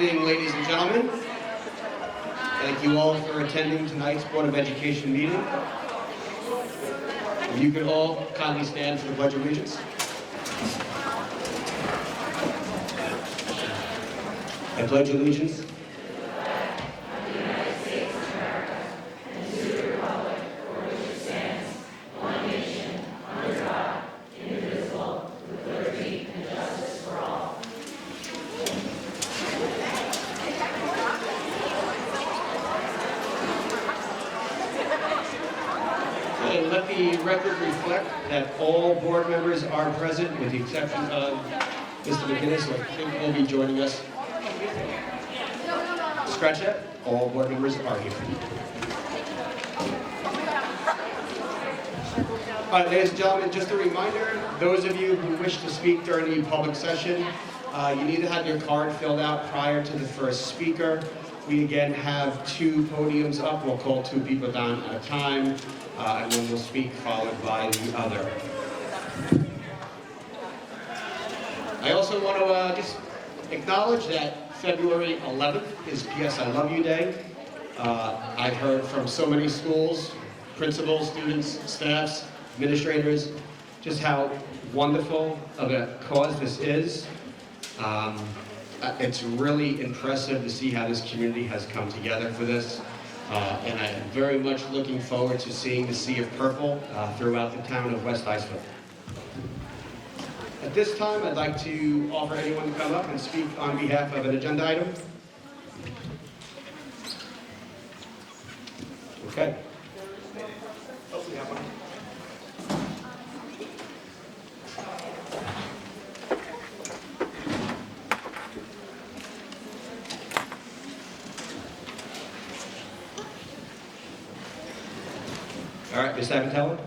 evening, ladies and gentlemen. Thank you all for attending tonight's Board of Education meeting. If you could all kindly stand for the Pledge of Allegiance. I pledge allegiance let the record reflect that all board members are present, with the exception of Mr. McGinnis, who I think will be joining us. Scratch that. All board members are here. All right, ladies and gentlemen, just a reminder, those of you who wish to speak during the public session, you need to have your card filled out prior to the first speaker. We again have 2 podiums up. We'll call 2 people down at a time. And one will speak, followed by the other. I also want to just acknowledge that February 11th is P.S. I Love You Day. I've heard from so many schools, principals, students, staffs, administrators, just how wonderful of a cause this is. It's really impressive to see how this community has come together for this. And I'm very much looking forward to seeing the Sea of Purple throughout the town of West Islip. At this time, I'd like to offer anyone to come up and speak on behalf of an agenda item. Okay. Oh, we have one. All right, Ms. Abbott-Teller.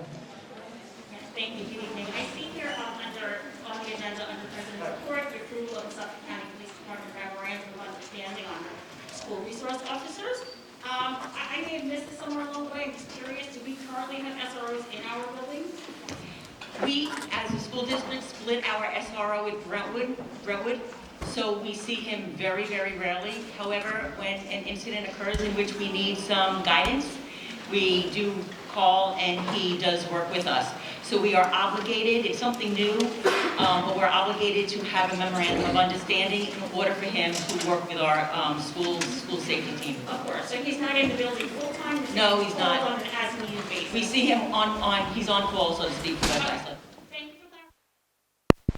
Yes, thank you. Good evening. I see here on the agenda under President's report, the approval of the Suffolk County Police Department Memorandum of Understanding on school resource officers. I may have missed it somewhere along the way. I'm just curious, do we currently have SROs in our building? We, as a school district, split our SRO with Brentwood, so we see him very, very rarely. However, when an incident occurs in which we need some guidance, we do call and he does work with us. So we are obligated, it's something new, but we're obligated to have a memorandum of understanding in order for him to work with our school safety team. Of course. So he's not in the building full time? No, he's not. On an as-needed basis? We see him he's on call, so to speak, for West Islip. Thank you for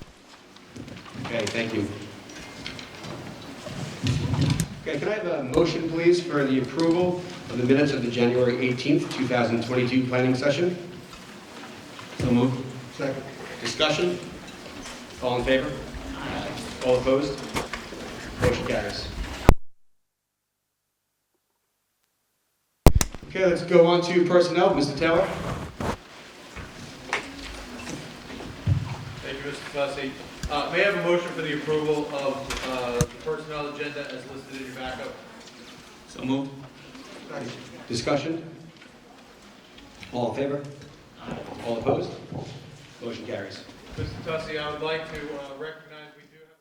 that. Okay, thank you. Okay, can I have a motion, please, for the approval of the minutes of the January 18th, 2022 planning session? So moved. Second. Discussion? All in favor? Aye. All opposed? Motion carries. Okay, let's go on to personnel. Mr. Taylor? Thank you, Mr. Fussy. May I have a motion for the approval of the personnel agenda as listed in your backup? So moved. Discussion? All in favor? Aye. All opposed? Motion carries. Mr. Tussey, I would like to recognize we do have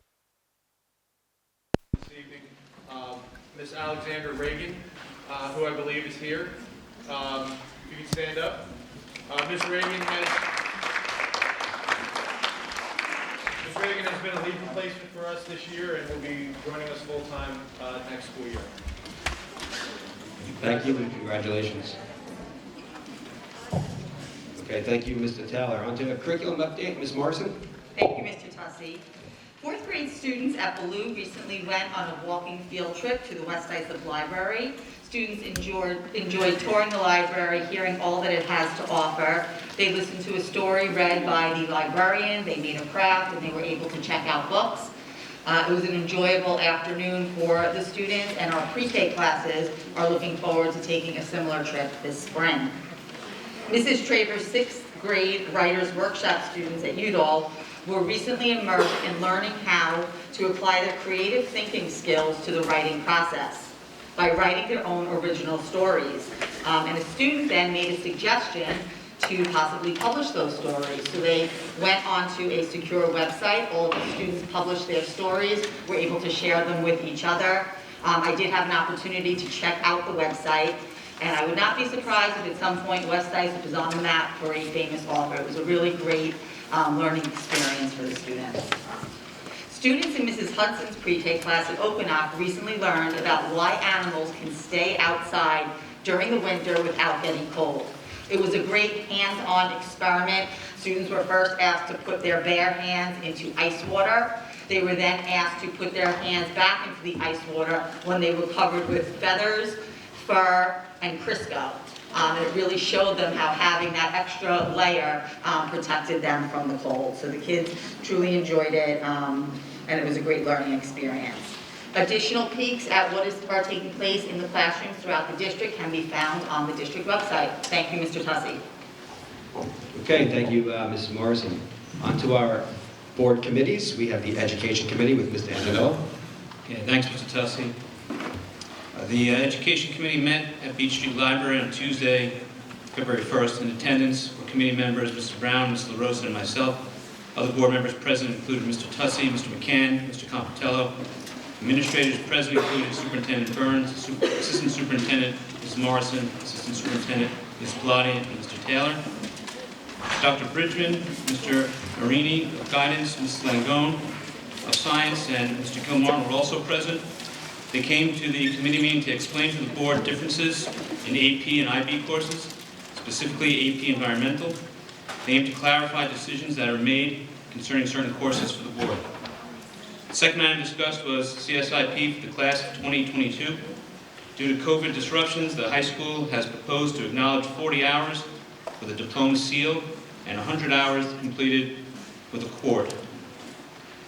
this evening Ms. Alexandra Reagan, who I believe is here. If you can stand up. Ms. Reagan has been a lead replacement for us this year and will be joining us full-time next school year. Thank you and congratulations. Okay, thank you, Mr. Taylor. On to a curriculum update, Ms. Morrison. Thank you, Mr. Tussey. 4th grade students at Baloo recently went on a walking field trip to the West Islip Library. Students enjoyed touring the library, hearing all that it has to offer. They listened to a story read by the librarian, they made a craft, and they were able to check out books. It was an enjoyable afternoon for the students, and our pre-K classes are looking forward to taking a similar trip this spring. Mrs. Traver's 6th grade Writers Workshop students at Udall were recently immersed in learning how to apply their creative thinking skills to the writing process by writing their own original stories. And a student then made a suggestion to possibly publish those stories. So they went onto a secure website. All of the students published their stories, were able to share them with each other. I did have an opportunity to check out the website, and I would not be surprised if at some point West Islip was on the map for a famous author. It was a really great learning experience for the students. Students in Mrs. Hudson's pre-K class at Okanock recently learned about why animals can stay outside during the winter without getting cold. It was a great hands-on experiment. Students were first asked to put their bare hands into ice water. They were then asked to put their hands back into the ice water when they were covered with feathers, fur, and Crisco. It really showed them how having that extra layer protected them from the cold. So the kids truly enjoyed it, and it was a great learning experience. Additional peeks at what are taking place in the classrooms throughout the district can be found on the district website. Thank you, Mr. Tussey. Okay, thank you, Mrs. Morrison. On to our board committees. We have the Education Committee with Mr. Antonello. Okay, thanks, Mr. Tussey. The Education Committee met at Beach Street Library on Tuesday, February 1st. In attendance were committee members Mr. Brown, Mr. LaRosa, and myself. Other board members present included Mr. Tussey, Mr. McCann, Mr. Compitello. Administrators present included Superintendent Burns, Assistant Superintendent Ms. Morrison, Assistant Superintendent Ms. Bellotti, and Mr. Taylor. Dr. Bridgman, Mr. Marini of Guidance, Mrs. Langone of Science, and Mr. Kilmartin were also present. They came to the committee meeting to explain to the board differences in AP and IB courses, specifically AP Environmental. They aim to clarify decisions that are made concerning certain courses for the board. The second item discussed was CSIP for the class of 2022. Due to COVID disruptions, the high school has proposed to acknowledge 40 hours with a diploma seal and 100 hours completed with a cord.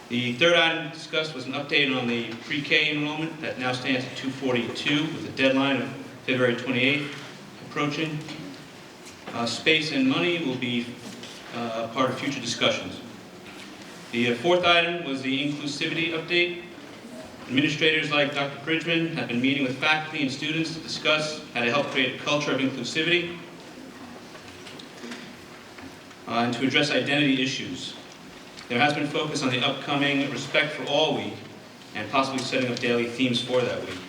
The third item discussed was an update on the pre-K enrollment that now stands at 242 with a deadline of February 28th approaching. Space and money will be part of future discussions. The fourth item was the Inclusivity update. Administrators like Dr. Bridgman have been meeting with faculty and students to discuss how to help create a culture of inclusivity and to address identity issues. There has been focus on the upcoming Respect for All Week and possibly setting up daily themes for that week.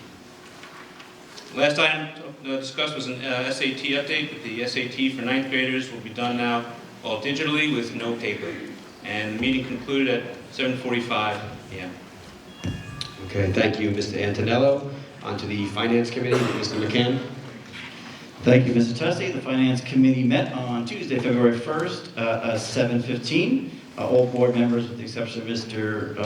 The last item discussed was an SAT update, but the SAT for 9th graders will be done now all digitally with no paper. And the meeting concluded at 7:45 p.m. Okay, thank you, Mr. Antonello. On to the Finance Committee with Mr. McCann. Thank you, Mr. Tussey. The Finance Committee met on Tuesday, February 1st at 7:15. All board members, with the exception of Mr.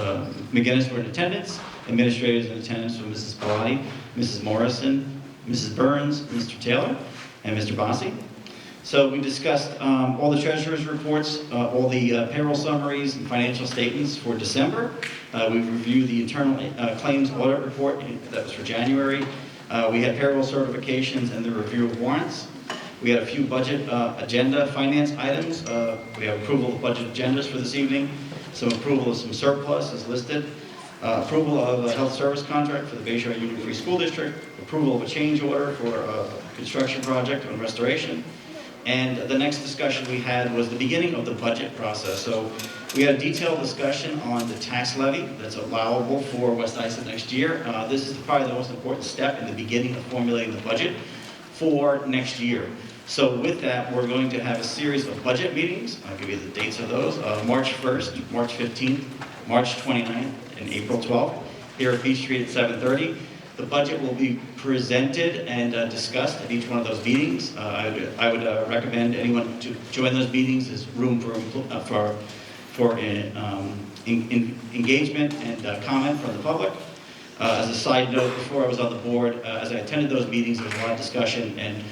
McGinnis, were in attendance. Administrators in attendance were Mrs. Bellotti, Mrs. Morrison, Mrs. Burns, Mr. Taylor, and Mr. Bossi. So we discussed all the treasurer's reports, all the payroll summaries and financial statements for December. We reviewed the internal claims audit report that was for January. We had payroll certifications and the review of warrants. We had a few budget agenda finance items. We have approval of budget agendas for this evening, some approval of some surplus as listed, approval of a health service contract for the Bayshore Union Free School District, approval of a change order for a construction project on restoration. And the next discussion we had was the beginning of the budget process. So we had a detailed discussion on the tax levy that's allowable for West Islip next year. This is probably the most important step in the beginning of formulating the budget for next year. So with that, we're going to have a series of budget meetings. I'll give you the dates of those. March 1st, March 15th, March 29th, and April 12th here at Beach Street at 7:30. The budget will be presented and discussed at each one of those meetings. I would recommend anyone to join those meetings. There's room for engagement and comment from the public. As a side note, before I was on the board, as I attended those meetings, there was a lot of discussion, and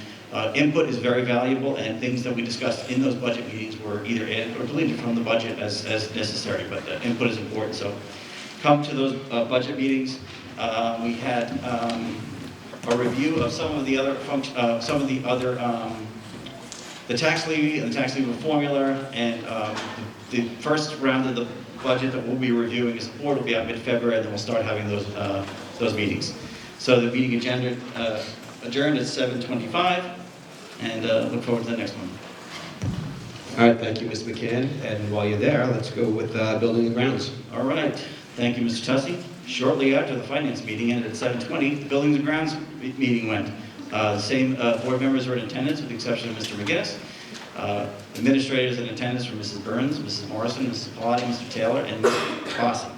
input is very valuable, and things that we discussed in those budget meetings were either added or deleted from the budget as necessary, but input is important. So come to those budget meetings. We had a review of some of the other the tax levy and the tax levy formula, and the first round of the budget that we'll be reviewing as a board will be out mid-February, and then we'll start having those meetings. So the meeting agenda adjourned at 7:25, and look forward to the next one. All right, thank you, Mr. McCann. And while you're there, let's go with building and grounds. All right, thank you, Mr. Tussey. Shortly after the finance meeting ended at 7:20, the Buildings and Grounds meeting went. The same board members were in attendance with the exception of Mr. McGinnis. Administrators in attendance were Mrs. Burns, Mrs. Morrison, Mrs. Pilati, Mr. Taylor, and Mr. Fossey.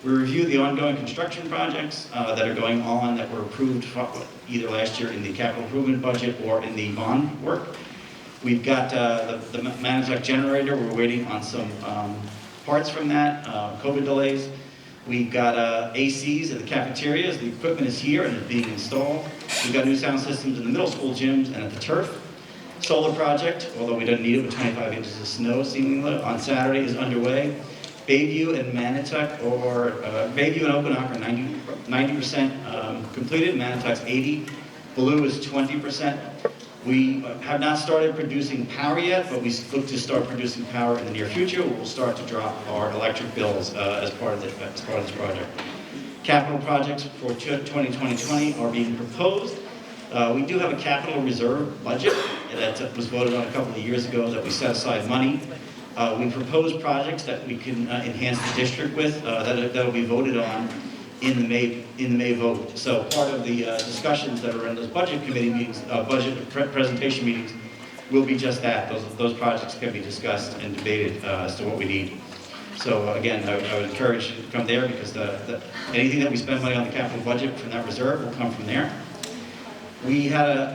We reviewed the ongoing construction projects that are going on that were approved either last year in the capital improvement budget or in the bond work. We've got the Manitowoc generator. We're waiting on some parts from that, COVID delays. We've got ACs at the cafeterias. The equipment is here and is being installed. We've got new sound systems in the middle school gyms and at the turf. Solar project, although we don't need it with 25 inches of snow seemingly, on Saturday is underway. Bayview and Manitowoc, or Bayview and Okanagan are 90% completed. Manitowoc's 80%. Blue is 20%. We have not started producing power yet, but we look to start producing power in the near future. We'll start to drop our electric bills as part of this project. Capital projects for 2020 are being proposed. We do have a capital reserve budget that was voted on a couple of years ago that we set aside money. We propose projects that we can enhance the district with that'll be voted on in the May vote. So part of the discussions that are in those budget committee meetings, presentation meetings, will be just that. Those projects can be discussed and debated as to what we need. So again, I would encourage you to come there because anything that we spend money on the capital budget from that reserve will come from there. We had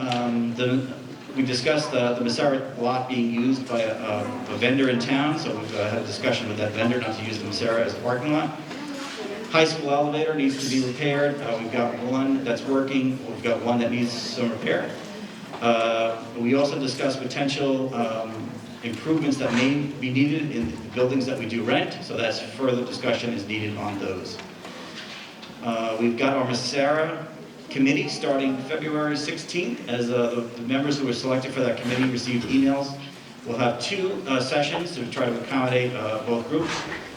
we discussed the Messeret lot being used by a vendor in town, so we've had a discussion with that vendor not to use the Messeret as a parking lot. High school elevator needs to be repaired. We've got one that's working. We've got one that needs some repair. We also discussed potential improvements that may be needed in the buildings that we do rent, so that's further discussion is needed on those. We've got our Messeret committee starting February 16th, as the members who were selected for that committee received emails. We'll have two sessions to try to accommodate both groups,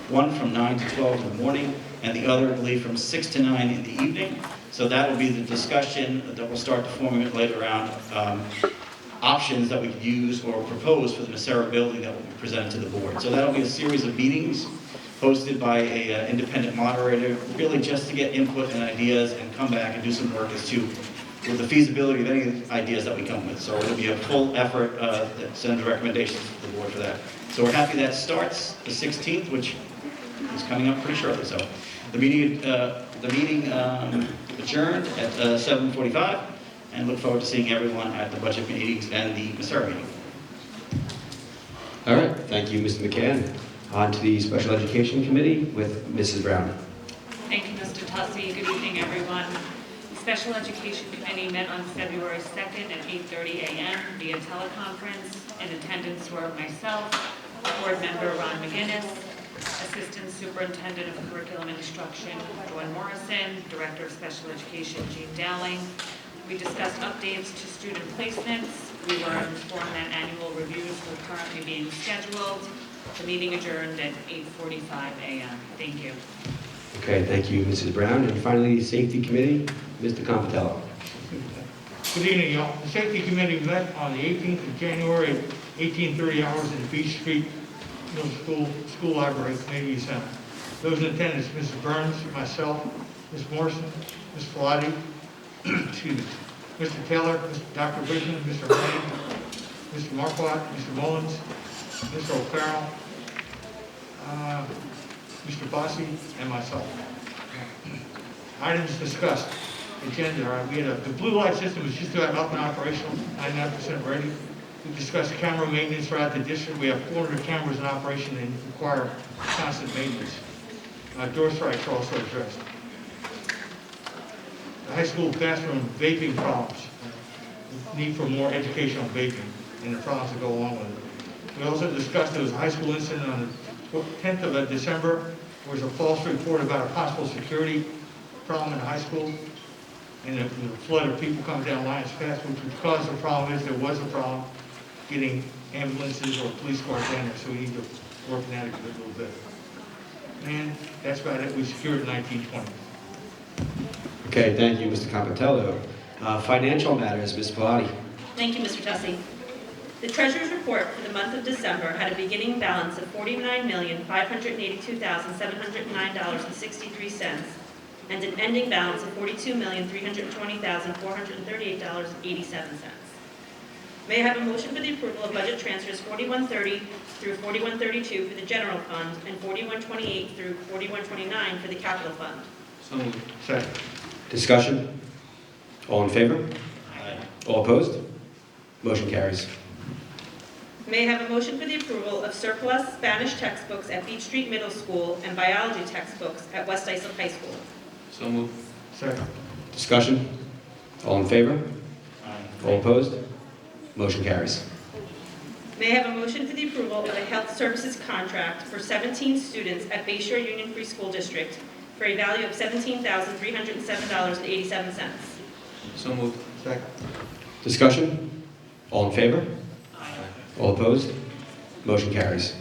one from 9 to 12 in the morning, and the other, I believe, from 6 to 9 in the evening. So that will be the discussion that will start to formulate later around options that we could use or propose for the Messeret building that will be presented to the board. So that'll be a series of meetings hosted by an independent moderator, really just to get input and ideas and come back and do some work as to with the feasibility of any of the ideas that we come with. So it'll be a full effort that sends recommendations to the board for that. So we're happy that starts the 16th, which is coming up pretty shortly. So the meeting adjourned at 7:45, and look forward to seeing everyone at the budget meetings and the Messeret meeting. All right, thank you, Mr. McCann. On to the Special Education Committee with Mrs. Brown. Thank you, Mr. Tussey. Good evening, everyone. The Special Education Committee met on February 2nd at 8:30 a.m. via teleconference. In attendance were myself, Board Member Ron McGinnis, Assistant Superintendent of Curriculum and Instruction Joan Morrison, Director of Special Education Jean Dowling. We discussed updates to student placements. We were informed that annual reviews were currently being scheduled. The meeting adjourned at 8:45 a.m. Thank you. Okay, thank you, Mrs. Brown. And finally, the Safety Committee, Mr. Compitello. Good evening, y'all. The Safety Committee met on the 18th of January at 18:30 hours in the Beach Street Middle School Library Community Center. Those in attendance, Mrs. Burns, myself, Ms. Morrison, Ms. Pilati, excuse me, Mr. Taylor, Dr. Bridgman, Mr. Ryan, Mr. Marquardt, Mr. Mullins, Mr. O'Farrell, Mr. Bossi, and myself. Items discussed. Agenda. The blue light system is just about up and operational, 99% ready. We discussed camera maintenance throughout the district. We have 400 cameras in operation and require constant maintenance. Door strikes are also addressed. The high school classroom vaping problems. Need for more education on vaping and the problems that go along with it. We also discussed there was a high school incident on the 10th of December. There was a false report about a possible security problem in the high school. And the flood of people coming down Lions Pass, which would cause the problem is there was a problem getting ambulances or police cars down there, so we need to work on that a little bit. And that's about it. We secured 1920. Okay, thank you, Mr. Compitello. Financial matters, Ms. Pilati. Thank you, Mr. Tussey. The treasurer's report for the month of December had a beginning balance of $49,582,709.63 and an ending balance of $42,320,438.87. May I have a motion for the approval of budget transfers 4130 through 4132 for the general fund and 4128 through 4129 for the capital fund? So moved. Second. Discussion? All in favor? All opposed? Motion carries. May I have a motion for the approval of surplus Spanish textbooks at Beach Street Middle School and biology textbooks at West Islip High School? So moved. Second. Discussion? All in favor? All opposed? Motion carries. May I have a motion for the approval of a health services contract for 17 students at Bayshore Union Free School District for a value of $17,307.87? So moved. Second. Discussion? All in favor? All opposed? Motion carries.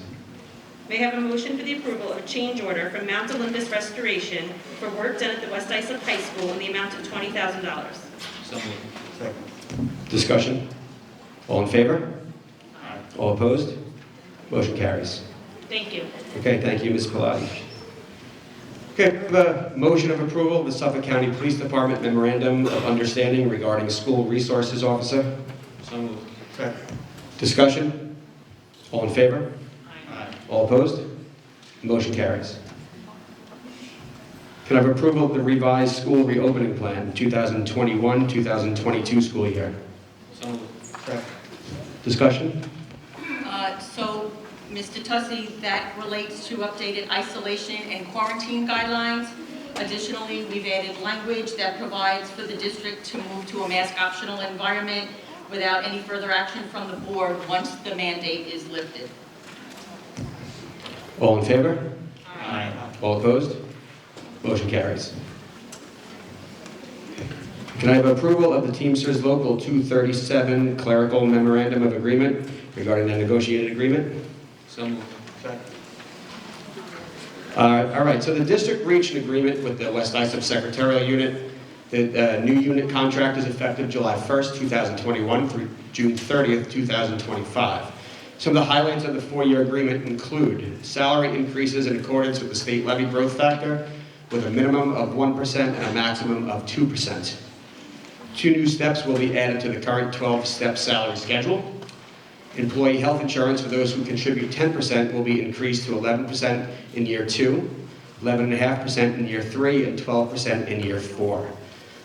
May I have a motion for the approval of a change order from Mount Olympus Restoration for work done at the West Islip High School in the amount of $20,000? So moved. Second. Discussion? All in favor? All opposed? Motion carries. Thank you. Okay, thank you, Ms. Pilati. Okay, we have a motion of approval of the Suffolk County Police Department Memorandum of Understanding regarding School Resources Officer. So moved. Second. Discussion? All in favor? All opposed? Motion carries. Can I have approval of the revised school reopening plan, 2021-2022 school year? So moved. Second. Discussion? So, Mr. Tussey, that relates to updated isolation and quarantine guidelines. Additionally, we've added language that provides for the district to move to a mask optional environment without any further action from the board once the mandate is lifted. All in favor? All opposed? Motion carries. Can I have approval of the Teamsters Local 237 Clerical Memorandum of Agreement regarding the negotiated agreement? So moved. Second. All right, so the district reached an agreement with the West Islip Secretarial Unit. The new unit contract is effective July 1st, 2021 through June 30th, 2025. Some of the highlights of the four-year agreement include salary increases in accordance with the state levy growth factor with a minimum of 1% and a maximum of 2%. 2 new steps will be added to the current 12-step salary schedule. Employee health insurance for those who contribute 10% will be increased to 11% in year 2, 11.5% in year 3, and 12% in year 4.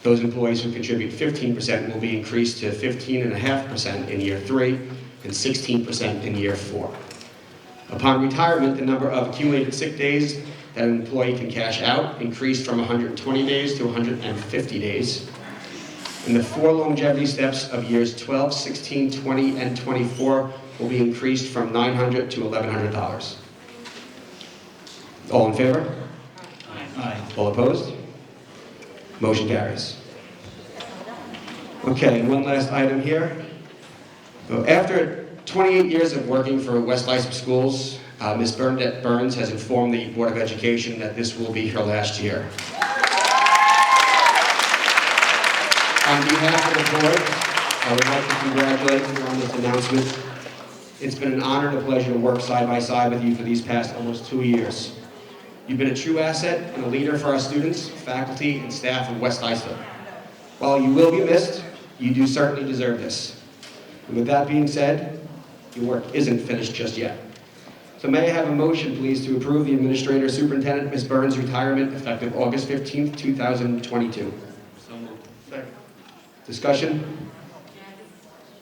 Those employees who contribute 15% will be increased to 15.5% in year 3 and 16% in year 4. Upon retirement, the number of accumulated sick days that an employee can cash out increased from 120 days to 150 days. And the 4 longevity steps of years 12, 16, 20, and 24 will be increased from $900 to $1,100. All in favor? Aye. All opposed? Motion carries. Okay, and one last item here. So after 28 years of working for West Islip Schools, Ms. Bernadette Burns has informed the Board of Education that this will be her last year. On behalf of the board, I would like to congratulate you on this announcement. It's been an honor and a pleasure to work side by side with you for these past almost 2 years. You've been a true asset and a leader for our students, faculty, and staff of West Islip. While you will be missed, you do certainly deserve this. And with that being said, your work isn't finished just yet. So may I have a motion, please, to approve the Administrator Superintendent, Ms. Burns' retirement effective August 15th, 2022. So moved. Second. Discussion?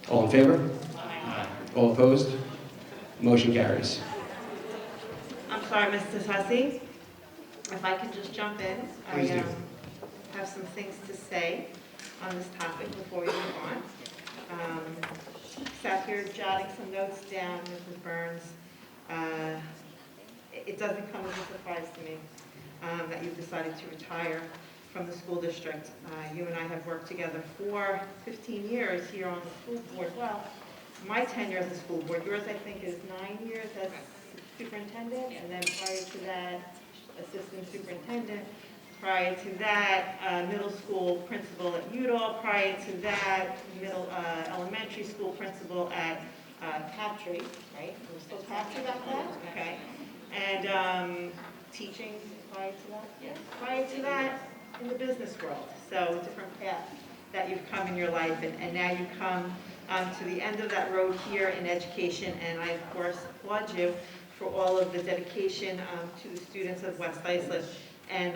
All in favor? All opposed? Motion carries. I'm sorry, Mr. Tussey. If I could just jump in. Please do. I have some things to say on this topic before we move on. Sat here jotting some notes down, Mrs. Burns. It doesn't come as a surprise to me that you've decided to retire from the school district. You and I have worked together for 15 years here on the school board. Well, my tenure as a school board, yours I think is 9 years as superintendent, and then prior to that, assistant superintendent. Prior to that, middle school principal at Udall. Prior to that, elementary school principal at Captree, right? We're still Captree about that? Okay. And teaching prior to that? Yes. Prior to that, in the business world. So different path that you've come in your life, and now you come to the end of that road here in education, and I, of course, applaud you for all of the dedication to the students of West Islip. And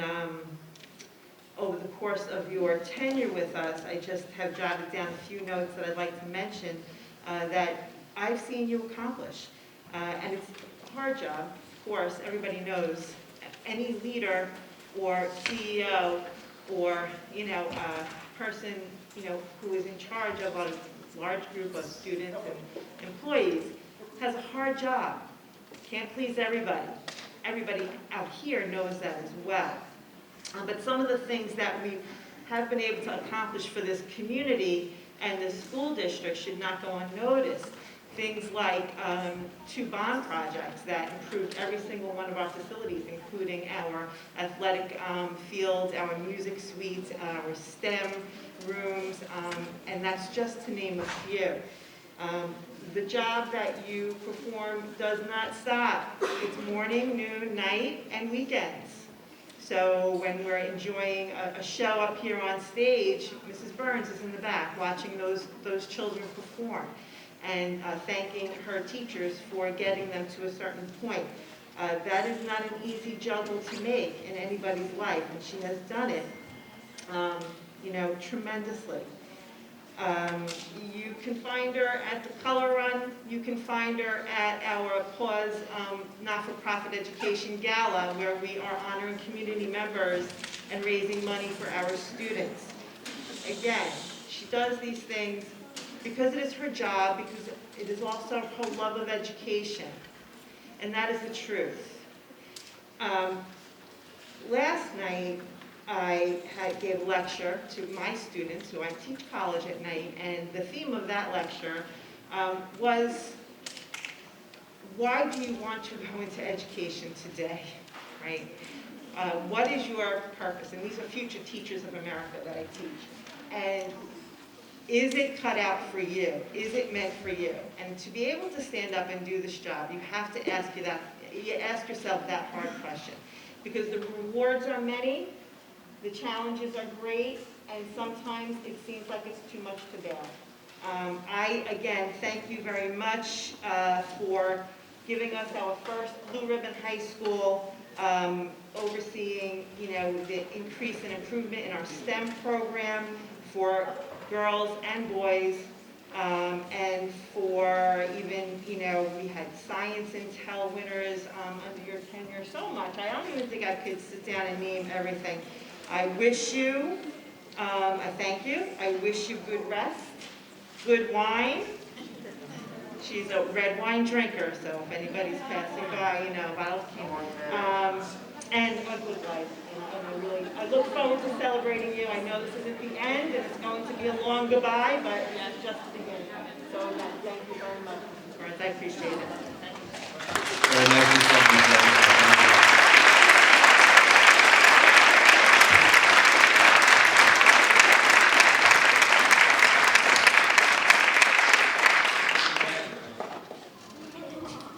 over the course of your tenure with us, I just have jotted down a few notes that I'd like to mention that I've seen you accomplish. And it's a hard job, of course, everybody knows. Any leader or CEO or, person, who is in charge of a large group of students and employees has a hard job. Can't please everybody. Everybody out here knows that as well. But some of the things that we have been able to accomplish for this community and the school district should not go unnoticed. Things like 2 bond projects that improved every single one of our facilities, including our athletic fields, our music suites, our STEM rooms, and that's just to name a few. The job that you perform does not stop. It's morning, noon, night, and weekends. So when we're enjoying a show up here on stage, Mrs. Burns is in the back watching those children perform and thanking her teachers for getting them to a certain point. That is not an easy juggle to make in anybody's life, and she has done it, tremendously. You can find her at the Color Run. You can find her at our Pause Not-for-Profit Education Gala, where we are honoring community members and raising money for our students. Again, she does these things because it is her job, because it is also her love of education, and that is the truth. Last night, I gave a lecture to my students, who I teach college at night, and the theme of that lecture was, why do you want to go into education today, right? What is your purpose? And these are future teachers of America that I teach. And is it cut out for you? Is it meant for you? And to be able to stand up and do this job, you have to ask yourself that hard question. Because the rewards are many, the challenges are great, and sometimes it seems like it's too much to bear. I, again, thank you very much for giving us our first Blue Ribbon High School, overseeing, the increase and improvement in our STEM program for girls and boys, and for even, we had Science Intel winners under your tenure, so much. I don't even think I could sit down and name everything. I wish you, I thank you, I wish you good rest, good wine. She's a red wine drinker, so if anybody's passing by, bottles came. And a good life. And I look forward to celebrating you. I know this isn't the end, and it's going to be a long goodbye, but that's just the beginning. So thank you very much, Mrs. Burns. I appreciate it. Thank you. Very nicely said, Ms. Evans.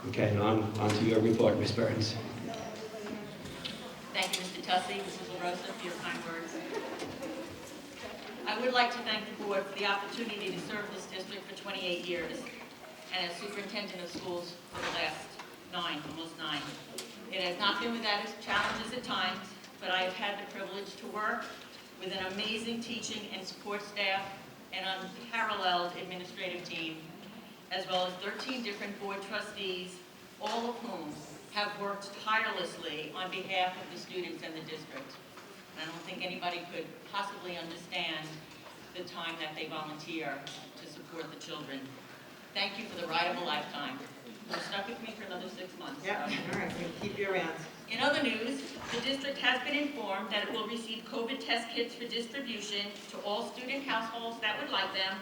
Okay, on to your report, Ms. Burns. Thank you, Mr. Tussey, Mrs. LaRosa, for your kind words. I would like to thank the board for the opportunity to serve this district for 28 years and as superintendent of schools for the last almost nine. It has not been without its challenges at times, but I have had the privilege to work with an amazing teaching and support staff and unparalleled administrative team, as well as 13 different board trustees, all of whom have worked tirelessly on behalf of the students and the district. I don't think anybody could possibly understand the time that they volunteer to support the children. Thank you for the ride of a lifetime. You're stuck with me for another 6 months. Yeah, So. all right, we'll keep you around. In other news, the district has been informed that it will receive COVID test kits for distribution to all student households that would like them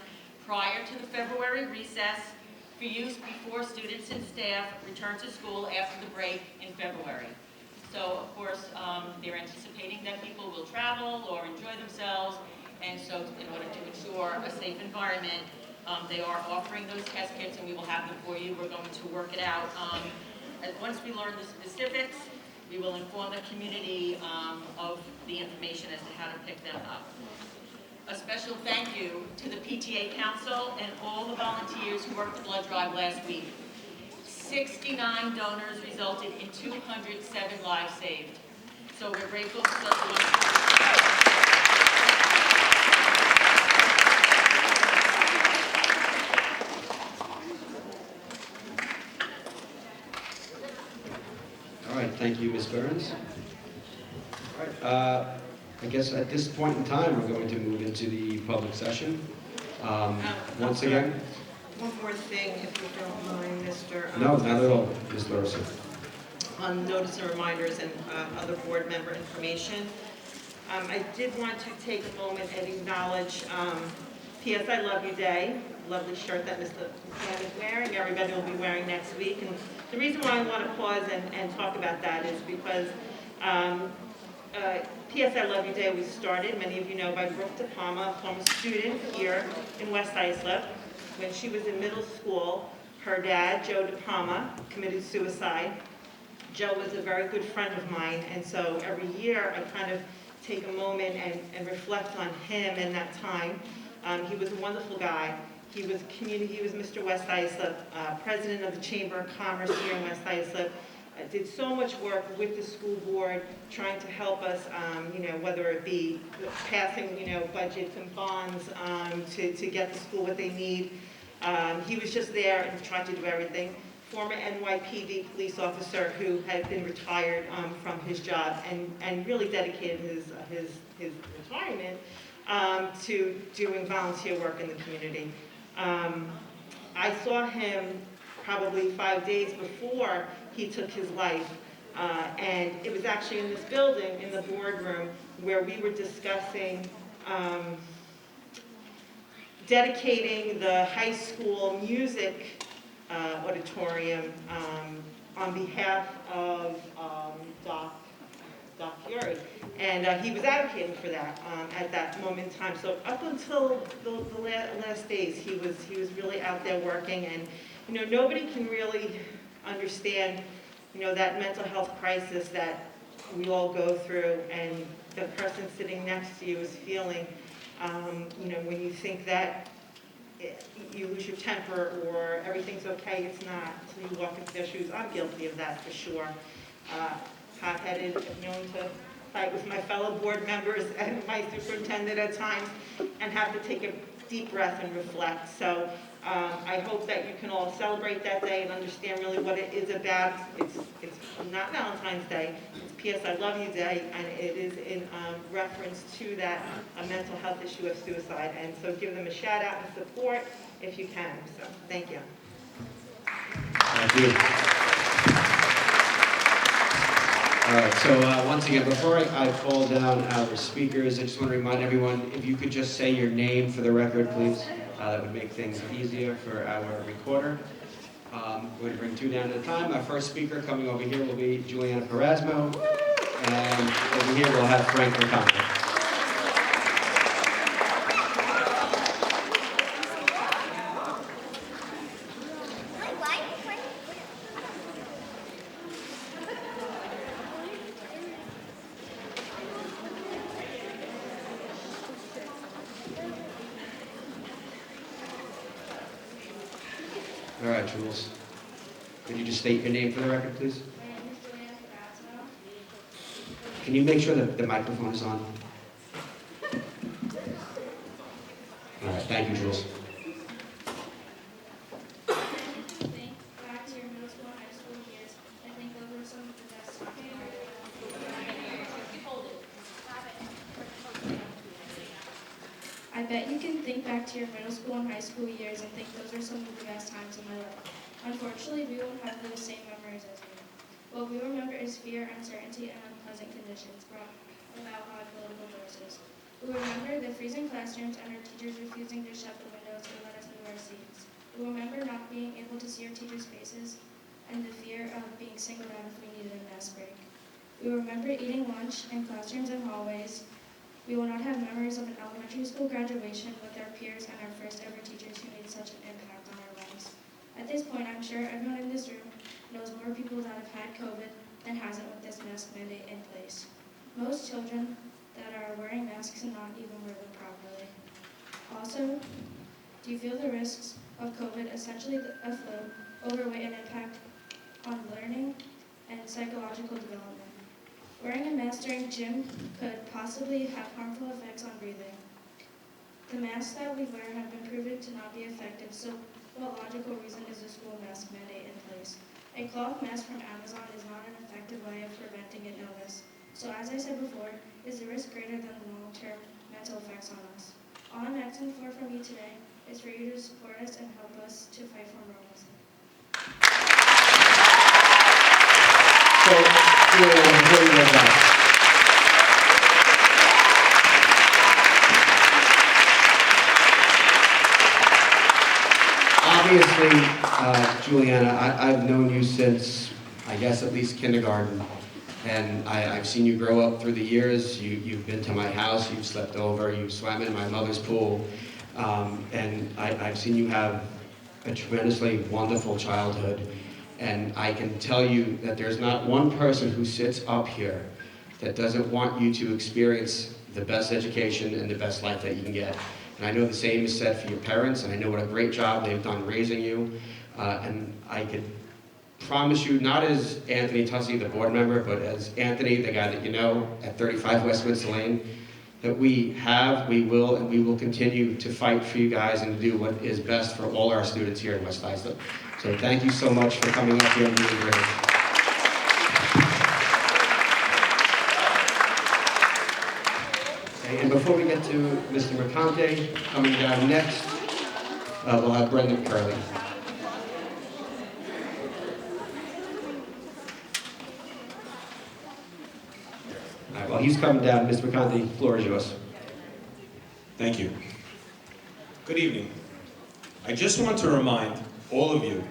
prior to the February recess for use before students and staff return to school after the break in February. So, of course, they're anticipating that people will travel or enjoy themselves, and so in order to ensure a safe environment, They are offering those test kits, and we will have them for you. We're going to work it out. And once we learn the specifics, we will inform the community of the information as to how to pick them up. A special thank you to the PTA Council and all the volunteers who worked the blood drive last week. 69 donors resulted in 207 lives saved. So we're grateful for such a wonderful. All right, thank you, Ms. Burns. All right, I guess at this point in time, we're going to move into the public session. Once again, One more thing, if you don't mind, Mr. no, not at all, Ms. Larson. On notice and reminders and other board member information. I did want to take a moment and acknowledge PS I Love You Day, lovely shirt that Mr. McCann is wearing, everybody will be wearing next week. And the reason why I want to pause and talk about that is because PS I Love You Day was started, many of you know, by Brooke DePalma, a former student here in West Islip. When she was in middle school, her dad, Joe DePalma, committed suicide. Joe was a very good friend of mine, and so every year I kind of take a moment and reflect on him and that time. He was a wonderful guy. He was Mr. West Islip, president of the Chamber of Commerce here in West Islip. Did so much work with the school board, trying to help us, whether it be passing, budgets and bonds to get the school what they need. He was just there and trying to do everything. Former NYPD police officer who had been retired from his job and really dedicated his retirement to doing volunteer work in the community. I saw him probably 5 days before he took his life, and it was actually in this building, in the boardroom, where we were discussing dedicating the high school music auditorium on behalf of Doc Fury. And he was advocating for that at that moment in time. So up until the last days, he was really out there working. And nobody can really understand that mental health crisis that we all go through, and the person sitting next to you is feeling. When you think that you lose your temper or everything's okay, it's not until you walk into their shoes. I'm guilty of that for sure. Hot-headed, known to fight with my fellow board members and my superintendent at times, and have to take a deep breath and reflect. So I hope that you can all celebrate that day and understand really what it is about. It's not Valentine's Day, it's PS I Love You Day, and it is in reference to that mental health issue of suicide. And so give them a shout out and support if you can. So thank you. Thank you. All right, so once again, before I call down our speakers, I just want to remind everyone, if you could just say your name for the record, please. That would make things easier for our recorder. We're going to bring two down at a time. Our first speaker coming over here will be Juliana Perasmo, and over here we'll have Frank McConaughey. All right, Jules. Could you just state your name for the record, please? My name is Juliana Perasmo. Can you make sure that the microphone is on? All right, thank you, Jules. Think back to your middle school and high school years, I think those were some of the best I bet you can think back to your middle school and high school years and think those are some of the best times in my life. Unfortunately, we won't have those same memories as you. What we remember is fear, uncertainty, and unpleasant conditions brought about by political forces. We remember the freezing classrooms and our teachers refusing to shut the windows or let us move our seats. We remember not being able to see our teachers' faces and the fear of being singled out if we needed a mass break. We remember eating lunch in classrooms and hallways We will not have memories of an elementary school graduation with our peers and our first ever teachers who made such an impact on our lives. At this point, I'm sure everyone in this room knows more people that have had COVID than hasn't with this mask mandate in place. Most children that are wearing masks and not even wear them properly. Also, do you feel the risks of COVID, essentially a flu, overweight, and impact on learning and psychological development? Wearing a mask during gym could possibly have harmful effects on breathing. The masks that we wear have been proven to not be effective, so what logical reason is the school mask mandate in place? A cloth mask from Amazon is not an effective way of preventing an illness. So as I said before, is the risk greater than the long-term mental effects on us? All I'm asking for from you today is for you to support us and help us to fight for normalcy. So, Julia, before you go back, obviously, Juliana, I've known you since, I guess, at least kindergarten. And I've seen you grow up through the years. You've been to my house, you've slept over, you've swam in my mother's pool. And I've seen you have a tremendously wonderful childhood. And I can tell you that there's not one person who sits up here that doesn't want you to experience the best education and the best life that you can get. And I know the same is said for your parents, and I know what a great job they've done raising you. And I could promise you, not as Anthony Tussey, the board member, but as Anthony, the guy that you know at 35 Westminster Lane, that we will, and we will continue to fight for you guys and do what is best for all our students here in West Islip. So thank you so much for coming up here and being great. Okay, and before we get to Mr. Mercante, coming down next, we'll have Brendan Curley. All right, while he's coming down, Mr. Mercante, the floor is yours. Thank you. Good evening. I just want to remind all of you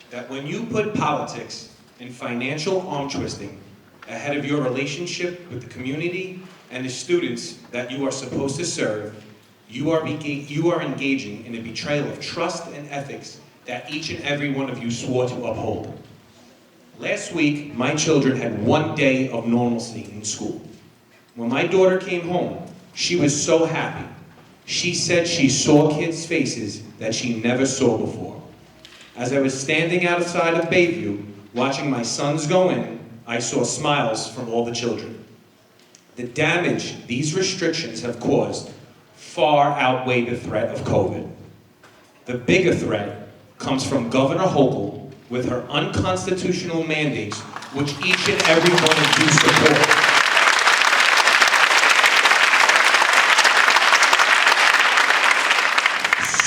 that when you put politics and financial arm twisting ahead of your relationship with the community and the students that you are supposed to serve, you are engaging in a betrayal of trust and ethics that each and every one of you swore to uphold. Last week, my children had one day of normalcy in school. When my daughter came home, she was so happy. She said she saw kids' faces that she never saw before. As I was standing outside of Bayview, watching my sons go in, I saw smiles from all the children. The damage these restrictions have caused far outweigh the threat of COVID. The bigger threat comes from Governor Hochul with her unconstitutional mandates, which each and every one of you support.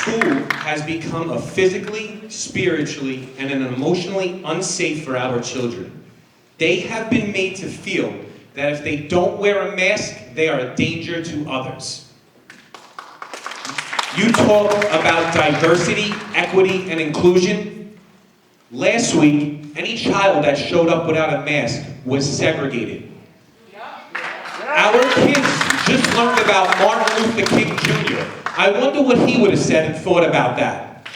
School has become a physically, spiritually, and an emotionally unsafe for our children. They have been made to feel that if they don't wear a mask, they are a danger to others. You talk about diversity, equity, and inclusion. Last week, any child that showed up without a mask was segregated. Our kids just learned about Martin Luther King Jr. I wonder what he would have said and thought about that.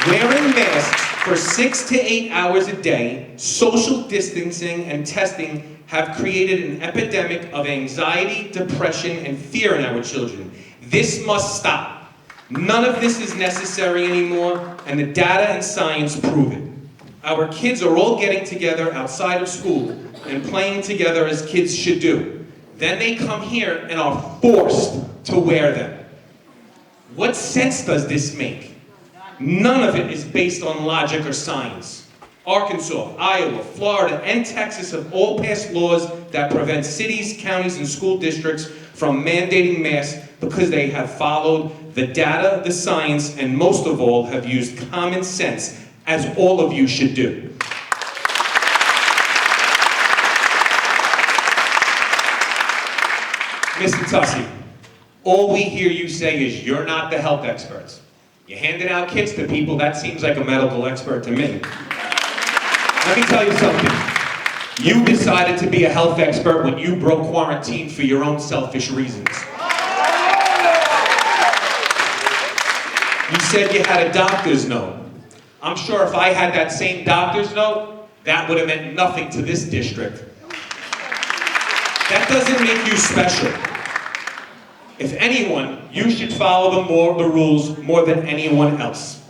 Wearing masks for 6 to 8 hours a day, social distancing and testing have created an epidemic of anxiety, depression, and fear in our children. This must stop. None of this is necessary anymore, and the data and science prove it. Our kids are all getting together outside of school and playing together as kids should do. Then they come here and are forced to wear them. What sense does this make? None of it is based on logic or science. Arkansas, Iowa, Florida, and Texas have all passed laws that prevent cities, counties, and school districts from mandating masks because they have followed the data, the science, and most of all have used common sense, as all of you should do. Mr. Tussey, all we hear you say is you're not the health experts. You're handing out kits to people, that seems like a medical expert to me. Let me tell you something. You decided to be a health expert when you broke quarantine for your own selfish reasons. You said you had a doctor's note. I'm sure if I had that same doctor's note, that would have meant nothing to this district. That doesn't make you special. If anyone, you should follow the rules more than anyone else.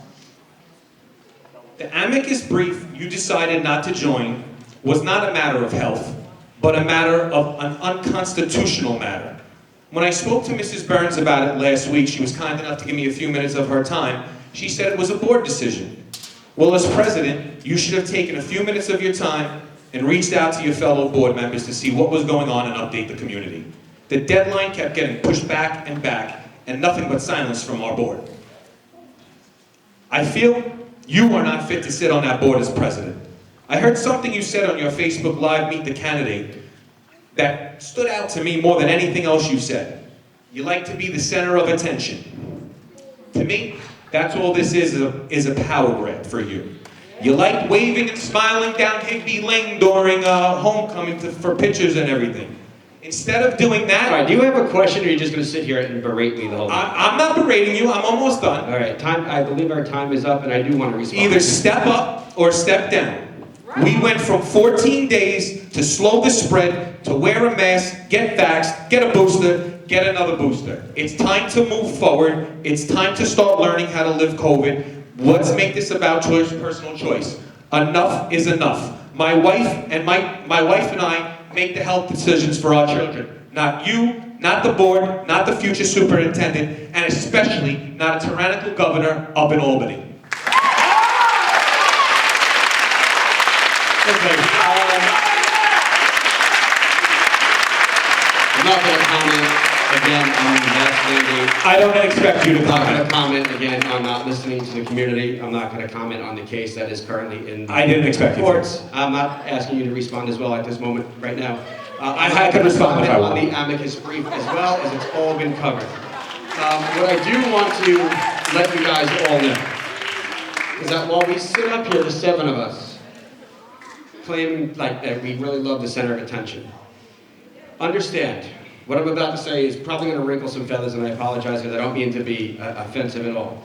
The amicus brief you decided not to join was not a matter of health, but a matter of an unconstitutional matter. When I spoke to Mrs. Burns about it last week, she was kind enough to give me a few minutes of her time. She said it was a board decision. Well, as president, you should have taken a few minutes of your time and reached out to your fellow board members to see what was going on and update the community. The deadline kept getting pushed back, and nothing but silence from our board. I feel you are not fit to sit on that board as president. I heard something you said on your Facebook Live Meet the Candidate that stood out to me more than anything else you said. You like to be the center of attention. To me, that's all this is a power grab for you. You like waving and smiling down Higby Lane during homecoming for pictures and everything. Instead of doing that... All right, do you have a question, or are you just going to sit here and berate me the whole time? I'm not berating you, I'm almost done. All right, I believe our time is up, and I do want to respond. Either step up or step down. We went from 14 days to slow the spread, to wear a mask, get vaxxed, get a booster, get another booster. It's time to move forward. It's time to start learning how to live COVID. Let's make this about choice, personal choice. Enough is enough. My wife and I make the health decisions for our children. Not you, not the board, not the future superintendent, and especially not a tyrannical governor up in Albany. Okay, I'm not going to comment again on the mask mandate. I don't expect you to I'm not going to comment. comment again on not listening to the community. I'm not going to comment on the case that is currently in the I didn't expect you to. courts. I'm not asking you to respond as well at this moment right now. I could respond if I on wanted. the amicus brief as well, as it's all been covered. What I do want to let you guys all know is that while we sit up here, the 7 of us, claiming like that we really love the center of attention, understand, what I'm about to say is probably going to wrinkle some feathers, and I apologize because I don't mean to be offensive at all.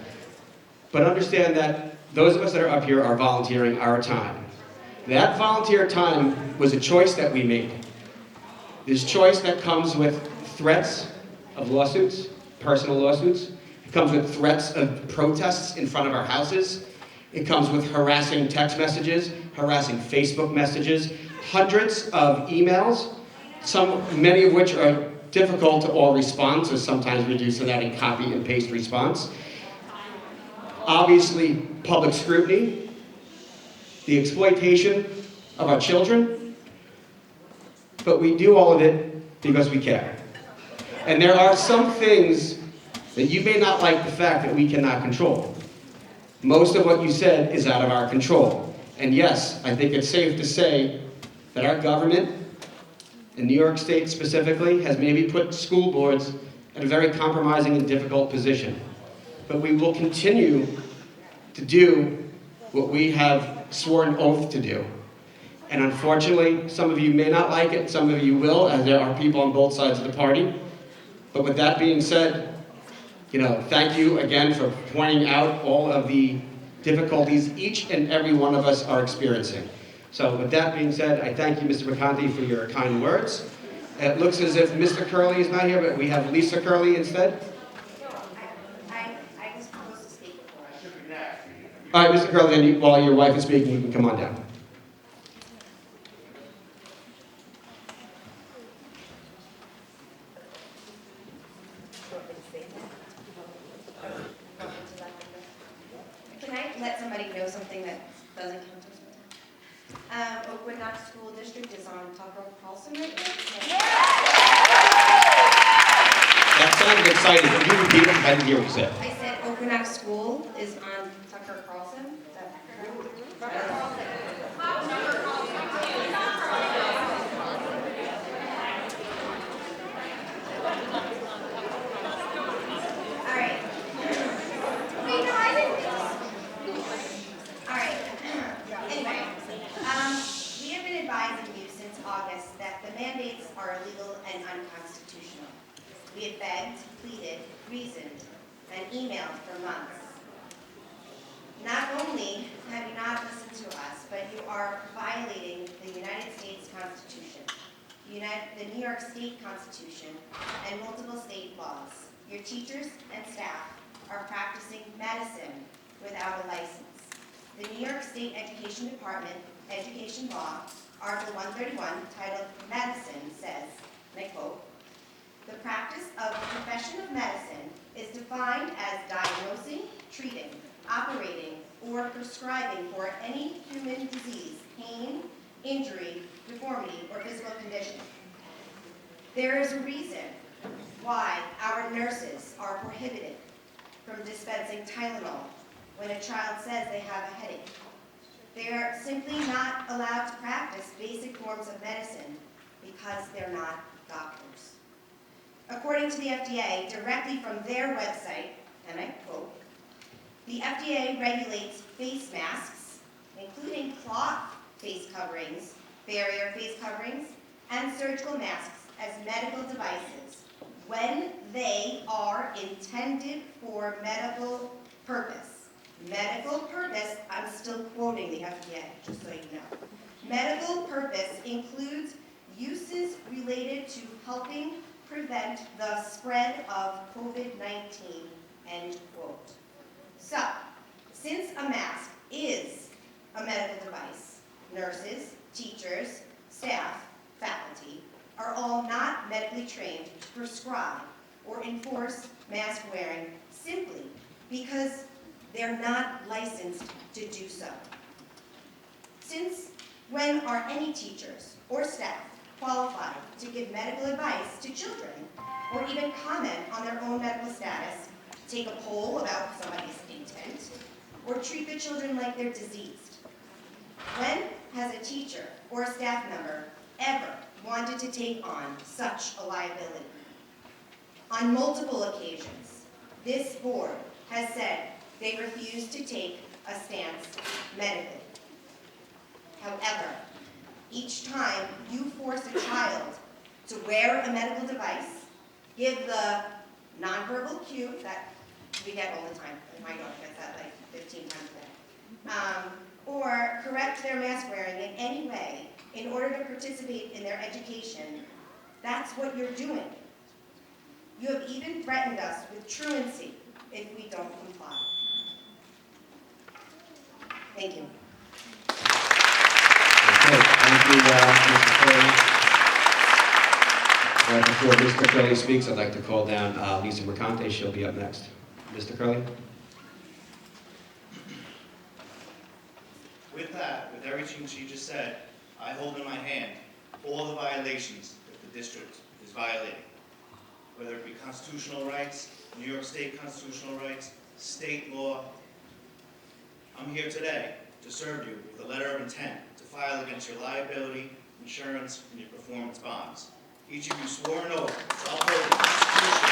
But understand that those of us that are up here are volunteering our time. That volunteer time was a choice that we made. This choice that comes with threats of lawsuits, personal lawsuits. It comes with threats of protests in front of our houses. It comes with harassing text messages, harassing Facebook messages, hundreds of emails, many of which are difficult to all respond, so sometimes we do send out a copy and paste response. Obviously, public scrutiny, the exploitation of our children, but we do all of it because we care. And there are some things that you may not like the fact that we cannot control. Most of what you said is out of our control. And yes, I think it's safe to say that our government, in New York State specifically, has maybe put school boards in a very compromising and difficult position. But we will continue to do what we have sworn oath to do. And unfortunately, some of you may not like it, some of you will, as there are people on both sides of the party. But with that being said, thank you again for pointing out all of the difficulties each and every one of us are experiencing. So with that being said, I thank you, Mr. McConty, for your kind words. It looks as if Mr. Curley is not here, but we have Lisa Curley instead. I was supposed to speak before. All right, Mr. Curley, and while your wife is speaking, you can come on down. Can I let somebody know something that doesn't come to us? Oakwood Knox School District is on Tucker Carlson right now. That sounded exciting. Can you repeat it? I didn't hear what you said. I said Oakwood Knox School is on Tucker Carlson. Anyway, we have been advising you since unconstitutional. We have begged, pleaded, reasoned, and emailed for months. Not only have you not listened to us, but you are violating the United States Constitution, the New York State Constitution, and multiple state laws. Your teachers and staff are practicing medicine without a license. The New York State Education Department Education Law, Article 131, titled Medicine, says, and I quote, "The practice of the profession of medicine is defined as diagnosing, treating, operating, or prescribing for any human disease, pain, injury, deformity, or physical condition." There is a reason why our nurses are prohibited from dispensing Tylenol when a child says they have a headache. They are simply not allowed to practice basic forms of medicine because they're not doctors. According to the FDA, directly from their website, and I quote, "The FDA regulates face masks, including cloth face coverings, barrier face coverings, and surgical masks as medical devices when they are intended for medical purpose." Medical purpose, I'm still quoting the FDA, just so you know. Medical purpose includes uses related to helping prevent the spread of COVID-19, end quote. So, since a mask is a medical device, nurses, teachers, staff, faculty are all not medically trained to prescribe or enforce mask wearing simply because they're not licensed to do so. Since when are any teachers or staff qualified to give medical advice to children or even comment on their own medical status, take a poll about somebody's intent, or treat the children like they're diseased? When has a teacher or a staff member ever wanted to take on such a liability? On multiple occasions, this board has said they refuse to take a stance medically. However, each time you force a child to wear a medical device, give the nonverbal cue that we get all the time, my daughter gets that like 15 times a day, or correct their mask wearing in any way in order to participate in their education, that's what you're doing. You have even threatened us with truancy if we don't comply. Thank you. Okay, thank you, Mr. Curley. Before Mr. Curley speaks, I'd like to call down Lisa Mercante. She'll be up next. Mr. Curley? With that, with everything she just said, I hold in my hand all the violations that the district is violating, whether it be constitutional rights, New York State constitutional rights, state law. I'm here today to serve you with a letter of intent to file against your liability, insurance, and your performance bonds. Each of you swore an oath to uphold the Constitution.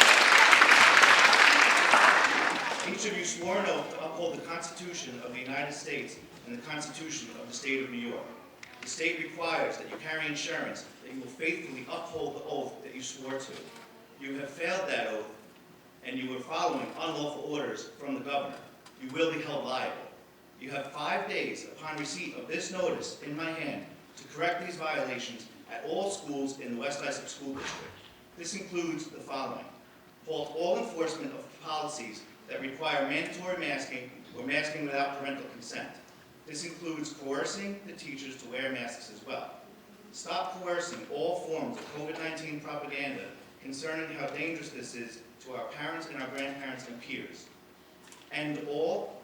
Each of you swore an oath to uphold the Constitution of the United States and the Constitution of the State of New York. The state requires that you carry insurance, that you will faithfully uphold the oath that you swore to. You have failed that oath, and you are following unlawful orders from the governor. You will be held liable. You have 5 days upon receipt of this notice in my hand to correct these violations at all schools in the West Islip School District. This includes the following: halt all enforcement of policies that require mandatory masking or masking without parental consent. This includes coercing the teachers to wear masks as well. Stop coercing all forms of COVID-19 propaganda concerning how dangerous this is to our parents and our grandparents and peers. End all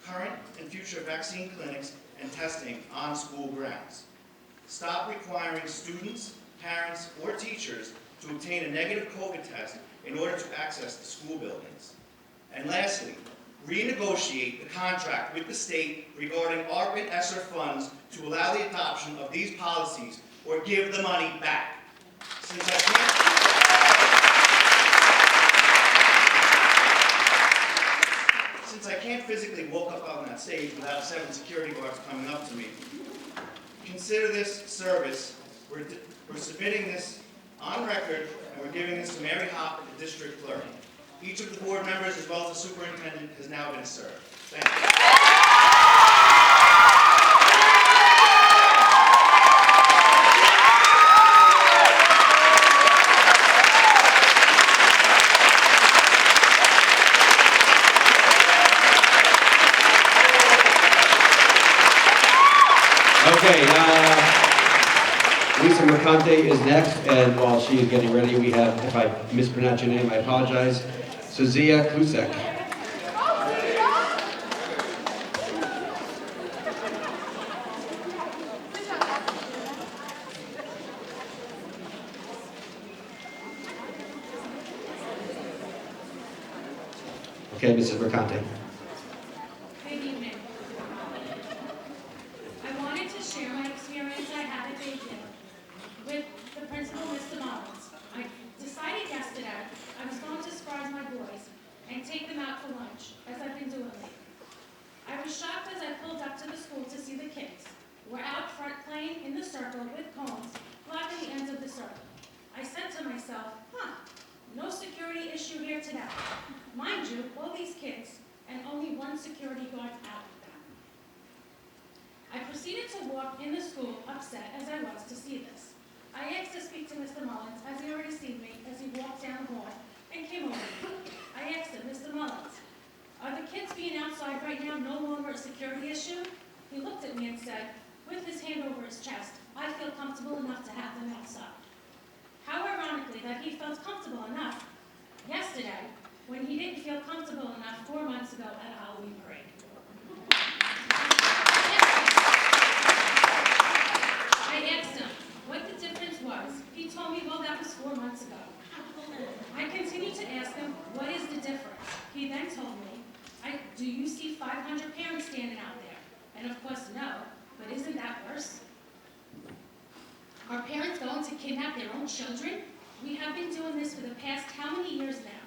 current and future vaccine clinics and testing on school grounds. Stop requiring students, parents, or teachers to obtain a negative COVID test in order to access the school buildings. And lastly, renegotiate the contract with the state regarding ARP and ESSER funds to allow the adoption of these policies or give the money back. Since I can't physically walk up on that stage without 7 security guards coming up to me, consider this service. We're submitting this on record, and we're giving this to Mary Hop, the district clerk. Each of the board members, as well as the superintendent, has now been served. Thank you. Okay, Lisa Mercante is next, and while she is getting ready, we have, if I mispronounce your name, I apologize, Suzia Klusek. Okay, Mrs. Mercante. Good evening. I wanted to share my experience I had at daycare with the principal, Mr. Mullins. I decided yesterday I was going to surprise my boys and take them out for lunch, as I've been doing lately. I was shocked as I pulled up to the school to see the kids. We're out front playing in the circle with cones blocking the ends of the circle. I said to myself, no security issue here today. Mind you, all these kids and only one security guard out with them. I proceeded to walk in the school, upset as I was to see this. I asked to speak to Mr. Mullins, as he already seen me as he walked down the hall and came over to me. I asked him, Mr. Mullins, are the kids being outside right now no longer a security issue? He looked at me and said, with his hand over his chest, I feel comfortable enough to have them outside. How ironically that he felt comfortable enough yesterday when he didn't feel comfortable enough 4 months ago at a Halloween parade. I asked him what the difference was. He told me, well, that was 4 months ago. I continued to ask him, what is the difference? He then told me, do you see 500 parents standing out there? And of course, no, but isn't that worse? Are parents going to kidnap their own children? We have been doing this for the past how many years now?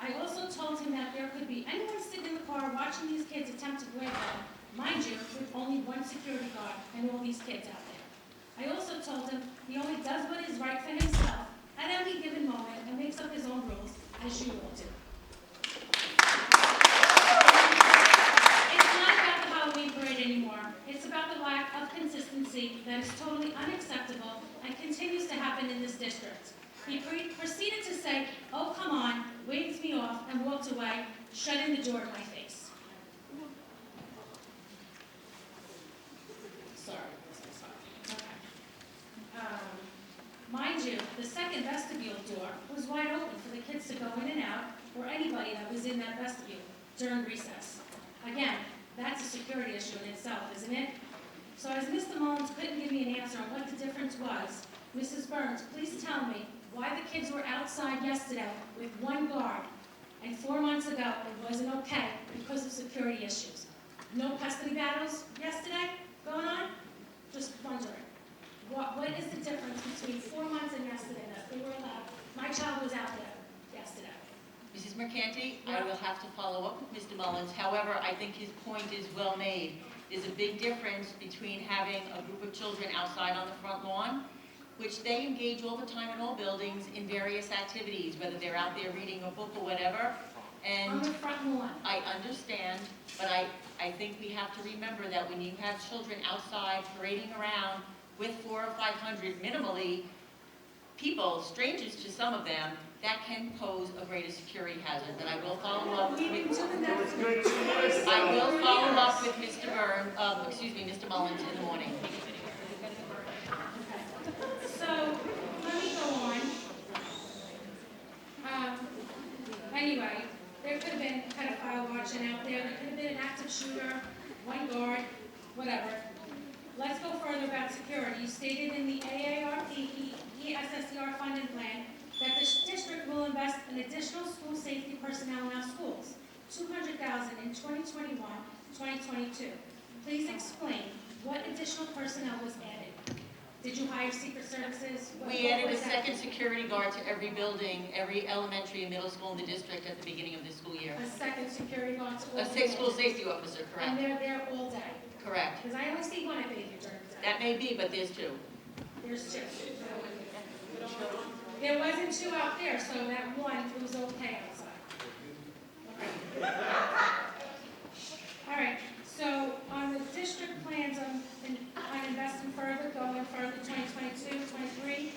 I also told him that there could be anyone sitting in the car watching these kids attempt to grab them, mind you, with only one security guard and all these kids out there. I also told him he only does what is right for himself at any given moment and makes up his own rules, as you all do. It's not about the Halloween parade anymore. It's about the lack of consistency that is totally unacceptable and continues to happen in this district. He proceeded to say, oh, come on, waved me off and walked away, shutting the door in my face. Sorry. Okay. Mind you, the second vestibule door was wide open for the kids to go in and out, or anybody that was in that vestibule during recess. Again, that's a security issue in itself, isn't it? So as Mr. Mullins couldn't give me an answer on what the difference was, Mrs. Burns, please tell me why the kids were outside yesterday with one guard, and 4 months ago it wasn't okay because of security issues. No custody battles yesterday going on? Just wondering. What is the difference between 4 months and yesterday that they were allowed? My child was out there yesterday. Mrs. Mercanti, I will have to follow up with Mr. Mullins. However, I think his point is well made. There's a big difference between having a group of children outside on the front lawn, which they engage all the time in all buildings in various activities, whether they're out there reading a book or whatever. And on the front lawn. I understand, but I think we have to remember that when you have children outside parading around with 400 or 500 minimally people, strangers to some of them, that can pose a greater security hazard. But I will follow up with Mr. Mr. Mullins in the morning. So, let me go on. Anyway, there could have been a pedophile watching out there. There could have been an active shooter, one guard, whatever. Let's go further about security. You stated in the AARP ESSER funding plan that the district will invest in additional school safety personnel in our schools, $200,000 in 2021-2022. Please explain what additional personnel was added. Did you hire secret services? We added a second security guard to every building, every elementary and middle school in the district at the beginning of the school year. A second security guard to all A sixth school safety officer, correct. And they're there all day? Correct. Because I only see one at Bayview during the day. That may be, but there's two. There's two. There wasn't two out there, so that one, it was okay outside. Okay. All right, so on the district plans on investing further, going further, 2022, 23,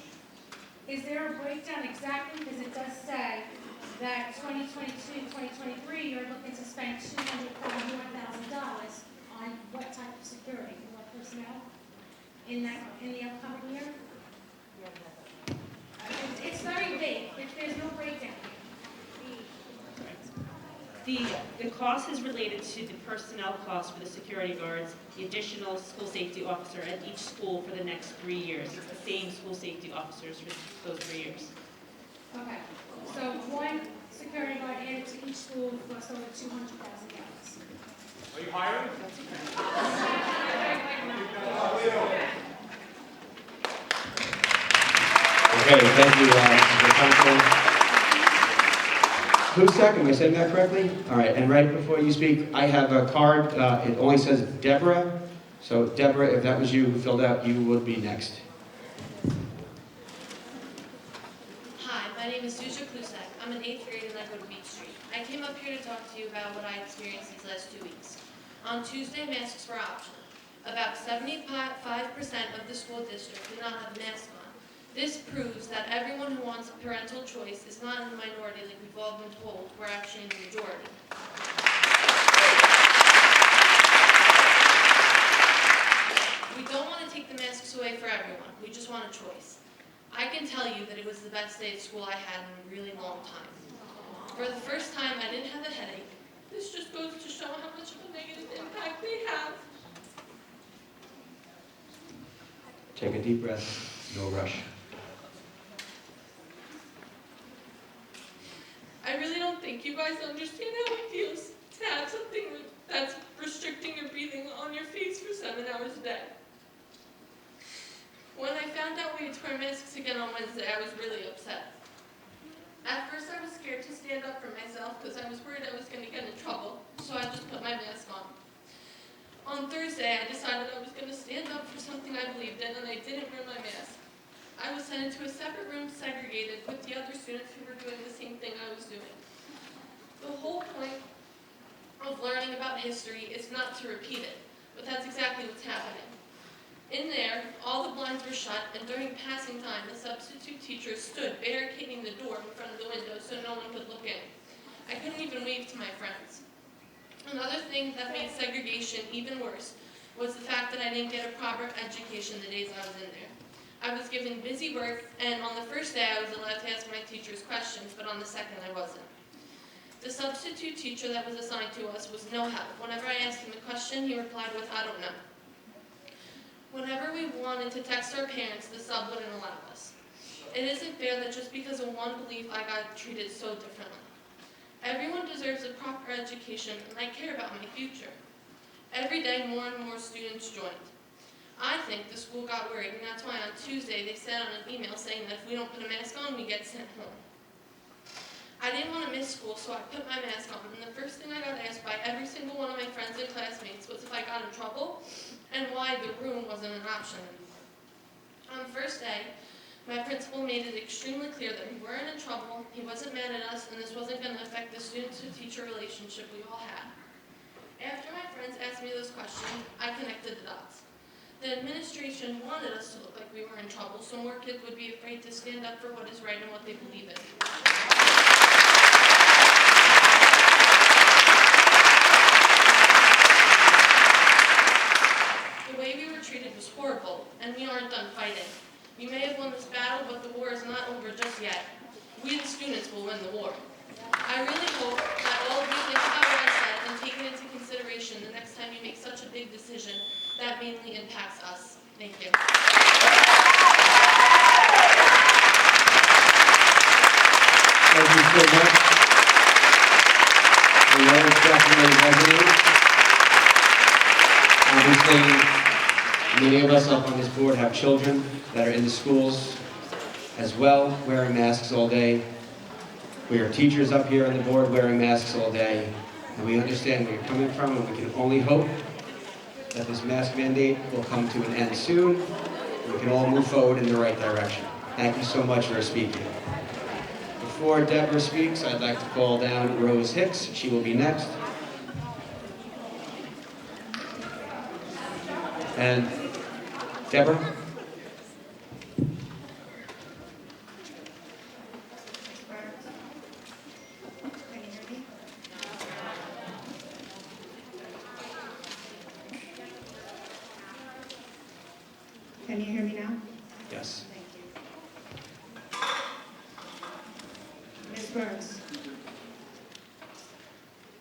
is there a breakdown exactly? Because it does say that 2022, 2023, you're looking to spend $241,000 on what type of security, what personnel in the upcoming year? It's very vague, there's no breakdown. The cost is related to the personnel costs for the security guards, the additional school safety officer at each school for the next 3 years. It's the same school safety officers for those 3 years. Okay, so one security guard added to each school costs over $200,000. Are you hiring? Okay, thank you, Mr. Councilman. Who's second? Am I saying that correctly? All right, and right before you speak, I have a card. It only says Deborah. So Deborah, if that was you who filled out, you would be next. Hi, my name is Susha Klusak. I'm in 8th grade and I go to Beach Street. I came up here to talk to you about what I experienced these last 2 weeks. On Tuesday, masks were optional. About 75% of the school district did not have masks on. This proves that everyone who wants parental choice is not in the minority like we've all been told. We're actually in the majority. We don't want to take the masks away for everyone. We just want a choice. I can tell you that it was the best day at school I had in a really long time. For the first time, I didn't have a headache. This just goes to show how much of a negative impact they have. Take a deep breath. No rush. I really don't think you guys understand how it feels to have something that's restricting your breathing on your face for 7 hours a day. When I found out we had to wear masks again on Wednesday, I was really upset. At first I was scared to stand up for myself because I was worried I was going to get in trouble, so I just put my mask on. On Thursday, I decided I was going to stand up for something I believed in, and I didn't wear my mask. I was sent into a separate room segregated with the other students who were doing the same thing I was doing. The whole point of learning about history is not to repeat it, but that's exactly what's happening. In there, all the blinds were shut, and during passing time, the substitute teacher stood barricading the door in front of the window so no one could look in. I couldn't even wave to my friends. Another thing that made segregation even worse was the fact that I didn't get a proper education the days I was in there. I was given busy work, and on the first day I was allowed to ask my teachers questions, but on the second I wasn't. The substitute teacher that was assigned to us was no help. Whenever I asked him a question, he replied with, "I don't know." Whenever we wanted to text our parents, the sub wouldn't allow us. It isn't fair that just because of one belief I got treated so differently. Everyone deserves a proper education, and I care about my future. Every day, more and more students joined. I think the school got worried, and that's why on Tuesday they sent out an email saying that if we don't put a mask on, we get sent home. I didn't want to miss school, so I put my mask on, and the first thing I got asked by every single one of my friends and classmates was if I got in trouble and why the room wasn't an option anymore. On the first day, my principal made it extremely clear that we weren't in trouble, he wasn't mad at us, and this wasn't going to affect the student-to-teacher relationship we all had. After my friends asked me those questions, I connected the dots. The administration wanted us to look like we were in trouble, so more kids would be afraid to stand up for what is right and what they believe in. The way we were treated was horrible, and we aren't done fighting. We may have won this battle, but the war is not over just yet. We, the students, will win the war. I really hope that all of you think about what I said and take it into consideration the next time you make such a big decision that mainly impacts us. Thank you. Thank you so much. The words definitely resonate. Obviously, many of us up on this board have children that are in the schools as well, wearing masks all day. We are teachers up here on the board wearing masks all day, and we understand where you're coming from, and we can only hope that this mask mandate will come to an end soon, and we can all move forward in the right direction. Thank you so much for speaking. Before Deborah speaks, I'd like to call down Rose Hicks. She will be next. And Deborah? Can you hear me now? Yes. Thank you. Ms. Burns.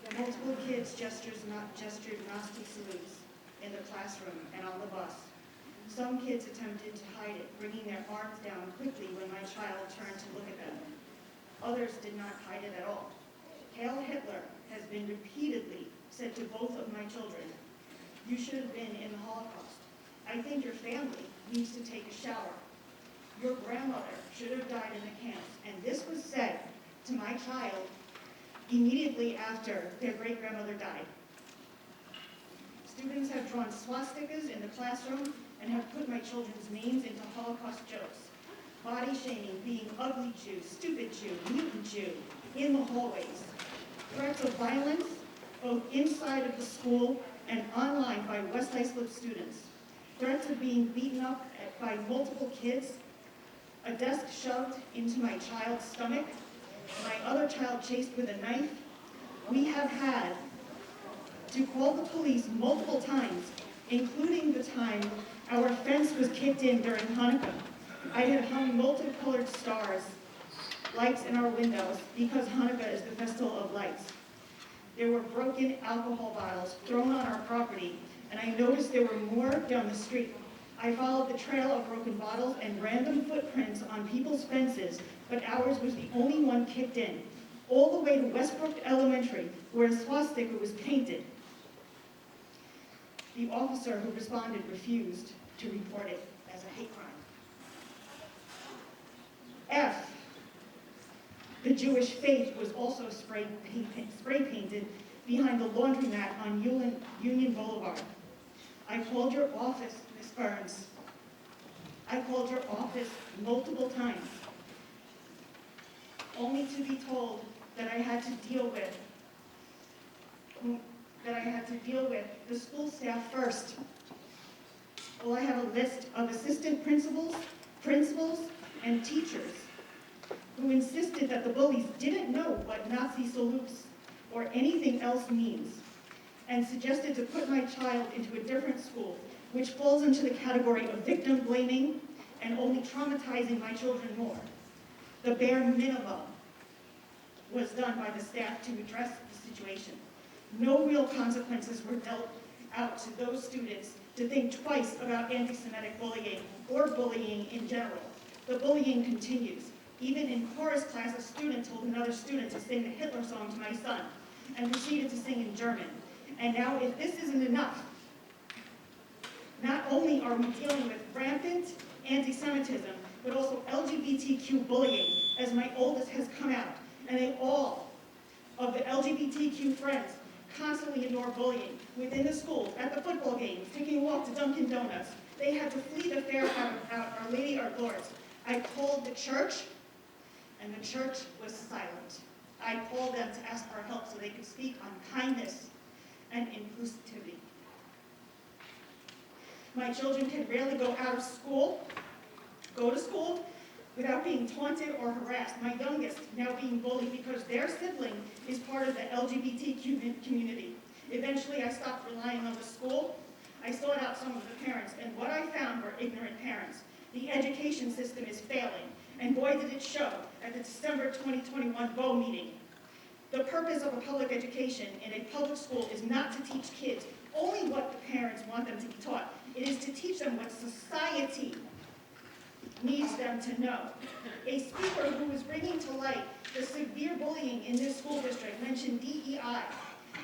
The multiple kids gestured nasty salutes in the classroom and on the bus. Some kids attempted to hide it, bringing their arms down quickly when my child turned to look at them. Others did not hide it at all. Hail Hitler has been repeatedly said to both of my children. You should have been in the Holocaust. I think your family needs to take a shower. Your grandmother should have died in the camps, and this was said to my child immediately after their great-grandmother died. Students have drawn swastikas in the classroom and have put my children's names into Holocaust jokes. Body shaming, being ugly Jew, stupid Jew, mutant Jew, in the hallways. Threats of violence, both inside of the school and online by West Islip students. Threats of being beaten up by multiple kids, a desk shoved into my child's stomach, my other child chased with a knife. We have had to call the police multiple times, including the time our fence was kicked in during Hanukkah. I had hung multicolored stars, lights in our windows, because Hanukkah is the festival of lights. There were broken alcohol bottles thrown on our property, and I noticed there were more down the street. I followed the trail of broken bottles and random footprints on people's fences, but ours was the only one kicked in, all the way to Westbrook Elementary, where a swastika was painted. The officer who responded refused to report it as a hate crime. F. The Jewish faith was also spray painted behind the laundromat on Union Boulevard. I called your office, Ms. Burns. I called your office multiple times, only to be told that I had to deal with the school staff first. Well, I have a list of assistant principals, and teachers who insisted that the bullies didn't know what Nazi salutes or anything else means, and suggested to put my child into a different school, which falls into the category of victim blaming and only traumatizing my children more. The bare minimum was done by the staff to address the situation. No real consequences were dealt out to those students to think twice about anti-Semitic bullying or bullying in general. The bullying continues. Even in chorus class, a student told another student to sing the Hitler song to my son and proceeded to sing in German. And now, if this isn't enough, not only are we dealing with rampant anti-Semitism, but also LGBTQ bullying, as my oldest has come out, and they all of the LGBTQ friends constantly ignore bullying within the schools, at the football games, taking a walk to Dunkin' Donuts. They had to flee the fair out Our Lady, Our Lords. I called the church, and the church was silent. I called them to ask for help so they could speak on kindness and inclusivity. My children can rarely go to school, without being taunted or harassed. My youngest now being bullied because their sibling is part of the LGBTQ community. Eventually, I stopped relying on the school. I sought out some of the parents, and what I found were ignorant parents. The education system is failing, and boy did it show at the December 2021 BOE meeting. The purpose of a public education in a public school is not to teach kids only what the parents want them to be taught. It is to teach them what society needs them to know. A speaker who was bringing to light the severe bullying in this school district mentioned DEI.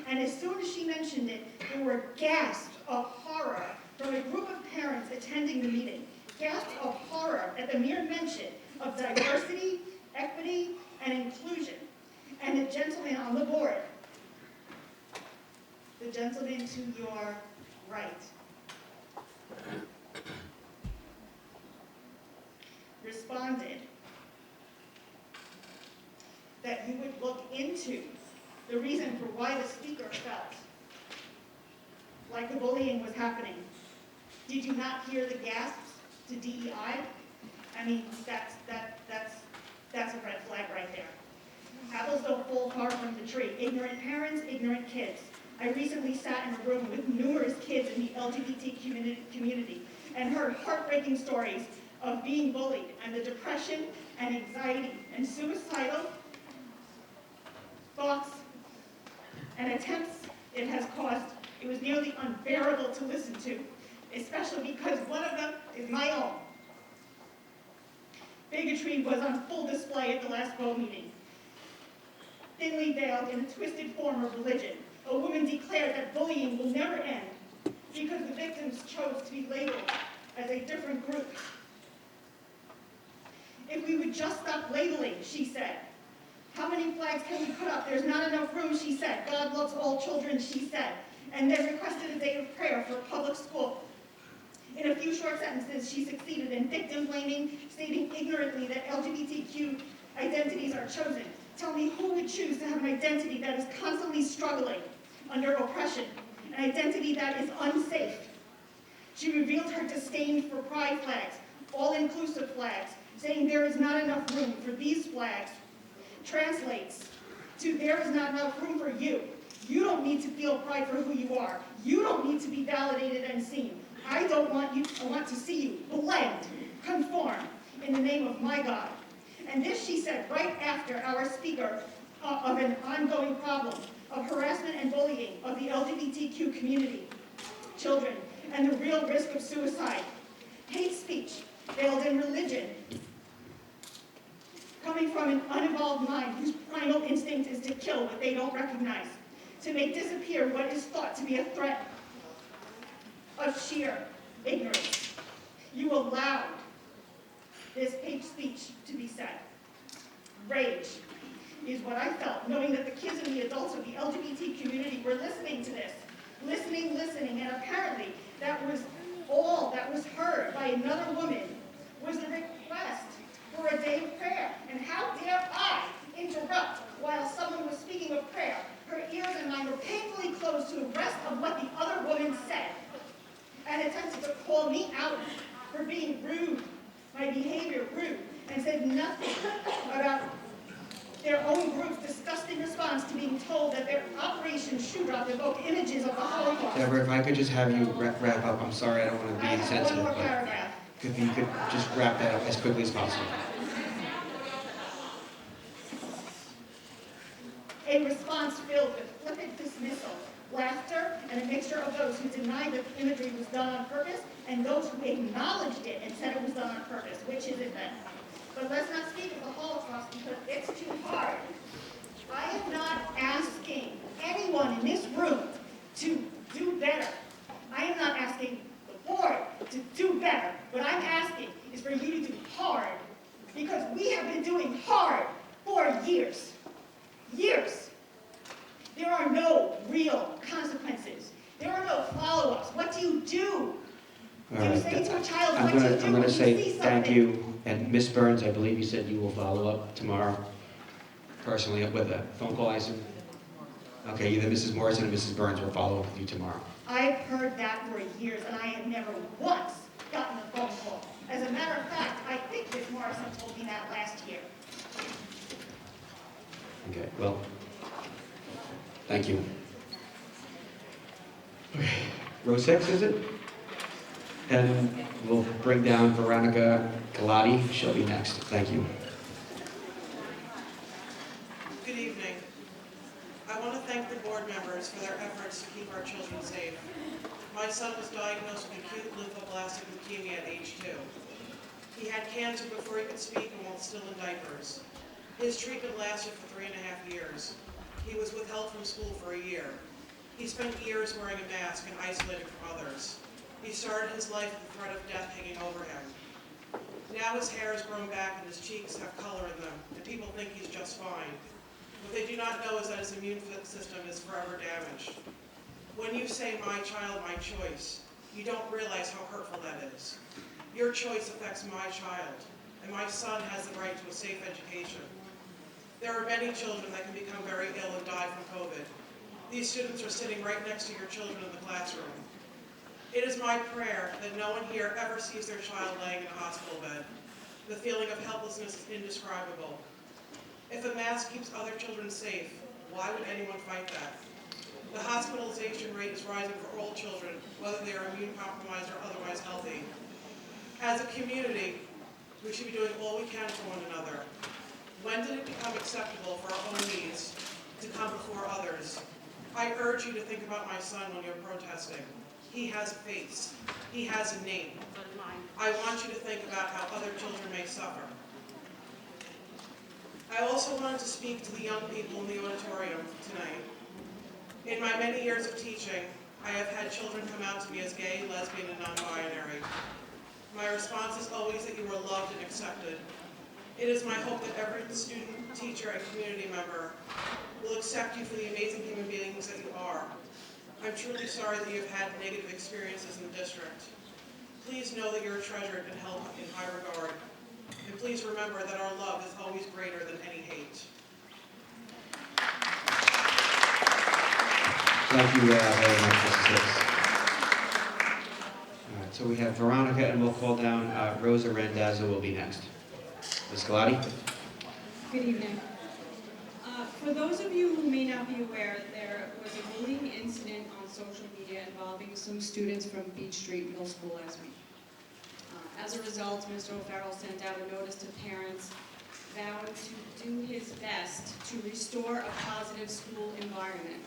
And as soon as she mentioned it, there were gasps of horror from a group of parents attending the meeting. Gasps of horror at the mere mention of diversity, equity, and inclusion. And the gentleman on the board, the gentleman to your right, responded responded that you would look into the reason for why the speaker felt like the bullying was happening. Did you not hear the gasps to DEI? I mean, that's a red flag right there. Apples don't fall far from the tree. Ignorant parents, ignorant kids. I recently sat in a room with numerous kids in the LGBT community and heard heartbreaking stories of being bullied and the depression and anxiety and suicidal thoughts and attempts it has caused. It was nearly unbearable to listen to, especially because one of them is my own. Bigotry was on full display at the last Bow meeting. Thinly veiled in a twisted form of religion, a woman declared that bullying will never end because the victims chose to be labeled as a different group. If we would just stop labeling, she said. How many flags can we put up? There's not enough room, she said. God loves all children, she said. And then requested a day of prayer for a public school. In a few short sentences, she succeeded in victim blaming, stating ignorantly that LGBTQ identities are chosen. Tell me who would choose to have an identity that is constantly struggling under oppression, an identity that is unsafe. She revealed her disdain for pride flags, all-inclusive flags, saying there is not enough room for these flags. Translates to there is not enough room for you. You don't need to feel pride for who you are. You don't need to be validated and seen. I want to see you blend, conform in the name of my God. And this she said right after our speaker of an ongoing problem of harassment and bullying of the LGBTQ community, children, and the real risk of suicide. Hate speech veiled in religion, coming from an unevolved mind whose primal instinct is to kill what they don't recognize, to make disappear what is thought to be a threat of sheer ignorance. You allowed this hate speech to be said. Rage is what I felt, knowing that the kids and the adults of the LGBT community were listening to this. Listening, and apparently that was all that was heard by another woman was the request for a day of prayer. And how dare I interrupt while someone was speaking of prayer? Her ears and mine were painfully closed to the rest of what the other woman said and attempted to call me out for being rude, my behavior rude, and said nothing about their own group's disgusting response to being told that their Operation Shoe Drop evoked images of the Holocaust. Deborah, if I could just have you wrap up. I'm sorry, I don't want to be insensitive, one more but paragraph. if you could just wrap that up as quickly as possible. A response filled with flippant dismissal, laughter, and a mixture of those who denied that the imagery was done on purpose and those who acknowledged it and said it was done on purpose, which is it then? But let's not speak of the Holocaust because it's too hard. I am not asking anyone in this room to do better. I am not asking the board to do better. What I'm asking is for you to do hard, because we have been doing hard for years. Years. There are no real consequences. There are no follow-ups. What do you do? All right. Say to a child, I'm what do you going do to when you say see thank something? you. And Ms. Burns, I believe you said you will follow up tomorrow, personally, with a phone call, I assume? Okay, either Mrs. Morrison or Mrs. Burns will follow up with you tomorrow. I've heard that for years, and I have never once gotten a phone call. As a matter of fact, I think Ms. Morrison told me that last year. Okay, well, thank you. Okay, row 6, is it? And we'll bring down Veronica Galati. She'll be next. Thank you. Good evening. I want to thank the board members for their efforts to keep our children safe. My son was diagnosed with acute lymphoblastic leukemia at age 2. He had cancer before he could speak and was still in diapers. His treatment lasted for 3.5 years. He was withheld from school for a year. He spent years wearing a mask and isolated from others. He started his life with the threat of death hanging over him. Now his hair has grown back and his cheeks have color in them, and people think he's just fine. What they do not know is that his immune system is forever damaged. When you say, "My child, my choice," you don't realize how hurtful that is. Your choice affects my child. and my son has the right to a safe education. There are many children that can become very ill and die from COVID. These students are sitting right next to your children in the classroom. It is my prayer that no one here ever sees their child laying in a hospital bed. The feeling of helplessness is indescribable. If a mask keeps other children safe, why would anyone fight that? The hospitalization rate is rising for all children, whether they are immune compromised or otherwise healthy. As a community, we should be doing all we can for one another. When did it become acceptable for our own needs to come before others? I urge you to think about my son when you're protesting. He has a face. He has a name. I want you to think about how other children may suffer. I also wanted to speak to the young people in the auditorium tonight. In my many years of teaching, I have had children come out to me as gay, lesbian, and non-binary. My response is always that you are loved and accepted. It is my hope that every student, teacher, and community member will accept you for the amazing human beings that you are. I'm truly sorry that you have had negative experiences in the district. Please know that you're treasured and held in high regard. And please remember that our love is always greater than any hate. Thank you very much, Mrs. Hicks. All right, so we have Veronica, and we'll call down Rosa Randazzo will be next. Ms. Galati? Good evening. For those of you who may not be aware, there was a bullying incident on social media involving some students from Beach Street Middle School last week. As a result, Mr. O'Farrell sent out a notice to parents vowing to do his best to restore a positive school environment.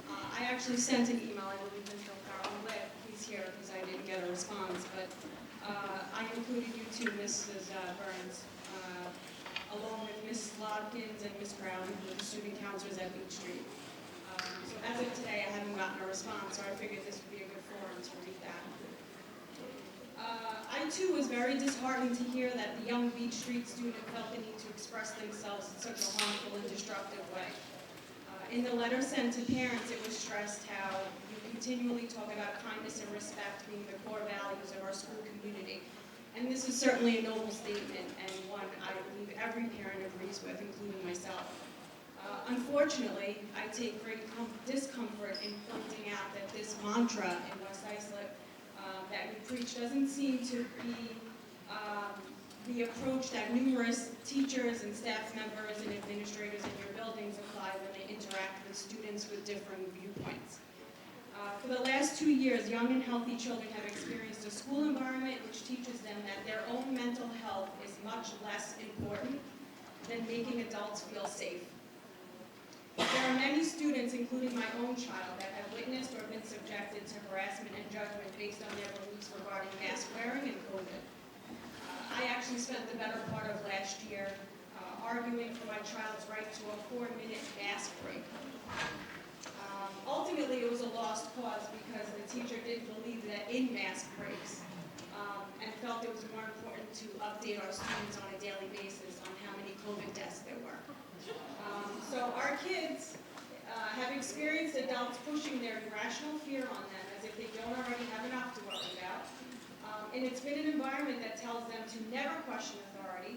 I actually sent an email, I believe Mr. O'Farrell, I'm glad he's here because I didn't get a response, but I included you two, Mrs. Burns, along with Ms. Lodkins and Ms. Brown, who are the student counselors at Beach Street. So as of today, I haven't gotten a response, so I figured this would be a good forum to read that. I too was very disheartened to hear that the young Beach Street student felt the need to express themselves in such a harmful and destructive way. In the letter sent to parents, it was stressed how you continually talk about kindness and respect being the core values of our school community. And this is certainly a noble statement, and one I believe every parent agrees with, including myself. Unfortunately, I take great discomfort in pointing out that this mantra in West Islip that you preach doesn't seem to be the approach that numerous teachers and staff members and administrators in your buildings apply when they interact with students with differing viewpoints. For the last 2 years, young and healthy children have experienced a school environment which teaches them that their own mental health is much less important than making adults feel safe. There are many students, including my own child, that have witnessed or been subjected to harassment and judgment based on their beliefs regarding mask wearing and COVID. I actually spent the better part of last year arguing for my child's right to a 4-minute mask break. Ultimately, it was a lost cause because the teacher didn't believe that in mask breaks and felt it was more important to update our students on a daily basis on how many COVID deaths there were. So our kids have experienced adults pushing their irrational fear on them as if they don't already have enough to worry about. And it's been an environment that tells them to never question authority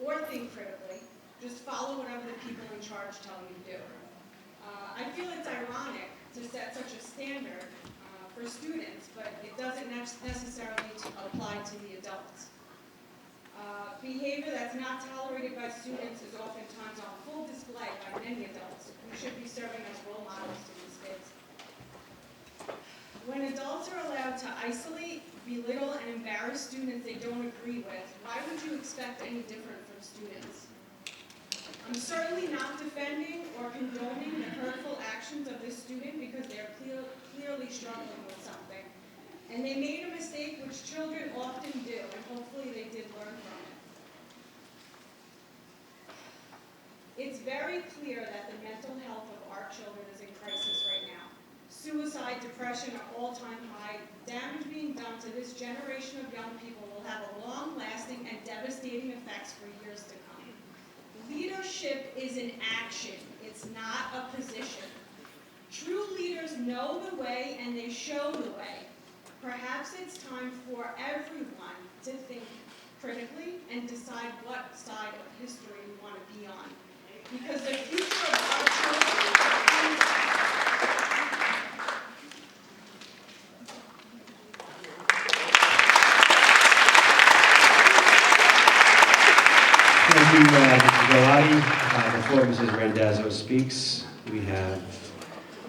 or think critically, just follow whatever the people in charge tell you to do. I feel it's ironic to set such a standard for students, but it doesn't necessarily apply to the adults. Behavior that's not tolerated by students is oftentimes on full display by many adults who should be serving as role models to these kids. When adults are allowed to isolate, belittle, and embarrass students they don't agree with, why would you expect any different from students? I'm certainly not defending or condoning the hurtful actions of this student because they're clearly struggling with something. And they made a mistake, which children often do, and hopefully they did learn from it. It's very clear that the mental health of our children is in crisis right now. Suicide, depression are all-time high. Damage being done to this generation of young people will have a long-lasting and devastating effects for years to come. Leadership is an action. It's not a position. True leaders know the way and they show the way. Perhaps it's time for everyone to think critically and decide what side of history we want to be on. Because the future of our children depends. Thank you, Mrs. Galati. Before Mrs. Randazzo speaks, we have,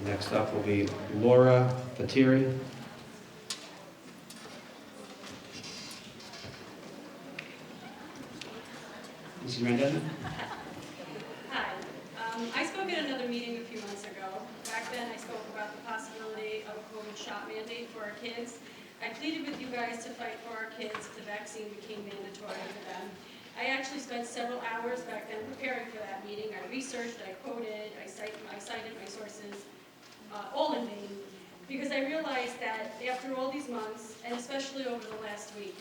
next up will be Laura Fatiri. Mrs. Randazzo? Hi. I spoke at another meeting a few months ago. Back then, I spoke about the possibility of a COVID shot mandate for our kids. I pleaded with you guys to fight for our kids if the vaccine became mandatory for them. I actually spent several hours back then preparing for that meeting. I researched, I quoted, I cited my sources, all in vain, because I realized that after all these months, and especially over the last week,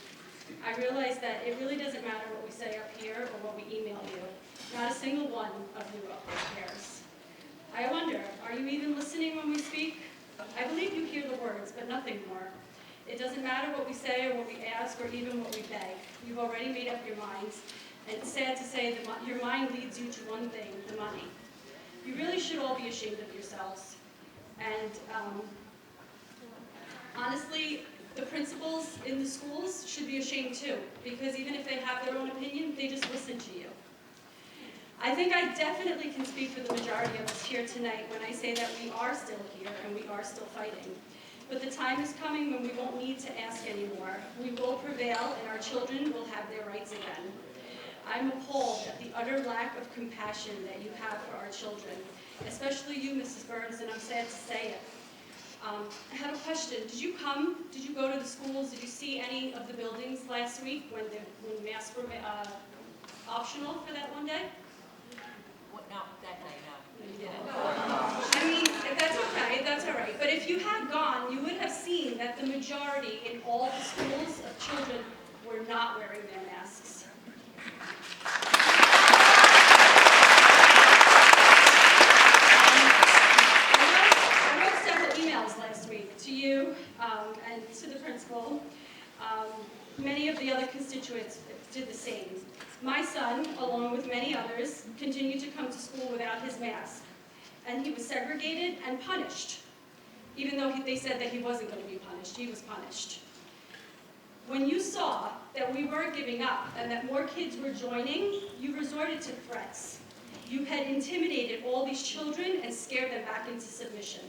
I realized that it really doesn't matter what we say up here or what we email you. Not a single one of you up there cares. I wonder, are you even listening when we speak? I believe you hear the words, but nothing more. It doesn't matter what we say or what we ask or even what we beg. You've already made up your minds, and it's sad to say that your mind leads you to one thing, the money. You really should all be ashamed of yourselves. And honestly, the principals in the schools should be ashamed too, because even if they have their own opinion, they just listen to you. I think I definitely can speak for the majority of us here tonight when I say that we are still here and we are still fighting. But the time is coming when we won't need to ask anymore. We will prevail and our children will have their rights again. I'm appalled at the utter lack of compassion that you have for our children, especially you, Mrs. Burns, and I'm sad to say it. I have a question. Did you go to the schools? Did you see any of the buildings last week when masks were optional for that one day? No, that night, no. You didn't. I mean, that's okay, that's all right. But if you had gone, you would have seen that the majority in all the schools of children were not wearing their masks. I wrote several emails last week to you and to the principal. Many of the other constituents did the same. My son, along with many others, continued to come to school without his mask. And he was segregated and punished. Even though they said that he wasn't going to be punished, he was punished. When you saw that we weren't giving up and that more kids were joining, you resorted to threats. You had intimidated all these children and scared them back into submission.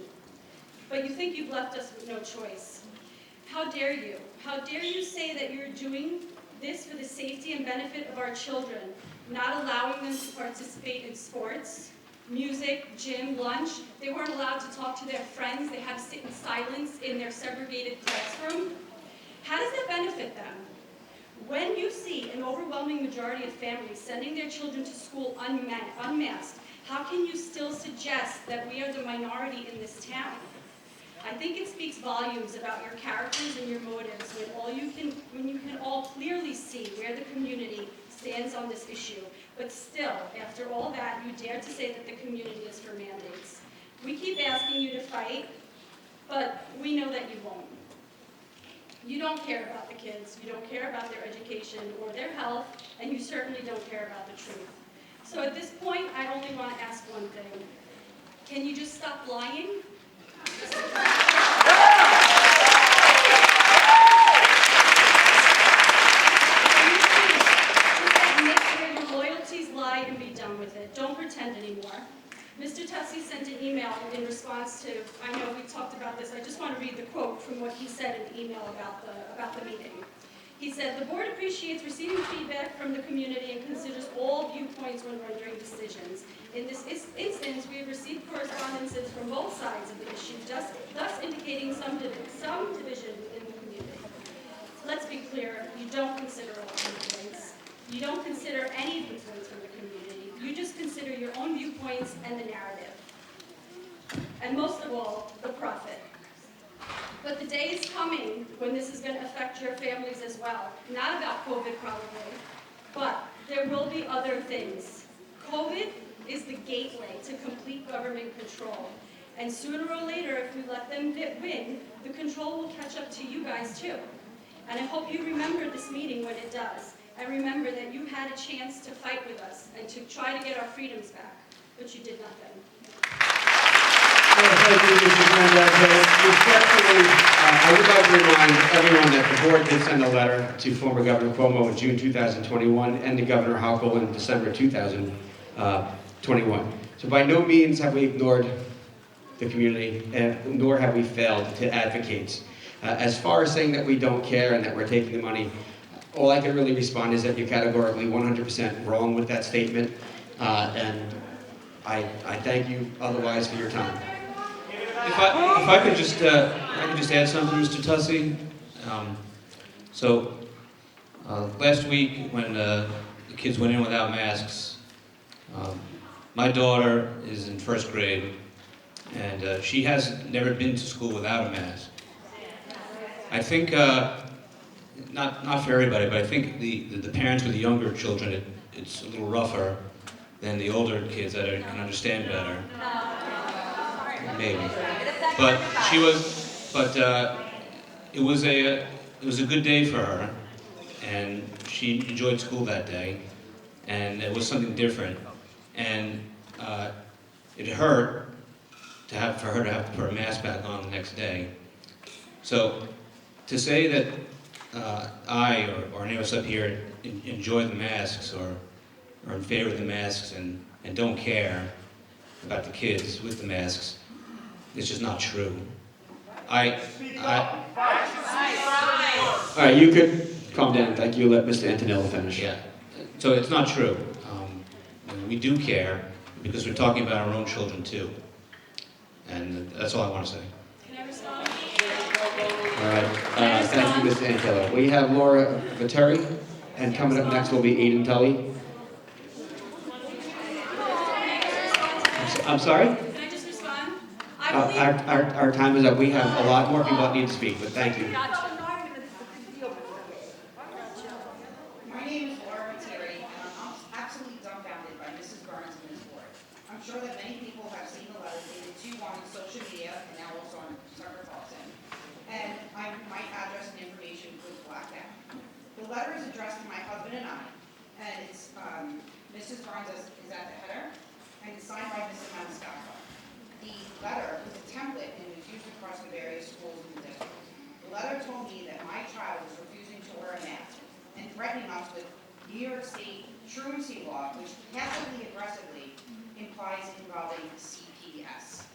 But you think you've left us with no choice. How dare you? How dare you say that you're doing this for the safety and benefit of our children, not allowing them to participate in sports, music, gym, lunch. They weren't allowed to talk to their friends. They had to sit in silence in their segregated classroom. How does that benefit them? When you see an overwhelming majority of families sending their children to school unmasked, how can you still suggest that we are the minority in this town? I think it speaks volumes about your characters and your motives when you can all clearly see where the community stands on this issue. But still, after all that, you dare to say that the community is for mandates. We keep asking you to fight, but we know that you won't. You don't care about the kids, you don't care about their education or their health, and you certainly don't care about the truth. So at this point, I only want to ask one thing. Can you just stop lying? Lie and be done with it. Don't pretend anymore. Mr. Tussey sent an email in response to, I know we talked about this, I just want to read the quote from what he said in the email about the meeting. He said, "The board appreciates receiving feedback from the community and considers all viewpoints when rendering decisions. In this instance, we have received correspondences from both sides of the issue, thus indicating some division in the community." Let's be clear, you don't consider all viewpoints. You don't consider any viewpoints from the community. You just consider your own viewpoints and the narrative. And most of all, the profit. But the day is coming when this is going to affect your families as well. Not about COVID probably, but there will be other things. COVID is the gateway to complete government control. And sooner or later, if we let them win, the control will catch up to you guys too. And I hope you remember this meeting when it does. I remember that you had a chance to fight with us and to try to get our freedoms back, but you did nothing. Thank you, Mrs. Mendez. Respectfully, I would like to remind everyone that the board did send a letter to former Governor Cuomo in June 2021 and to Governor Hochul in December 2021. So by no means have we ignored the community, nor have we failed to advocate. As far as saying that we don't care and that we're taking the money, all I can really respond is that you're categorically 100% wrong with that statement, and I thank you otherwise for your time. If I could just add something, Mr. Tussey. Last week when the kids went in without masks, my daughter is in first grade, and she has never been to school without a mask. I think, not for everybody, but I think the parents with the younger children, it's a little rougher than the older kids that can understand better. Maybe. But it was a good day for her, and she enjoyed school that day, and it was something different. And it hurt for her to have to put her mask back on the next day. So to say that I or any of us up here enjoy the masks or are in favor of the masks and don't care about the kids with the masks, it's just not true. All right, you could calm down. Thank you. Let Mr. Antonello finish. Yeah. So it's not true. We do care because we're talking about our own children too. And that's all I want to say. Can I respond? All right. Thank you, Mr. Antonello. We have Laura Viteri, and coming up next will be Aiden Tully. I'm sorry? Can I just respond? Our time is up. We have a lot more people that need to speak, but thank you. My name is Laura Terry, and I'm absolutely dumbfounded by Mrs. Burns and this board. I'm sure that many people have seen the letter dated 2/1 on social media and now also on Tucker Carlson. And my address and information was blacked out. The letter is addressed to my husband and I, and it's Mrs. Burns is at the header, and it's signed by Mrs. Maniscalco. The letter was a template and was used across the various schools in the district. The letter told me that my child was refusing to wear a mask and threatening us with New York State truancy law, which passively aggressively implies involving CPS.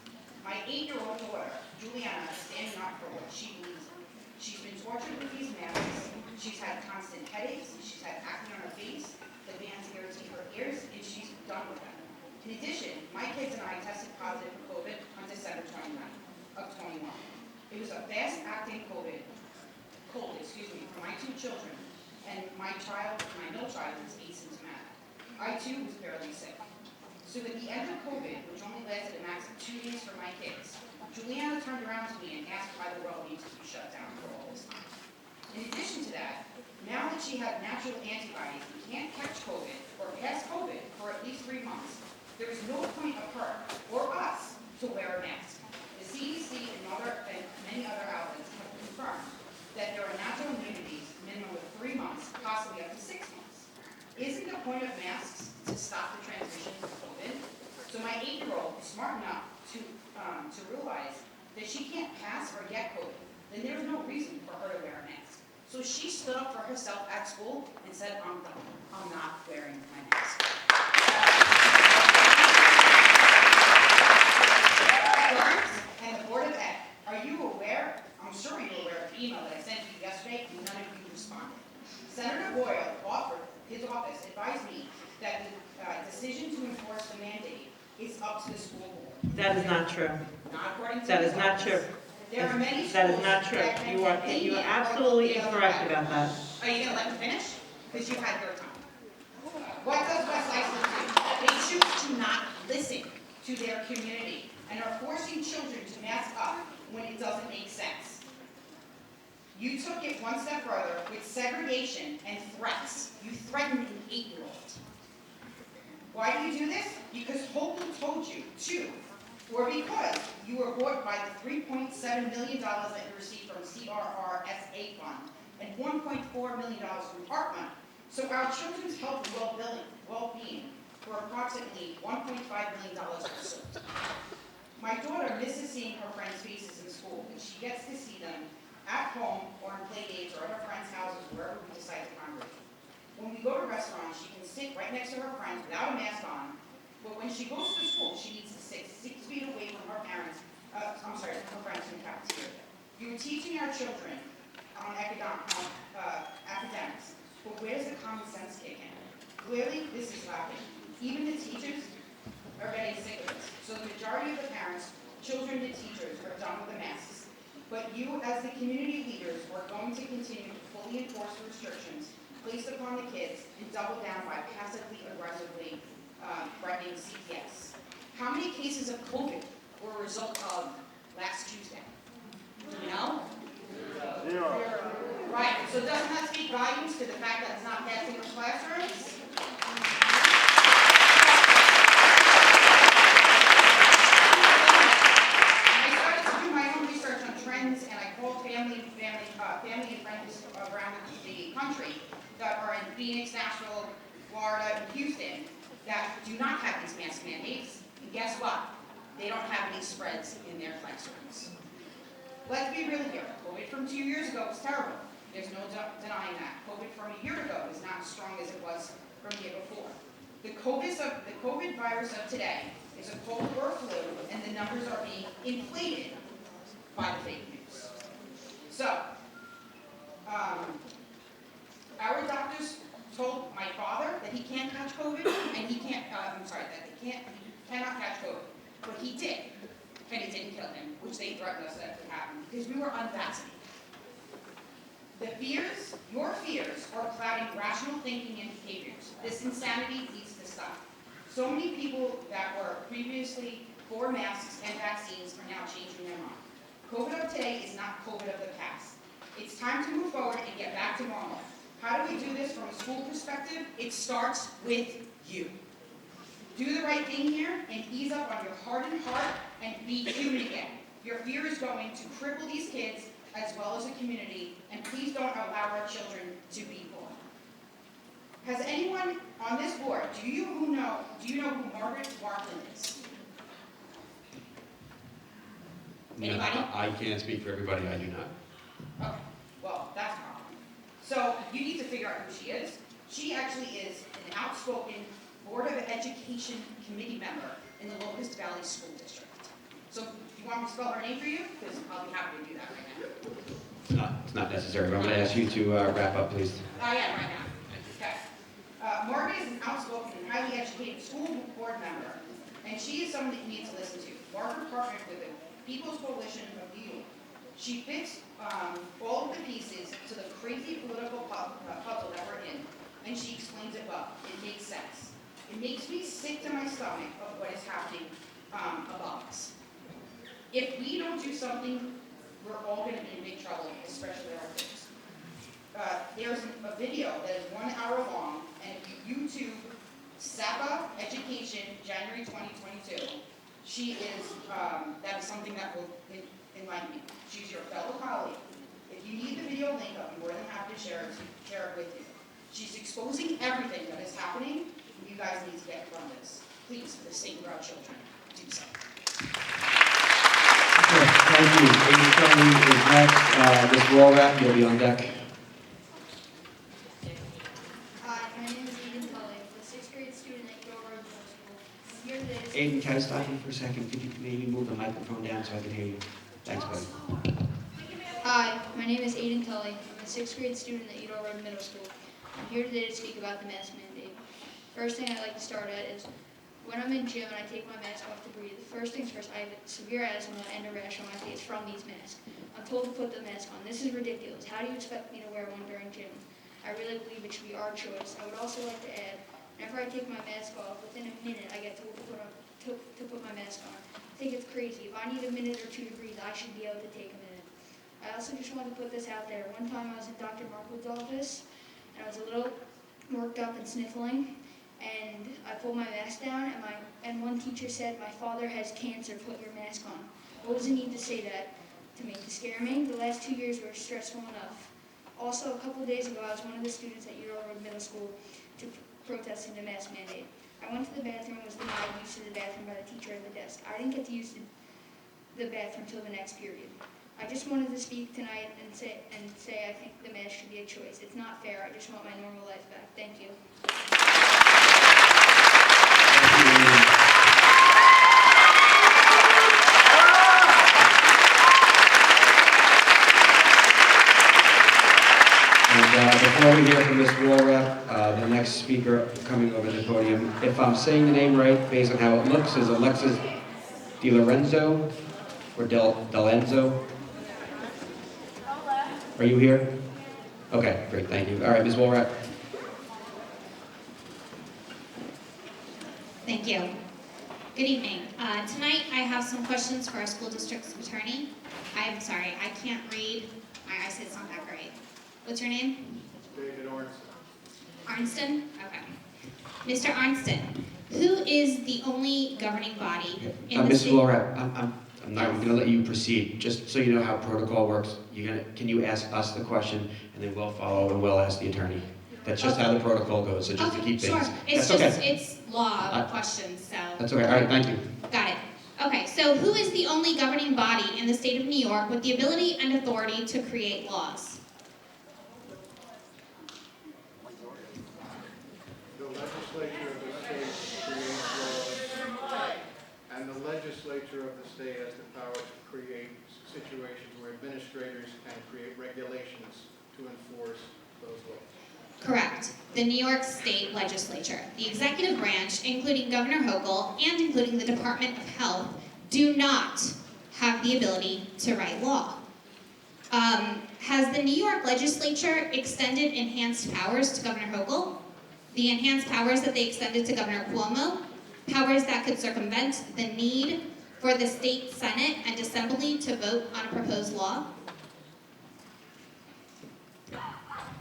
My 8-year-old daughter, Juliana, is standing up for what she believes in. She's been tortured with these masks. She's had constant headaches. She's had acne on her face. The bands irritate her ears, and she's done with them. In addition, my kids and I tested positive for COVID on December 29th of 21. It was a fast-acting cold, for my 2 children, and my middle child is asymptomatic. I too was barely sick. So at the end of COVID, which only lasted a max of 2 days for my kids, Juliana turned around to me and asked why the world needs to be shut down for all this time. In addition to that, now that she had natural antibodies and can't catch COVID or pass COVID for at least 3 months, there is no point of her or us to wear a mask. The CDC and many other outlets have confirmed that there are natural immunities minimum of 3 months, possibly up to 6 months. Isn't the point of masks to stop the transmission of COVID? So my 8-year-old is smart enough to realize that she can't pass or get COVID. Then there's no reason for her to wear a mask. So she stood up for herself at school and said, I'm done. I'm not wearing my mask. Burns and the Board of Ed, are you aware? I'm sure you're aware of the email that I sent you yesterday, and none of you responded. Senator Boyle offered, his office advised me that the decision to enforce the mandate is up to the school board. That is not true. Not according to That his is not office. true. There are many schools That is not true. that can You are convene absolutely or incorrect other about that. Are you going to let me finish? Because you had your time. What does West Islip do? They choose to not listen to their community and are forcing children to mask up when it doesn't make sense. You took it one step further with segregation and threats. You threatened an 8-year-old. Why do you do this? Because Hochul told you to, or because you were bought by the $3.7 million that you received from CRRSA fund and $1.4 million from ARP money So our children's health and well-being were approximately $1.5 million also. My daughter misses seeing her friends' faces in school, and she gets to see them at home or in play dates or at her friends' houses, wherever we decide to congregate. When we go to restaurants, she can sit right next to her friends without a mask on, but when she goes to school, she needs to sit 6 feet away from her parents, her friends in the cafeteria. You are teaching our children on academics, but where does the common sense kick in? Clearly, this is lacking. Even the teachers are getting sick of this. So the majority of the parents, children, and teachers are done with the masks. But you, as the community leaders, are going to continue to fully enforce the restrictions placed upon the kids and double down by passively, aggressively threatening CPS. How many cases of COVID were a result of last Tuesday? Do you know? Zero. Right, so doesn't that speak volumes to the fact that it's not passing in classrooms? I started to do my own research on trends, and I called family and friends around the country that are in Phoenix, Nashville, Florida, and Houston that do not have these mask mandates. And guess what? They don't have any spreads in their classrooms. Let's be real here. COVID from 2 years ago was terrible. There's no denying that. COVID from a year ago is not as strong as it was from the year before. The COVID virus of today is a cold or flu, and the numbers are being inflated by the fake news. So, our doctors told my father that he can't catch COVID, and he cannot catch COVID, but he did, and it didn't kill him, which they threatened us that would happen because we were unvaccinated. The fears, your fears, are clouding rational thinking and behaviors. This insanity needs to stop. So many people that were previously for masks and vaccines are now changing their mind. COVID of today is not COVID of the past. It's time to move forward and get back to normal. How do we do this from a school perspective? It starts with you. Do the right thing here and ease up on your hardened heart and be human again. Your fear is going to cripple these kids as well as a community, and please don't allow our children to be born. Has anyone on this board, do you know who Margaret Bartlett is? Anybody? No, I can't speak for everybody, I do not. Okay, well, that's a problem. So you need to figure out who she is. She actually is an outspoken Board of Education committee member in the Locust Valley School District. So do you want me to spell her name for you? Because I'll be happy to do that right now. It's not necessary, but I'm going to ask you to wrap up, please. I am right now. Okay. Margaret is an outspoken and highly educated school board member, and she is someone that you need to listen to. Margaret partnered with the People's Coalition of New York. She fits all of the pieces to the crazy political puzzle that we're in, and she explains it well. It makes sense. It makes me sick to my stomach of what is happening above us. If we don't do something, we're all going to be in big trouble, especially our kids. There's a video that is 1 hour long, and if you YouTube SAPA Education January 2022, she is, that is something that will enlighten you. She's your fellow colleague. If you need the video link, I'll be more than happy to share it with you. She's exposing everything that is happening. You guys need to get in front of this. Please, for the sake of our children, do so. Thank you. Amy Kelly is next. Ms. Walrath, you'll be on deck. Hi, my name is Aiden Tully. I'm a 6th grade student at Grove Road Middle School. I'm here today to Aiden, can I stop you for a second? Could you maybe move the microphone down so I can hear you? Thanks, buddy. Hi, my name is Aiden Tully. I'm a 6th grade student at Grove Road Middle School. I'm here today to speak about the mask mandate. First thing I'd like to start at is when I'm in gym and I take my mask off to breathe, first things first, I have severe asthma and a rash on my face from these masks. I'm told to put the mask on. This is ridiculous. How do you expect me to wear one during gym? I really believe it should be our choice. I would also like to add, whenever I take my mask off, within a minute I get told to put my mask on. I think it's crazy. If I need a minute or two to breathe, I should be able to take a minute. I also just wanted to put this out there. One time I was in Dr. Markwood's office, and I was a little worked up and sniffling, and I pulled my mask down, and one teacher said, "My father has cancer, put your mask on." What does it need to say that to make to scare me? The last 2 years were stressful enough. Also, a couple of days ago, I was one of the students at Euro Road Middle School protesting the mask mandate. I went to the bathroom and was denied use of the bathroom by the teacher at the desk. I didn't get to use the bathroom till the next period. I just wanted to speak tonight and say I think the mask should be a choice. It's not fair. I just want my normal life back. Thank you. Before we hear from Ms. Walrath, the next speaker coming over the podium, if I'm saying the name right, based on how it looks, is Alexis Delorenzo or Delenzo? Are you here? Okay, great, thank you. All right, Ms. Walrath. Thank you. Good evening. Tonight I have some questions for our school district's attorney. I'm sorry, I can't read. My eyesight's not that great. What's your name? David Arnson. Arnston? Okay. Mr. Arnston, who is the only governing body in the Ms. state? Walrath, I'm not going to let you proceed. Just so you know how protocol works, can you ask us the question, and then we'll follow and we'll ask the attorney. That's just how the protocol goes, so just to keep things. Sure. It's That's just, okay. it's law questions, so. That's okay, all right, thank you. Got it. Okay, so who is the only governing body in the state of New York with the ability and authority to create laws? The legislature of the state creates laws, and the legislature of the state has the power to create situations where administrators can create regulations to enforce those laws. Correct. The New York State Legislature, the executive branch, including Governor Hochul and including the Department of Health, do not have the ability to write law. Has the New York Legislature extended enhanced powers to Governor Hochul? The enhanced powers that they extended to Governor Cuomo? Powers that could circumvent the need for the state Senate and Assembly to vote on a proposed law?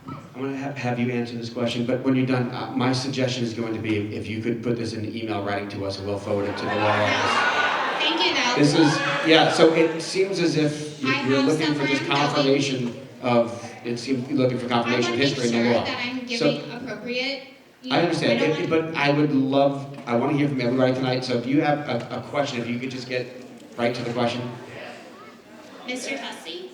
I'm going to have you answer this question, but when you're done, my suggestion is going to be if you could put this in email writing to us, and we'll forward it to the law office. Thank you, though. This is, yeah, so it seems as if you're have looking for this confirmation of, it seems you're looking for confirmation of history in the law. I want to make sure that I'm So- giving appropriate. I understand, but I would love, I want to hear from everybody tonight, so if you have a question, if you could just get right to the question. Mr. Tussey,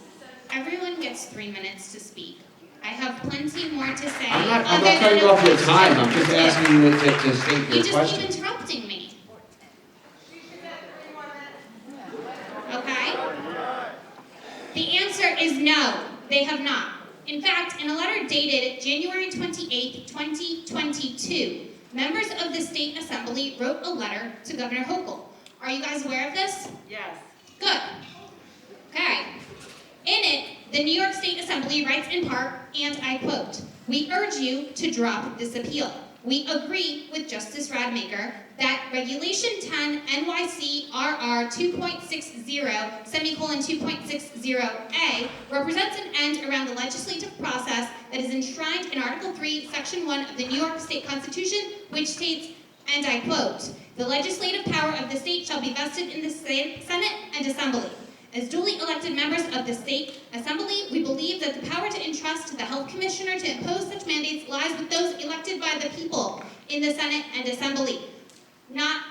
everyone gets 3 minutes to speak. I have plenty more to say. I'm not cutting you off your time, I'm just asking you to state You your just question. keep interrupting me. Okay? The answer is no, they have not. In fact, in a letter dated January 28, 2022, members of the State Assembly wrote a letter to Governor Hochul. Are you guys aware of this? Yes. Good. Okay. In it, the New York State Assembly writes in part, and I quote, "We urge you to drop this appeal. We agree with Justice Radmacher that Regulation 10 NYC RR 2.60 semicolon 2.60A represents an end around the legislative process that is enshrined in Article 3, Section 1 of the New York State Constitution, which states, and I quote, the legislative power of the state shall be vested in the Senate and Assembly. As duly elected members of the State Assembly, we believe that the power to entrust the Health Commissioner to impose such mandates lies with those elected by the people in the Senate and Assembly, not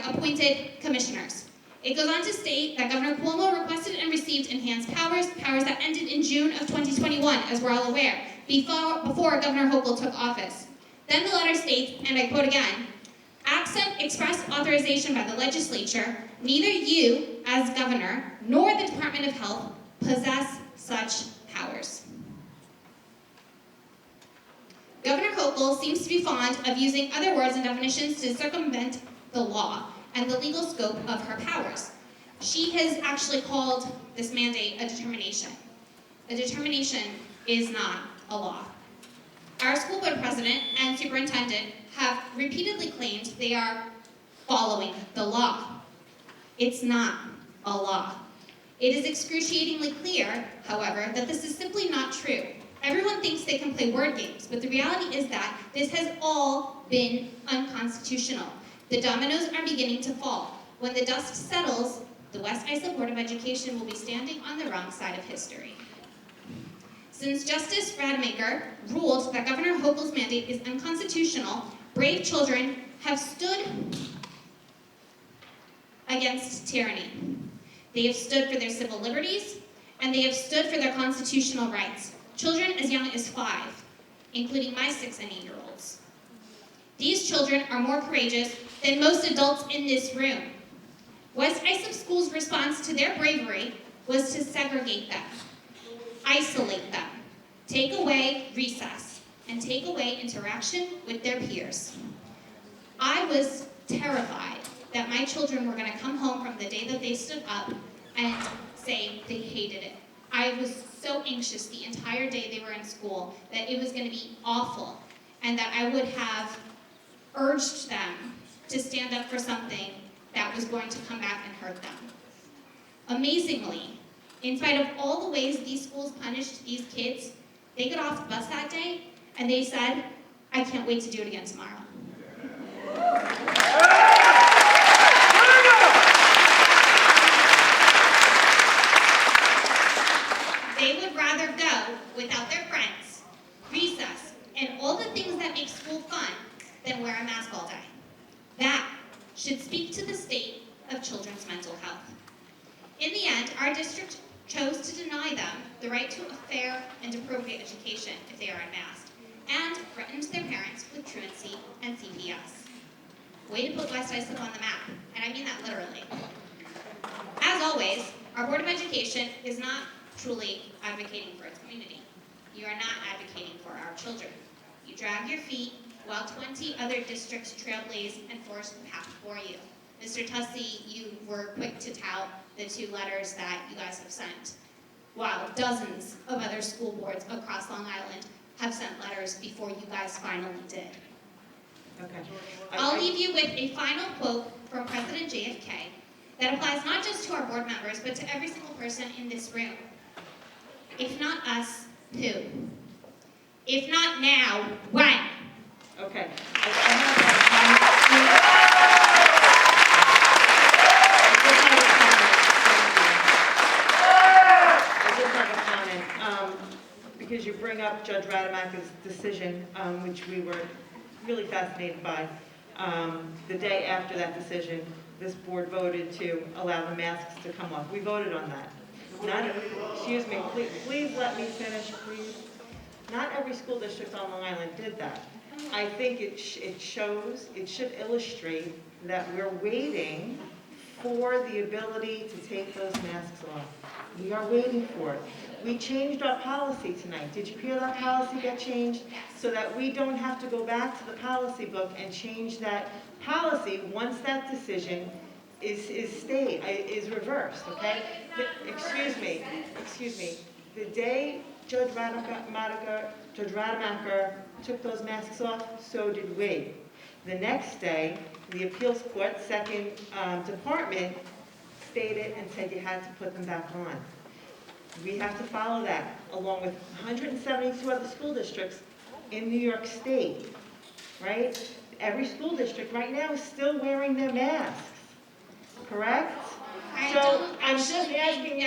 appointed commissioners. It goes on to state that Governor Cuomo requested and received enhanced powers that ended in June of 2021, as we're all aware, before Governor Hochul took office. Then the letter states, and I quote again, absent express authorization by the legislature, neither you, as governor, nor the Department of Health possess such powers. Governor Hochul seems to be fond of using other words and definitions to circumvent the law and the legal scope of her powers. She has actually called this mandate a determination. A determination is not a law. Our school board president and superintendent have repeatedly claimed they are following the law. It's not a law. It is excruciatingly clear, however, that this is simply not true. Everyone thinks they can play word games, but the reality is that this has all been unconstitutional. The dominoes are beginning to fall. When the dust settles, the West Islip Board of Education will be standing on the wrong side of history. Since Justice Rademacher ruled that Governor Hochul's mandate is unconstitutional, brave children have stood against tyranny. They have stood for their civil liberties, and they have stood for their constitutional rights. Children as young as 5, including my 6 and 8-year-olds. These children are more courageous than most adults in this room. West Islip School's response to their bravery was to segregate them, isolate them, take away recess, and take away interaction with their peers. I was terrified that my children were going to come home from the day that they stood up and say they hated it. I was so anxious the entire day they were in school that it was going to be awful, and that I would have urged them to stand up for something that was going to come back and hurt them. Amazingly, in spite of all the ways these schools punished these kids, they got off the bus that day and they said, "I can't wait to do it again tomorrow." They would rather go without their friends, recess, and all the things that make school fun than wear a mask all day. That should speak to the state of children's mental health. In the end, our district chose to deny them the right to a fair and appropriate education if they are unmasked, and threatened their parents with truancy and CPS. Way to put West Islip on the map, and I mean that literally. As always, our Board of Education is not truly advocating for its community. You are not advocating for our children. You drag your feet while 20 other districts trailblaze and forge the path for you. Mr. Tussey, you were quick to tout the 2 letters that you guys have sent, while dozens of other school boards across Long Island have sent letters before you guys finally did. Okay. I'll leave you with a final quote from President JFK that applies not just to our board members, but to every single person in this room. If not us, who? If not now, when? Okay. I just have a comment, because you bring up Judge Rademacher's decision, which we were really fascinated by. The day after that decision, this board voted to allow the masks to come off. We voted on that. Excuse me, please let me finish, please. Not every school district on Long Island did that. I think it should illustrate that we're waiting for the ability to take those masks off. We are waiting for it. We changed our policy tonight. Did you hear that policy get changed? So that we don't have to go back to the policy book and change that policy once that decision is reversed, okay? Excuse me. The day Judge Rademacher took those masks off, so did we. The next day, the appeals court, second department, stated and said you had to put them back on. We have to follow that, along with 172 other school districts in New York State, right? Every school district right now is still wearing their masks, correct? So I'm just asking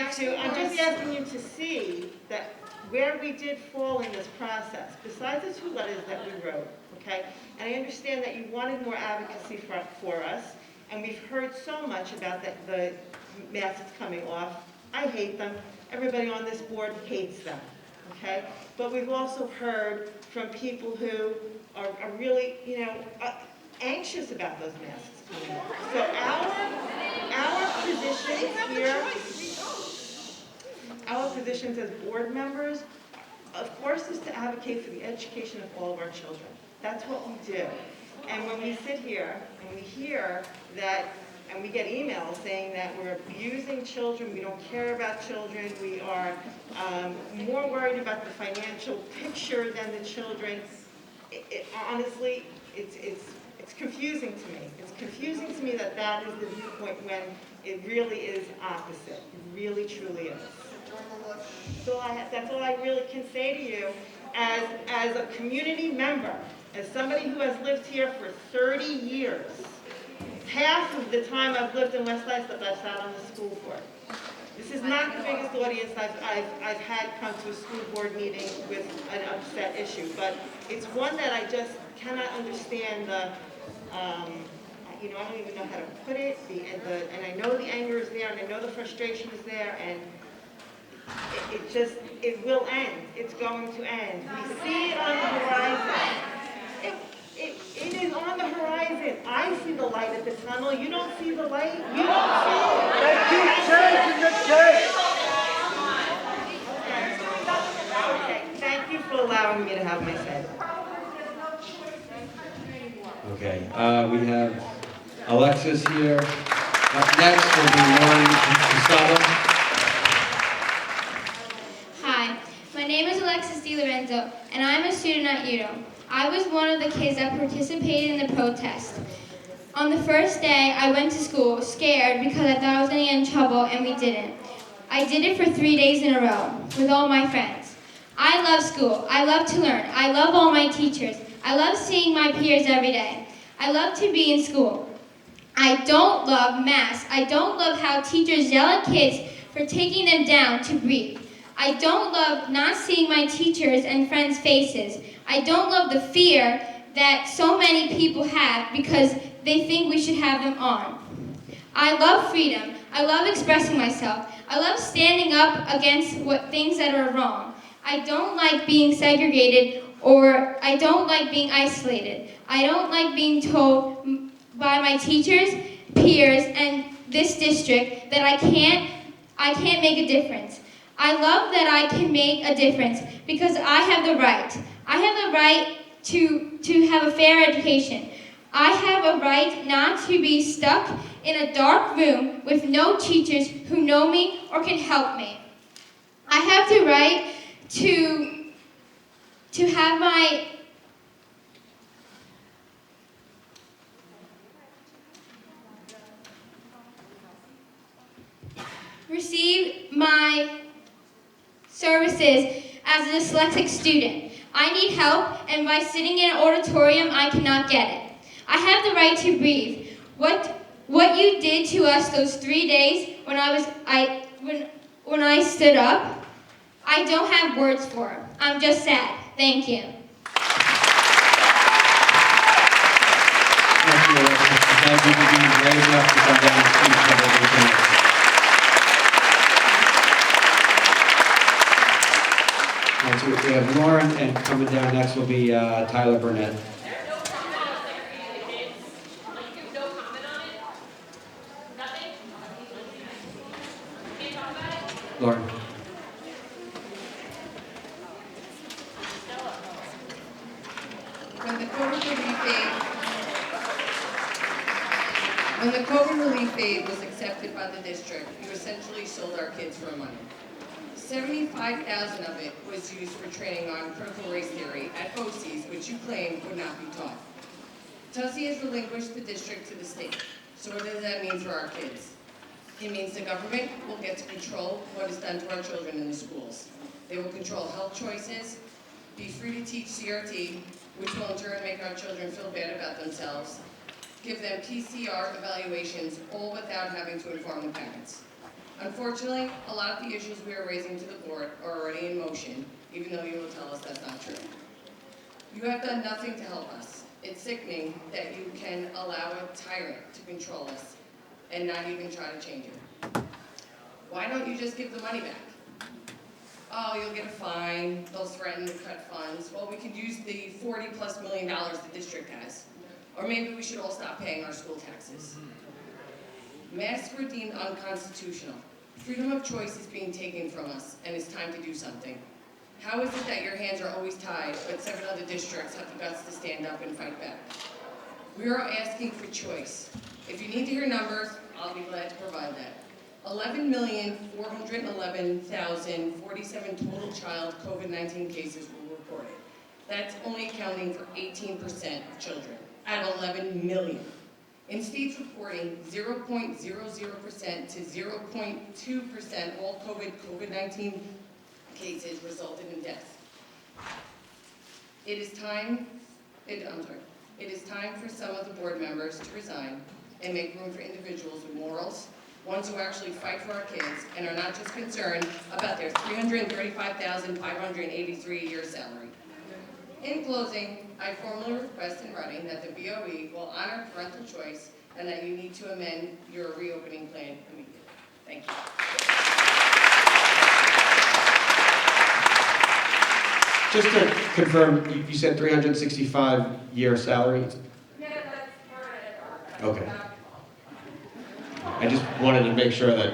you to see that where we did fall in this process, besides the 2 letters that we wrote, okay? And I understand that you wanted more advocacy for us, and we've heard so much about the masks coming off. I hate them. Everybody on this board hates them, okay? But we've also heard from people who are really, anxious about those masks coming off. So our positions as board members, of course, is to advocate for the education of all of our children. That's what we do. And when we sit here and we hear that, and we get emails saying that we're abusing children, we don't care about children, we are more worried about the financial picture than the children, honestly, it's confusing to me. It's confusing to me that that is the viewpoint when it really is opposite. It really, truly is. That's all I really can say to you as a community member, as somebody who has lived here for 30 years. Half of the time I've lived in West Islip, I've sat on the school board. This is not the biggest audience I've had come to a school board meeting with an upset issue, but it's one that I just cannot understand the, you know, I don't even know how to put it, and I know the anger is there, and I know the frustration is there, and it will end. It's going to end. We see it on the horizon. It is on the horizon. I see the light at the tunnel. You don't see the light? You don't see it. They keep changing the date. Okay, thank you for allowing me to have my say. Okay, we have Alexis here. Up next will be Lauren Casado. Hi, my name is Alexis Delorenzo, and I'm a student at UDOM. I was one of the kids that participated in the protest. On the first day, I went to school scared because I thought I was going to get in trouble, and we didn't. I did it for 3 days in a row with all my friends. I love school. I love to learn. I love all my teachers. I love seeing my peers every day. I love to be in school. I don't love masks. I don't love how teachers yell at kids for taking them down to breathe. I don't love not seeing my teachers and friends' faces. I don't love the fear that so many people have because they think we should have them on. I love freedom. I love expressing myself. I love standing up against things that are wrong. I don't like being segregated or I don't like being isolated. I don't like being told by my teachers, peers, and this district that I can't make a difference. I love that I can make a difference because I have the right. I have the right to have a fair education. I have a right not to be stuck in a dark room with no teachers who know me or can help me. I have the right to have my receive my services as a dyslexic student. I need help, and by sitting in an auditorium, I cannot get it. I have the right to breathe. What you did to us those 3 days when I stood up, I don't have words for it. I'm just sad. Thank you. Thank you, Alexis. Thank you for being brave enough to come down and speak to everything. So we have Lauren, and coming down next will be Tyler Burnett. Lauren. When the COVID relief aid was accepted by the district, you essentially sold our kids for money. 75,000 of it was used for training on critical race theory at OCs, which you claim would not be taught. Tussey has relinquished the district to the state. So what does that mean for our kids? It means the government will get to control what is done to our children in the schools. They will control health choices, be free to teach CRT, which will in turn make our children feel bad about themselves, give them PCR evaluations, all without having to inform the parents. Unfortunately, a lot of the issues we are raising to the board are already in motion, even though you will tell us that's not true. You have done nothing to help us. It's sickening that you can allow a tyrant to control us and not even try to change it. Why don't you just give the money back? Oh, you'll get a fine, they'll threaten to cut funds. Well, we could use the $40+ million the district has. Or maybe we should all stop paying our school taxes. Masks were deemed unconstitutional. Freedom of choice is being taken from us, and it's time to do something. How is it that your hands are always tied, but 7 other districts have the guts to stand up and fight back? We are asking for choice. If you need to hear numbers, I'll be glad to provide that. 11,411,047 total child COVID-19 cases were reported. That's only accounting for 18% of children out of 11 million. In states reporting 0.00% to 0.2% all COVID-19 cases resulted in death. It is time for some of the board members to resign and make room for individuals with morals, ones who actually fight for our kids and are not just concerned about their $335,583 a year salary. In closing, I formally request in writing that the BOE will honor parental choice and that you need to amend your reopening plan immediately. Thank you. Just to confirm, you said 365-year salary? Okay. I just wanted to make sure that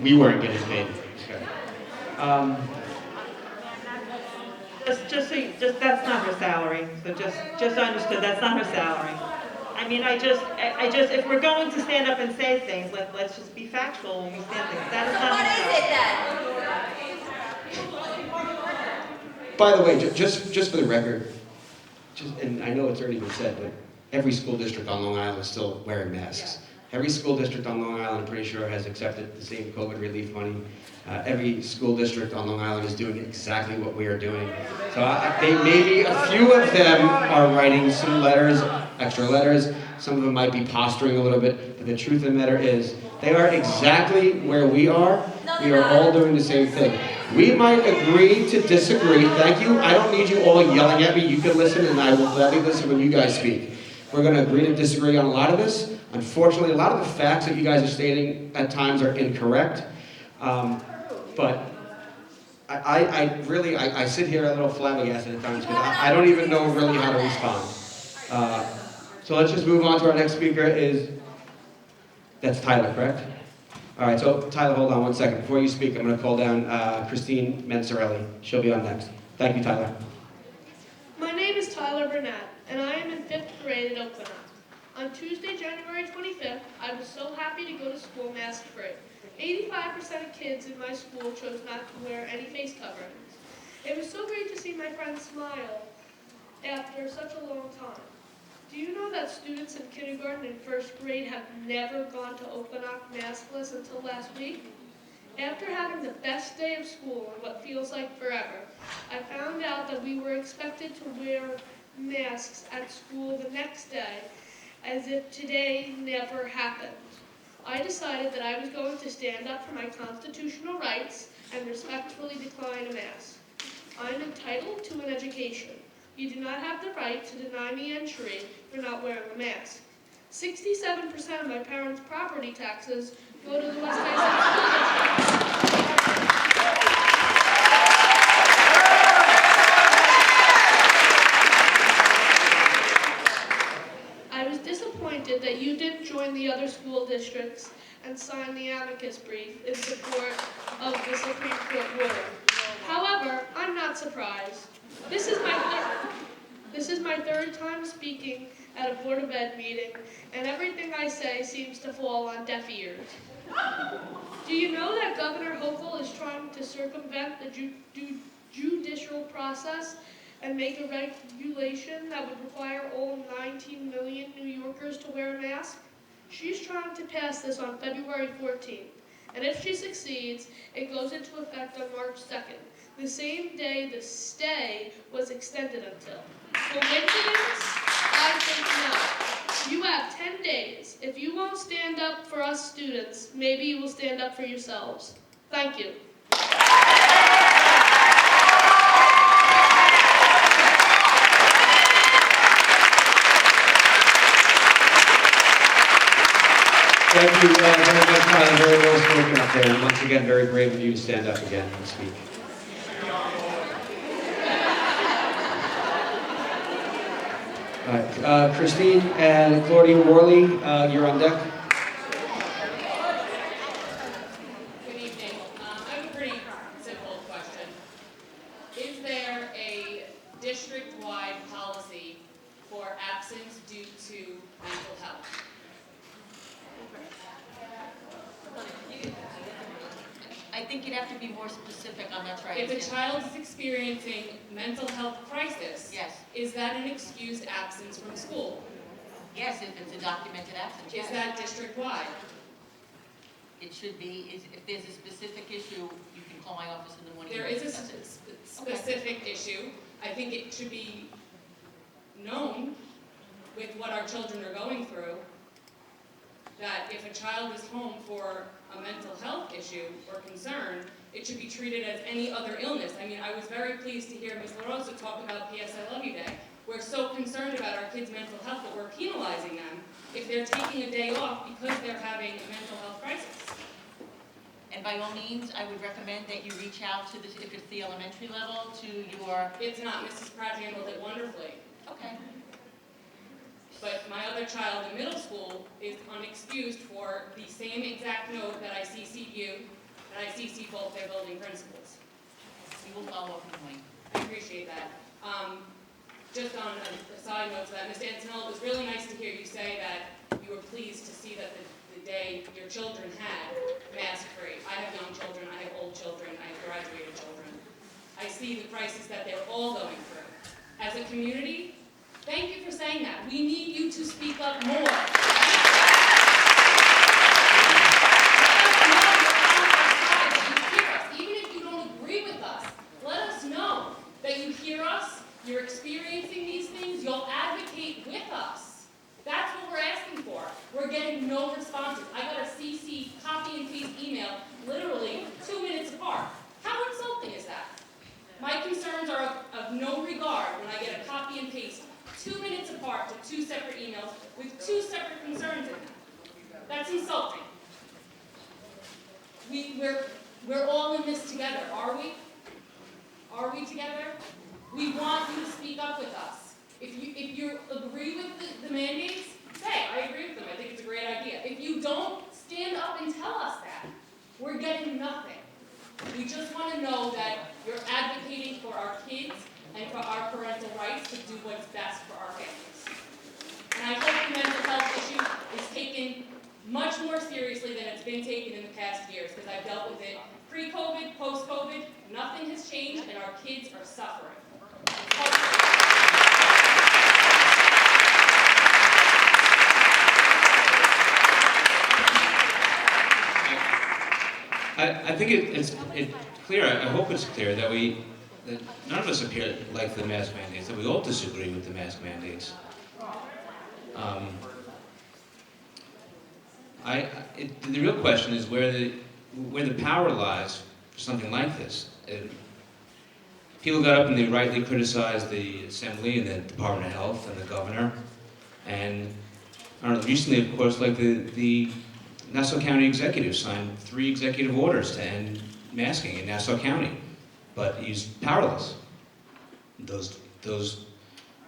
we weren't getting paid. Okay. That's not her salary, so just understood, that's not her salary. I mean, I just, if we're going to stand up and say things, let's just be factual when we stand things. That is not her salary. By the way, just for the record, and I know it's already been said, but every school district on Long Island is still wearing masks. Every school district on Long Island, I'm pretty sure, has accepted the same COVID relief money. Every school district on Long Island is doing exactly what we are doing. So maybe a few of them are writing some letters, extra letters. Some of them might be posturing a little bit. But the truth of the matter is, they are exactly where we are. We are all doing the same thing. We might agree to disagree. Thank you. I don't need you all yelling at me. You can listen, and I will gladly listen when you guys speak. We're going to agree to disagree on a lot of this. Unfortunately, a lot of the facts that you guys are stating at times are incorrect. But I sit here a little flabbergasted at times because I don't even know really how to respond. So let's just move on to our next speaker. That's Tyler, correct? All right, so Tyler, hold on one second. Before you speak, I'm going to call down Christine Mansorelli. She'll be on next. Thank you, Tyler. My name is Tyler Burnett, and I am in 5th grade at Oakland. On Tuesday, January 25th, I was so happy to go to school mask-free. 85% of kids in my school chose not to wear any face coverings. It was so great to see my friends smile after such a long time. Do you know that students in kindergarten and 1st grade have never gone to Okanagan maskless until last week? After having the best day of school in what feels like forever, I found out that we were expected to wear masks at school the next day, as if today never happened. I decided that I was going to stand up for my constitutional rights and respectfully decline a mask. I am entitled to an education. You do not have the right to deny me entry for not wearing a mask. 67% of my parents' property taxes go to the West Islip School I was disappointed that you didn't join the other school districts and sign the amicus brief in support of the Supreme Court ruling. However, I'm not surprised. This is my third time speaking at a Board of Ed meeting, and everything I say seems to fall on deaf ears. Do you know that Governor Hochul is trying to circumvent the judicial process and make a regulation that would require all 19 million New Yorkers to wear a mask? She's trying to pass this on February 14th, and if she succeeds, it goes into effect on March 2nd, the same day the stay was extended until. Coincidence? I think not. You have 10 days. If you won't stand up for us students, maybe you will stand up for yourselves. Thank you. Thank you very much, Tyler. Very well spoken up there. And once again, very brave of you to stand up again and speak. All right, Christine and Claudine Worley, you're on deck. Good evening. I have a pretty simple question. Is there a district-wide policy for absence due to mental health? I think you'd have to be more specific on that, right? If a child is experiencing mental health crisis, Yes. is that an excused absence from school? Yes, if it's a documented absence, yes. Is that district-wide? It should be. If there's a specific issue, you can call my office in the morning. There is a That's it. specific issue. I think it should be known with what our children are going through. that if a child is home for a mental health issue or concern, it should be treated as any other illness. I mean, I was very pleased to hear Ms. LaRosa talk about PS I Love You Day. We're so concerned about our kids' mental health that we're penalizing them if they're taking a day off because they're having a mental health crisis. And by all means, I would recommend that you reach out to the, if it's the elementary level, to your... It's not. Mrs. Pratt handled it wonderfully. Okay. But my other child in middle school is unexcused for the same exact note that I CC'd you, and I CC'd both their building principals. We will follow up in the morning. I appreciate that. Just on a side note to that, Ms. Antonelli, it was really nice to hear you say that you were pleased to see that the day your children had mask-free. I have young children, I have old children, I have graduated children. I see the crisis that they're all going through. As a community, thank you for saying that. We need you to speak up more. Even if you don't agree with us, let us know that you hear us, you're experiencing these things, you'll advocate with us. That's what we're asking for. We're getting no responses. I got a CC copy and paste email literally 2 minutes apart. How insulting is that? My concerns are of no regard when I get a copy and paste 2 minutes apart to 2 separate emails with 2 separate concerns in them. That's insulting. We're all in this together, are we? Are we together? We want you to speak up with us. If you agree with the mandates, say, I agree with them, I think it's a great idea. If you don't, stand up and tell us that. We're getting nothing. We just want to know that you're advocating for our kids and for our parental rights to do what's best for our families. And I hope the mental health issue is taken much more seriously than it's been taken in the past years, because I've dealt with it pre-COVID, post-COVID. Nothing has changed, and our kids are suffering. I think it's clear, I hope it's clear that none of us appear like the mask mandates, that we all disagree with the mask mandates. The real question is where the power lies for something like this. People got up and they rightly criticized the Assembly and the Department of Health and the governor. And I don't know, recently, of course, like the Nassau County executive signed 3 executive orders to end masking in Nassau County, but he's powerless. Those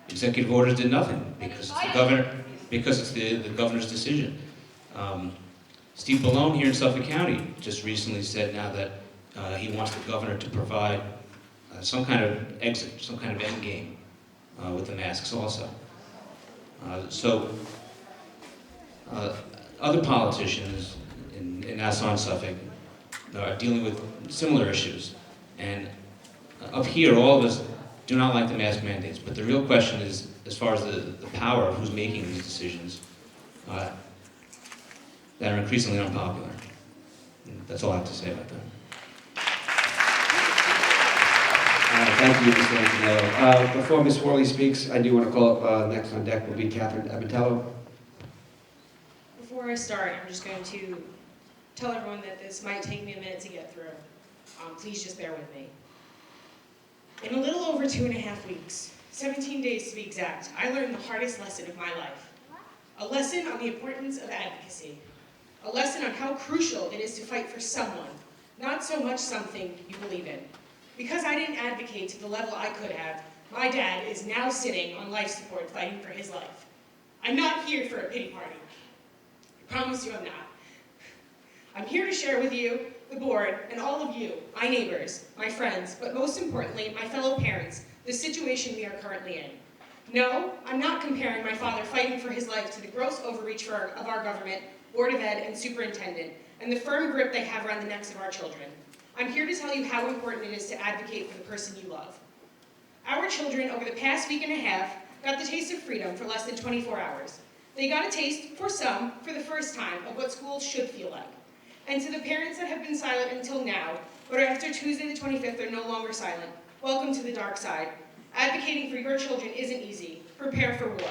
executive orders did nothing because it's the governor's decision. Steve Ballone here in Suffolk County just recently said now that he wants the governor to provide some kind of exit, some kind of end game with the masks also. Other politicians in Nassau and Suffolk are dealing with similar issues. And up here, all of us do not like the mask mandates, but the real question is, as far as the power of who's making these decisions, that are increasingly unpopular. And that's all I have to say about that. Thank you, Mr. Antonello. Before Ms. Worley speaks, I do want to call up next on deck will be Catherine Abatello. Before I start, I'm just going to tell everyone that this might take me a minute to get through. Please just bear with me. In a little over 2.5 weeks, 17 days to be exact, I learned the hardest lesson of my life. A lesson on the importance of advocacy. A lesson on how crucial it is to fight for someone, not so much something you believe in. Because I didn't advocate to the level I could have, my dad is now sitting on life support fighting for his life. I'm not here for a pity party. I promise you I'm not. I'm here to share with you, the board, and all of you, my neighbors, my friends, but most importantly, my fellow parents, the situation we are currently in. No, I'm not comparing my father fighting for his life to the gross overreach of our government, Board of Ed, and superintendent, and the firm grip they have around the necks of our children. I'm here to tell you how important it is to advocate for the person you love. Our children, over the past week and a half, got the taste of freedom for less than 24 hours. They got a taste, for some, for the first time, of what schools should feel like. And to the parents that have been silent until now, but after Tuesday the 25th are no longer silent, welcome to the dark side. Advocating for your children isn't easy. Prepare for war.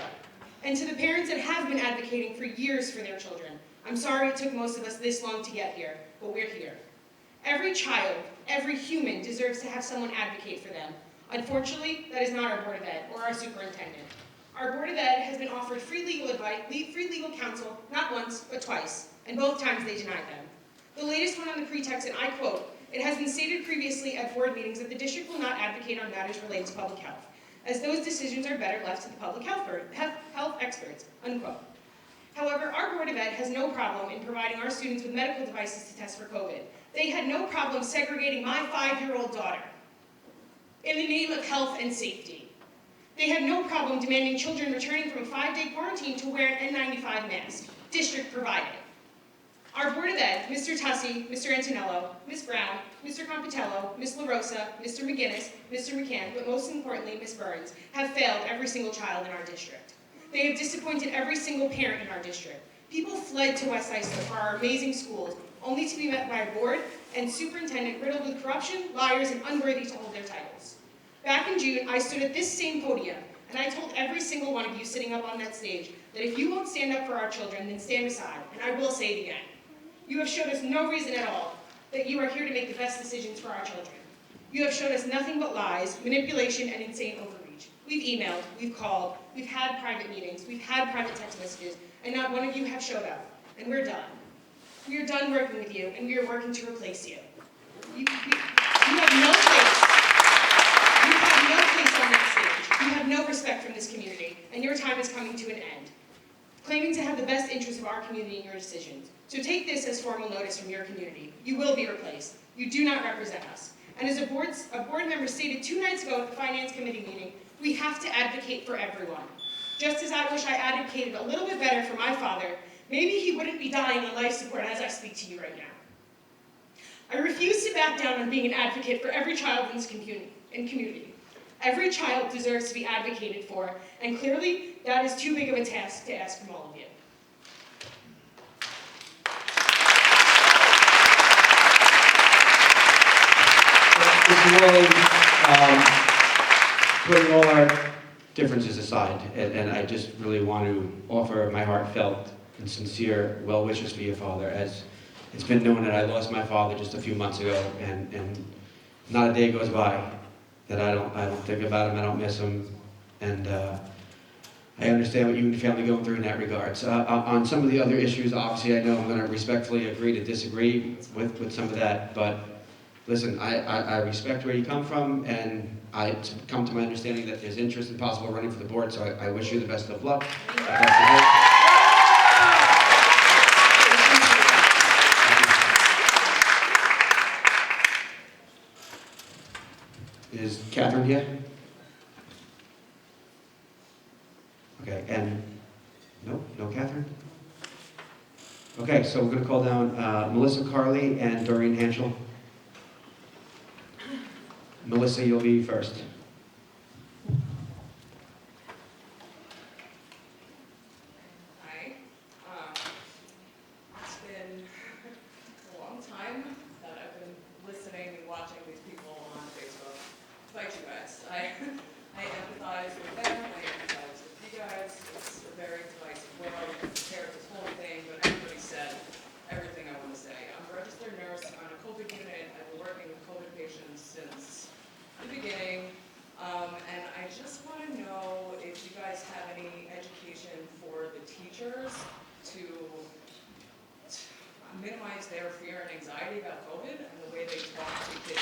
And to the parents that have been advocating for years for their children, I'm sorry it took most of us this long to get here, but we're here. Every child, every human deserves to have someone advocate for them. Unfortunately, that is not our Board of Ed or our superintendent. Our Board of Ed has been offered free legal advice, free legal counsel, not once, but twice, and both times they denied them. The latest one on the pretext, and I quote, "It has been stated previously at board meetings that the district will not advocate on matters related to public health, as those decisions are better left to the public health experts," unquote. However, our Board of Ed has no problem in providing our students with medical devices to test for COVID. They had no problem segregating my 5-year-old daughter in the name of health and safety. They had no problem demanding children returning from a 5-day quarantine to wear an N95 mask, district provided. Our Board of Ed, Mr. Tussey, Mr. Antonello, Ms. Brown, Mr. Compitello, Ms. LaRosa, Mr. McGinnis, Mr. McCann, but most importantly, Ms. Burns, have failed every single child in our district. They have disappointed every single parent in our district. People fled to West Islip for our amazing schools, only to be met by a board and superintendent riddled with corruption, liars, and unworthy to hold their titles. Back in June, I stood at this same podium, and I told every single one of you sitting up on that stage that if you won't stand up for our children, then stand aside, and I will say it again. You have showed us no reason at all that you are here to make the best decisions for our children. You have showed us nothing but lies, manipulation, and insane overreach. We've emailed, we've called, we've had private meetings, we've had private text messages, and not one of you have showed up, and we're done. We are done working with you, and we are working to replace you. You have no place. You have no place on that stage. You have no respect from this community, and your time is coming to an end. Claiming to have the best interests of our community in your decisions. So take this as formal notice from your community. You will be replaced. You do not represent us. And as a board member stated 2 nights ago at the Finance Committee meeting, we have to advocate for everyone. Just as I wish I advocated a little bit better for my father, maybe he wouldn't be dying on life support as I speak to you right now. I refuse to back down on being an advocate for every child in this community. Every child deserves to be advocated for, and clearly, that is too big of a task to ask from all of you. Mr. Worley, putting all our differences aside, and I just really want to offer my heartfelt and sincere well wishes for your father, as it's been known that I lost my father just a few months ago, and not a day goes by that I don't think about him, I don't miss him, and I understand what you and your family are going through in that regard. On some of the other issues, obviously I know I'm going to respectfully agree to disagree with some of that, but listen, I respect where you come from, and I come to my understanding that there's interest in possible running for the board, so I wish you the best of luck. Is Catherine here? Okay, and no Catherine? Okay, so we're going to call down Melissa Carley and Doreen Hanschel. Melissa, you'll be first. Hi. It's been a long time that I've been listening and watching these people on Facebook fight you guys. I empathize with them, I empathize with you guys. It's a very divisive world. I'm prepared for this whole thing, but everybody said everything I want to say. I'm a registered nurse on a COVID unit. I've been working with COVID patients since the beginning, and I just want to know if you guys have any education for the teachers to minimize their fear and anxiety about COVID and the way they talk to kids.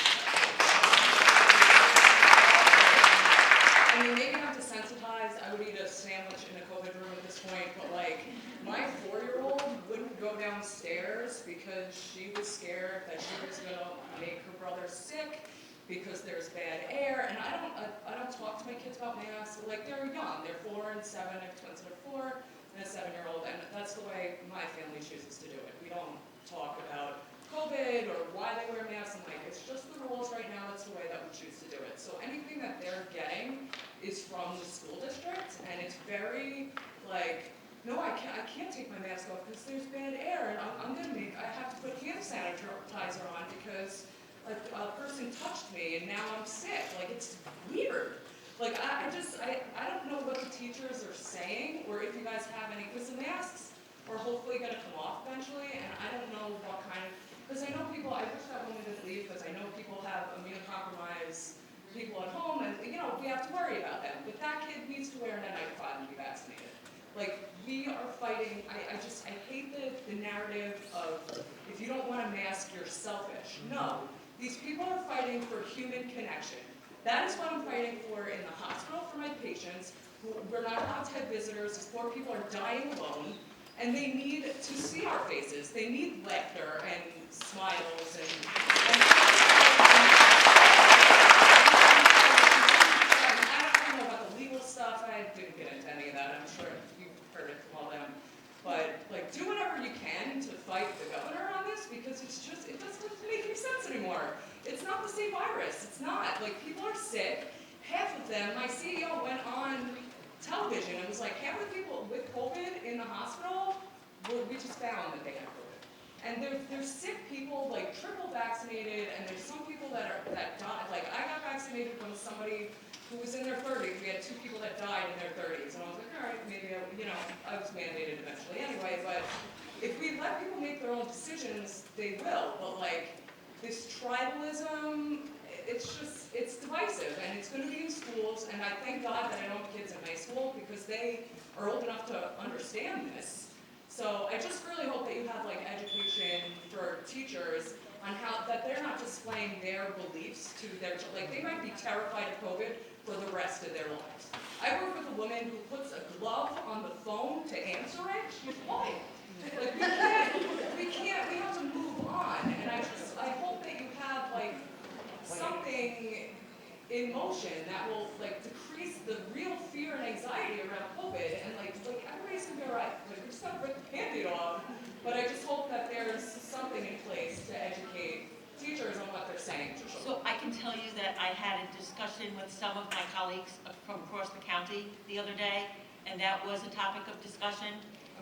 I mean, maybe not desensitized. I would eat a sandwich in a COVID room at this point, but like, my 4-year-old wouldn't go downstairs because she was scared that she was gonna make her brother sick because there's bad air, and I don't talk to my kids about masks. Like, they're young, they're 4 and 7, I have twins that are 4, and a 7-year-old, and that's the way my family chooses to do it. We don't talk about COVID or why they wear masks, and like, it's just the rules right now, it's the way that we choose to do it. So anything that they're getting is from the school district, and it's very, like, no, I can't take my mask off because there's bad air, and I have to put hand sanitizer on because a person touched me and now I'm sick. Like, it's weird. Like, I don't know what the teachers are saying or if you guys have any, because the masks or hopefully gonna come off eventually, and I don't know what kind of, because I know people, I wish that woman didn't leave, because I know people have immunocompromised people at home, and, you know, we have to worry about them, but that kid needs to wear an N95 and be vaccinated. Like, we are fighting, I hate the narrative of, if you don't want a mask, you're selfish. No, these people are fighting for human connection. That is what I'm fighting for in the hospital for my patients. We're not allowed to have visitors, these poor people are dying alone, and they need to see our faces. They need laughter and smiles and I don't know about the legal stuff, I didn't get into any of that, I'm sure you've heard it from all them. But like, do whatever you can to fight the governor on this, because it's just, it doesn't make any sense anymore. It's not the same virus, it's not. Like, people are sick. Half of them, my CEO went on television and was like, half of the people with COVID in the hospital, we just found that they had COVID. And there's sick people, like triple vaccinated, and there's some people that died. Like, I got vaccinated when somebody who was in their 30s, we had 2 people that died in their 30s, and I was like, all right, maybe, I was mandated eventually anyway, but if we let people make their own decisions, they will, but like, this tribalism, it's divisive, and it's going to be in schools, and I thank God that I don't have kids in high school, because they are old enough to understand this. So I just really hope that you have like education for teachers on how, that they're not displaying their beliefs to their, like they might be terrified of COVID for the rest of their lives. I work with a woman who puts a glove on the phone to answer it, she's white. Like we have to move on, and I hope that you have like something in motion that will like decrease the real fear and anxiety around COVID, and like everybody's gonna be alright. Like, we're just gonna rip the Band-Aid off, but I just hope that there's something in place to educate teachers on what they're saying to children. So I can tell you that I had a discussion with some of my colleagues from across the county the other day, and that was a topic of discussion,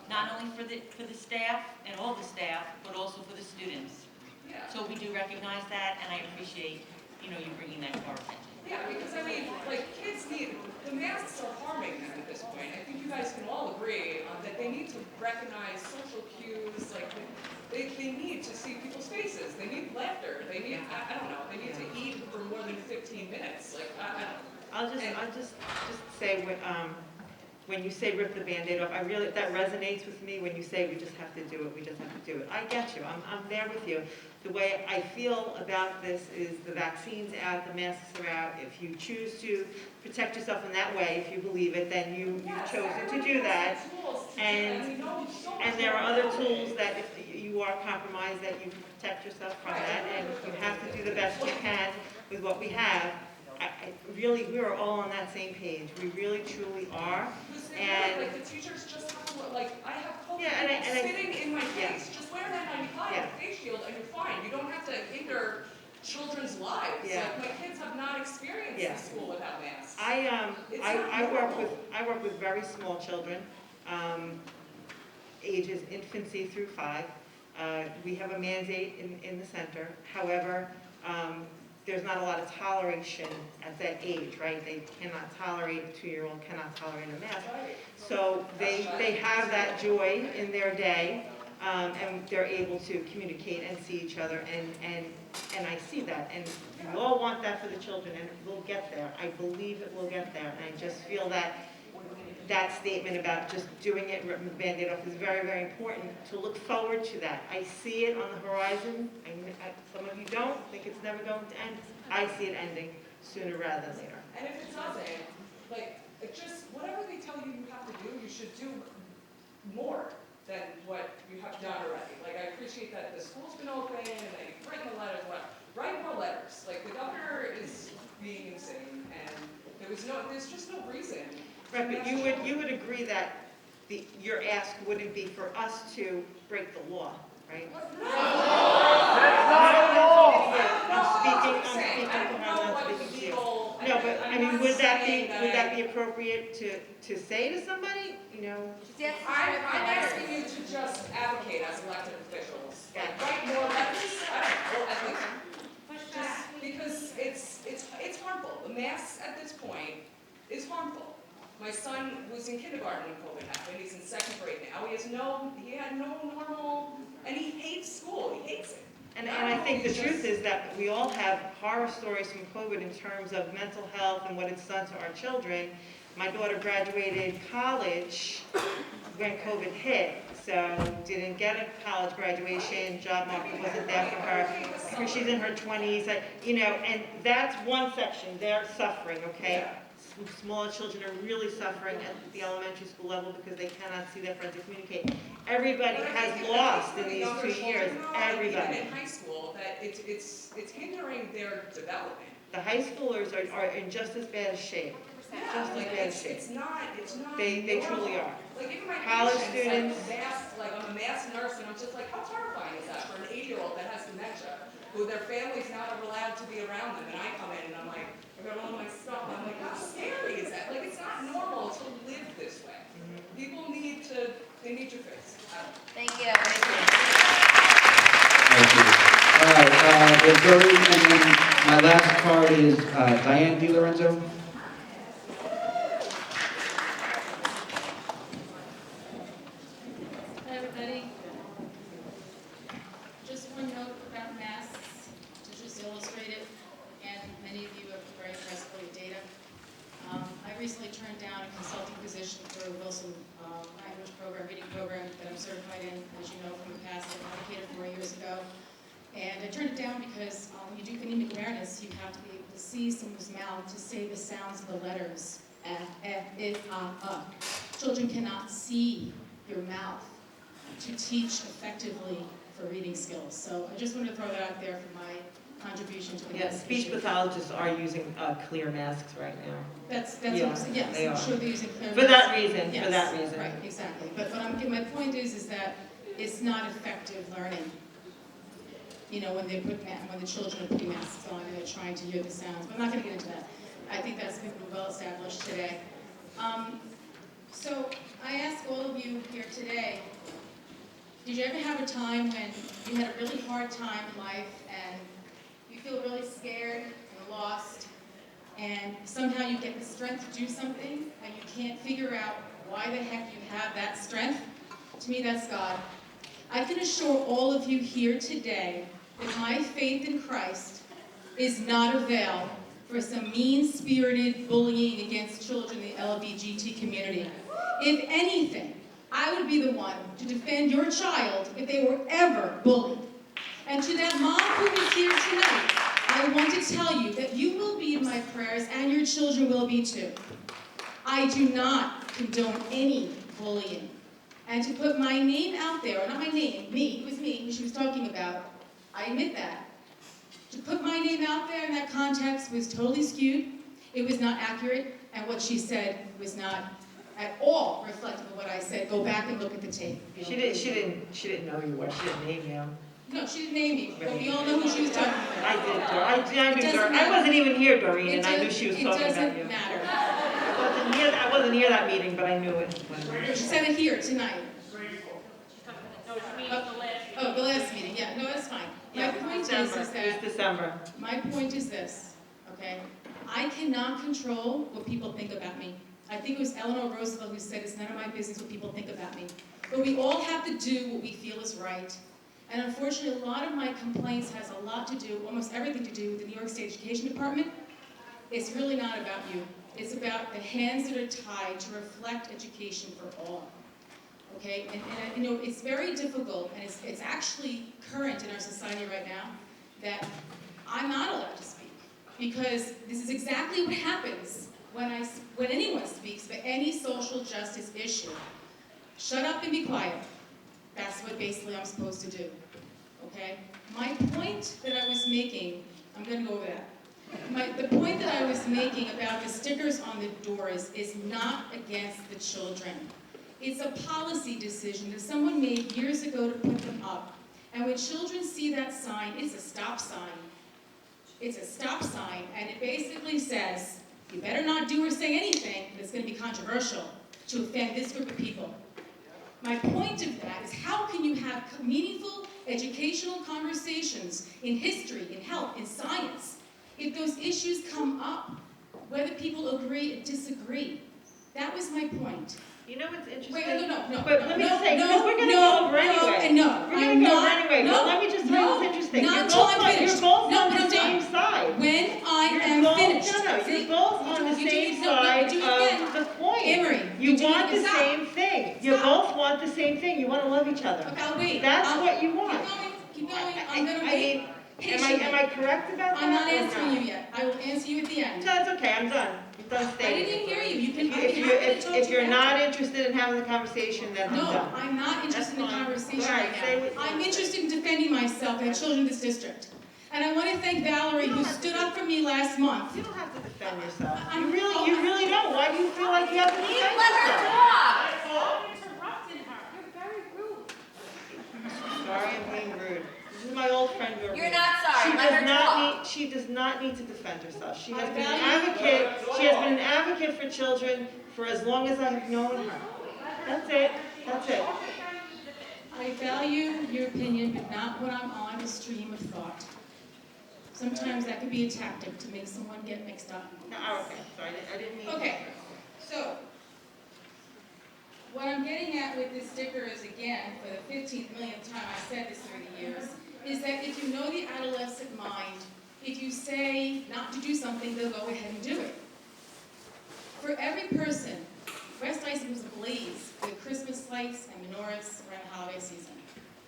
not only for the staff and all the staff, but also for the students. Yeah. So we do recognize that, and I appreciate, you bringing that to our attention. Yeah, because I mean, like, kids need, the masks are harming them at this point. I think you guys can all agree that they need to recognize social cues, like, they need to see people's faces, they need laughter, they need, I don't know, they need to eat for more than 15 minutes, like, I don't know. I'll just say, when you say rip the Band-Aid off, that resonates with me when you say we just have to do it, we just have to do it. I get you, I'm there with you. The way I feel about this is the vaccine's out, the masks are out. If you choose to protect yourself in that way, if you believe it, then you've chosen to do that. And there are other tools that if you are compromised, that you can protect yourself from that, and you have to do the best you can with what we have. Really, we are all on that same page. We really, truly are. And like, the teachers just have to, like, I have COVID sitting in my face. Just wear that 95 face shield and you're fine. You don't have to hinder children's lives. Like, my kids have not experienced the school without masks. I work with very small children, ages infancy through 5. We have a mandate in the center. However, there's not a lot of toleration at that age, right? They cannot tolerate, a 2-year-old cannot tolerate a mask. So they have that joy in their day, and they're able to communicate and see each other, and I see that. And we all want that for the children, and we'll get there. I believe it will get there, and I just feel that statement about just doing it, ripping the Band-Aid off, is very, very important to look forward to that. I see it on the horizon. Some of you don't think it's never going to end. I see it ending sooner rather than later. And if it doesn't, like, just whatever they tell you you have to do, you should do more than what you have done already. Like, I appreciate that the school's been open and that you've written the letters. Write more letters. Like, the governor is being insane, and there's just no reason. Right, but you would agree that your ask wouldn't be for us to break the law, right? No! I'm speaking to her, not speaking to you. No, but I mean, would that be appropriate to say to somebody? I'm asking you to just advocate as elected officials. Like, write more letters. I don't know, at least. Just because it's harmful. The mask at this point is harmful. My son was in kindergarten when COVID happened. He's in 2nd grade now. He had no normal, and he hates school. He hates it. And I think the truth is that we all have horror stories from COVID in terms of mental health and what it's done to our children. My daughter graduated college when COVID hit, so didn't get a college graduation, job market wasn't there for her. She's in her 20s, and that's one section. They're suffering, okay? Smaller children are really suffering at the elementary school level because they cannot see their friends and communicate. Everybody has lost in these 2 years. Everybody. Even in high school, that it's hindering their development. The high schoolers are in just as bad a shape. Just as bad a shape. It's not. They truly are. Like even my College patients, students. I'm a mass nurse, and I'm just like, how terrifying is that for an 8-year-old that has dementia, who their family's not allowed to be around them, and I come in and I'm like, I got all my stuff, and I'm like, how scary is that? Like, it's not normal to live this way. People need your face. Thank you. Thank you. All right, and then my last card is Diane Delorenzo. Hi, everybody. Just one note about masks to just illustrate it, and many of you are very impressed with your data. I recently turned down a consulting position for a Wilson language program, reading program that I'm certified in, as you know from the past. I advocated 4 years ago. And I turned it down because you do phonemic awareness. You have to be able to see someone's mouth to say the sounds of the letters. F, I, Children cannot see your mouth to teach effectively for reading skills. So I just wanted to throw that out there for my contribution to the Yes, speech pathologists are using clear masks right now. That's what I'm saying. Yes, they I'm are. sure they're using clear For that masks. reason, Yes, for that reason. Right, exactly. But my point is that it's not effective learning. When the children are putting masks on and they're trying to hear the sounds. But I'm not going to get into that. I think that's been well established today. So I ask all of you here today, did you ever have a time when you had a really hard time in life and you feel really scared and lost, and somehow you get the strength to do something and you can't figure out why the heck you have that strength? To me, that's God. I can assure all of you here today that my faith in Christ is not a veil for some mean-spirited bullying against children in the LGBT community. If anything, I would be the one to defend your child if they were ever bullied. And to that mom who is here tonight, I want to tell you that you will be in my prayers and your children will be too. I do not condone any bullying. And to put my name out there, or not my name, me, it was me who she was talking about, I admit that. To put my name out there in that context was totally skewed. It was not accurate, and what she said was not at all reflective of what I said. Go back and look at the tape. She didn't know you were. She didn't name you. No, she didn't name me, but we all know who she was talking about. I did. I knew Doreen. I wasn't even here, Doreen, and I knew she was talking about you. It doesn't matter. I wasn't near that meeting, but I knew it. She said it here tonight. The last meeting, yeah, no, that's fine. My point is that, It's December. my point is this, okay? I cannot control what people think about me. I think it was Eleanor Roosevelt who said, it's none of my business what people think about me. But we all have to do what we feel is right. And unfortunately, a lot of my complaints has a lot to do, almost everything to do with the New York State Education Department. It's really not about you. It's about the hands that are tied to reflect education for all. Okay, and it's very difficult, and it's actually current in our society right now that I'm not allowed to speak, because this is exactly what happens when anyone speaks for any social justice issue. Shut up and be quiet. That's what basically I'm supposed to do. Okay, my point that I was making, I'm going to go over that. The point that I was making about the stickers on the doors is not against the children. It's a policy decision that someone made years ago to put them up. And when children see that sign, it's a stop sign. It's a stop sign, and it basically says, you better not do or say anything that's going to be controversial to offend this group of people. My point of that is, how can you have meaningful educational conversations in history, in health, in science, if those issues come up, whether people agree or disagree? That was my point. You know what's interesting? Wait, no. But let me just say, because we're gonna go over anyway. No, We're gonna go over anyway, but let me just tell you what's interesting. Not until I'm finished. You're both No, on but the I'm same done. side. When I am finished. No, See, you're both on the same side of the coin. Emery, You want the stop. same thing. You both want the same thing. You want to love each other. Okay, I'll wait. That's what you want. Keep going. I'm gonna wait. Am I correct about that? I'm not or answering you yet. I will answer you at the end. No, it's okay. I'm done. I'm done I staying. didn't hear you. You can. If you're not interested in having the conversation, then I'm No, done. I'm not interested in the conversation All right, right say now. what you I'm want. interested in defending myself and the children of this district. And I want to thank Valerie, who stood up for me last month. You don't have to defend yourself. You really don't. Why do you feel like you have to defend Let her yourself? talk. Interrupting her. You're very rude. Sorry, I'm being rude. This is my old friend. You're not sorry. Let her talk. She does not need to defend herself. She has I been an value- advocate. She has been an advocate for children for as long as I have known her. That's it. That's it. I value your opinion, but not when I'm on a stream of thought. Sometimes that could be a tactic to make someone get mixed up. No, okay. Sorry, I didn't mean. Okay, so what I'm getting at with this sticker is, again, for the 15th millionth time I said this through the years, is that if you know the adolescent mind, if you say not to do something, they'll go ahead and do it. For every person, West Islip was ablaze with Christmas lights and menorahs around the holiday season.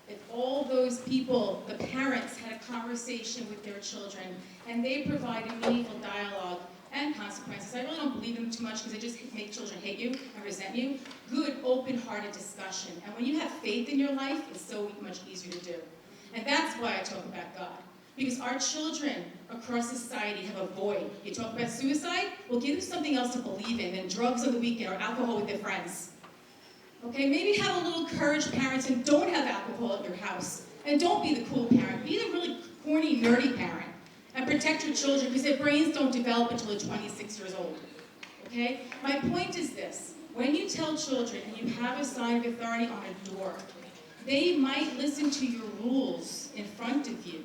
If all those people, the parents, had a conversation with their children, and they provided meaningful dialogue and consequences. I really don't believe them too much because they just make children hate you and resent you. Good, open-hearted discussion. And when you have faith in your life, it's so much easier to do. And that's why I talk about God. Because our children across society have a void. You talk about suicide? Well, give them something else to believe in than drugs on the weekend or alcohol with their friends. Okay, maybe have a little courage, parents, and don't have alcohol at your house. And don't be the cool parent. Be the really corny, nerdy parent. And protect your children because their brains don't develop until they're 26 years old. Okay? My point is this. When you tell children and you have a sign of authority on a door, they might listen to your rules in front of you.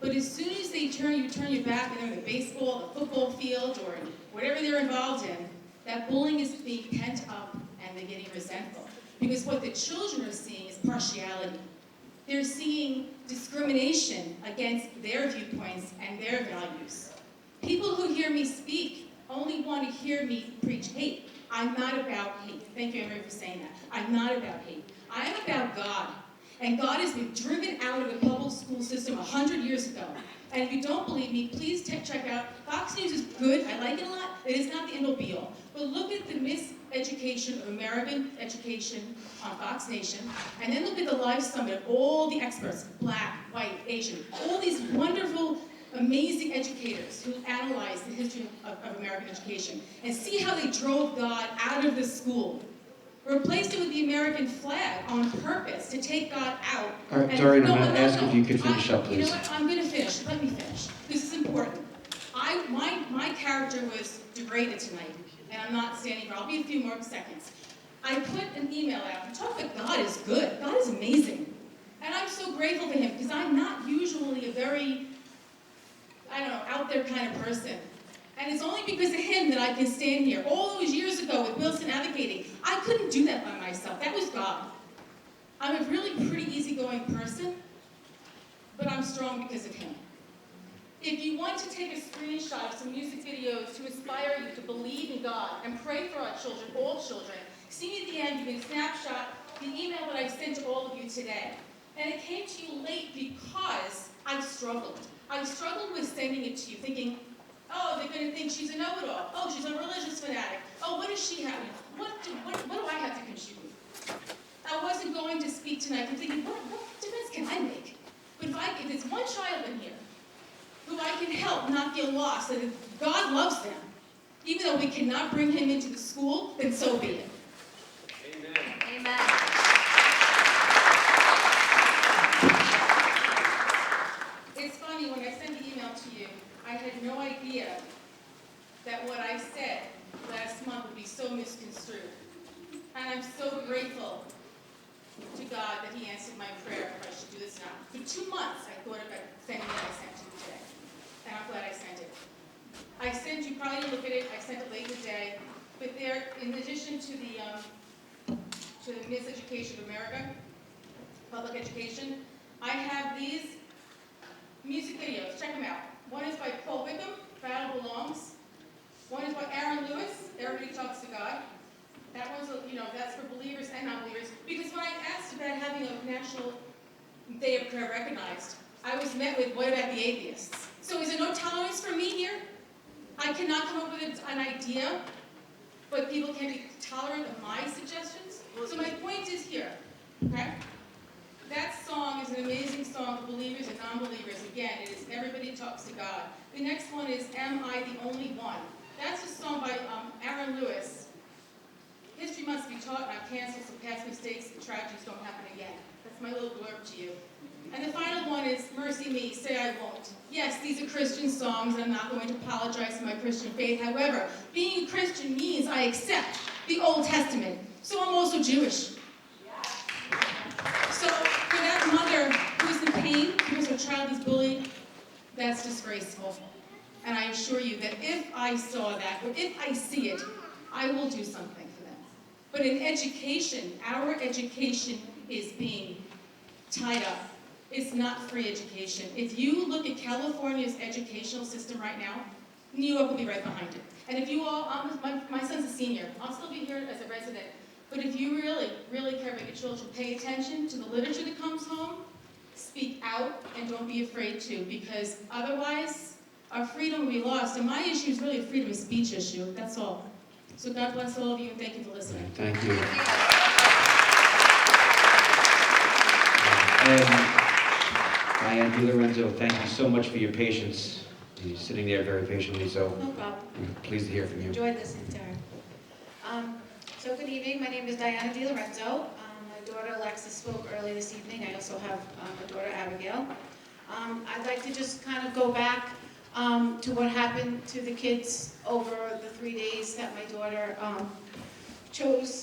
But as soon as you turn your back and they're in the baseball, the football field, or whatever they're involved in, that bullying is being pent up and they're getting resentful. Because what the children are seeing is partiality. They're seeing discrimination against their viewpoints and their values. People who hear me speak only want to hear me preach hate. I'm not about hate. Thank you, Emery, for saying that. I'm not about hate. I'm about God. And God has been driven out of the public school system 100 years ago. And if you don't believe me, please check out. Fox News is good. I like it a lot. It is not the end-all be-all. But look at the miseducation of American education on Fox Nation. And then look at the Live Summit of all the experts, black, white, Asian, all these wonderful, amazing educators who analyze the history of American education. And see how they drove God out of the school. Replaced it with the American flag on purpose to take God out. All right, Doreen, I'm going to ask if you could finish up, You know please. what? I'm going to finish. Let me finish. This is important. My character was degraded tonight, and I'm not standing here. I'll be a few more seconds. I put an email out. You talk about God is good. God is amazing. And I'm so grateful for him because I'm not usually a very, out there kind of person. And it's only because of him that I can stand here. All those years ago with Wilson advocating, I couldn't do that by myself. That was God. I'm a really pretty easygoing person, but I'm strong because of him. If you want to take a screenshot of some music videos to inspire you to believe in God and pray for our children, all children, see me at the end, you can snapshot the email that I sent to all of you today. And it came to you late because I've struggled. I've struggled with sending it to you, thinking, oh, they're going to think she's a know-it-all. Oh, she's a religious fanatic. Oh, what does she have? What do I have to contribute? I wasn't going to speak tonight. I'm thinking, what difference can I make? But if there's one child in here who I can help not feel lost, that if God loves them, even though we cannot bring him into the school, then so be it. Amen. Amen. It's funny, when I sent the email to you, I had no idea that what I said last month would be so misconstrued. And I'm so grateful to God that he answered my prayer if I should do this now. For 2 months, I thought about sending what I sent to you today. And I'm glad I sent it. I sent you, probably didn't look at it, I sent it late in the day. But there, in addition to the Miseducation of America, public education, I have these music videos. Check them out. One is by Paul Wickham, Battle Belongs. One is by Aaron Lewis, Everybody Talks to God. That one's, that's for believers and non-believers. Because when I asked about having a National Day of Prayer recognized, I was met with, what about the atheists? So is there no tolerance for me here? I cannot come up with an idea, but people can be tolerant of my suggestions? So my point is here, okay? That song is an amazing song for believers and non-believers. Again, it is Everybody Talks to God. The next one is Am I the Only One? That's a song by Aaron Lewis. History must be taught, not canceled, so past mistakes and tragedies don't happen again. That's my little blurb to you. And the final one is Mercy Me, Say I Won't. Yes, these are Christian songs, and I'm not going to apologize for my Christian faith. However, being a Christian means I accept the Old Testament. So I'm also Jewish. So for that mother who's in pain because her child is bullied, that's disgraceful. And I assure you that if I saw that, or if I see it, I will do something for them. But in education, our education is being tied up. It's not free education. If you look at California's educational system right now, New York will be right behind it. And if you all, my son's a senior, I'll still be here as a resident, but if you really, really care about your children, pay attention to the literature that comes home, speak out, and don't be afraid to, because otherwise, our freedom will be lost. And my issue is really a freedom of speech issue, that's all. So God bless all of you, and thank you for listening. Thank you. And Diane Delorenzo, thank you so much for your patience. You're sitting there very patiently, so No problem. I'm pleased to hear from you. Enjoyed listening to her. So good evening. My name is Diana Delorenzo. My daughter Alexis spoke early this evening. I also have my daughter Abigail. I'd like to just kind of go back to what happened to the kids over the 3 days that my daughter chose,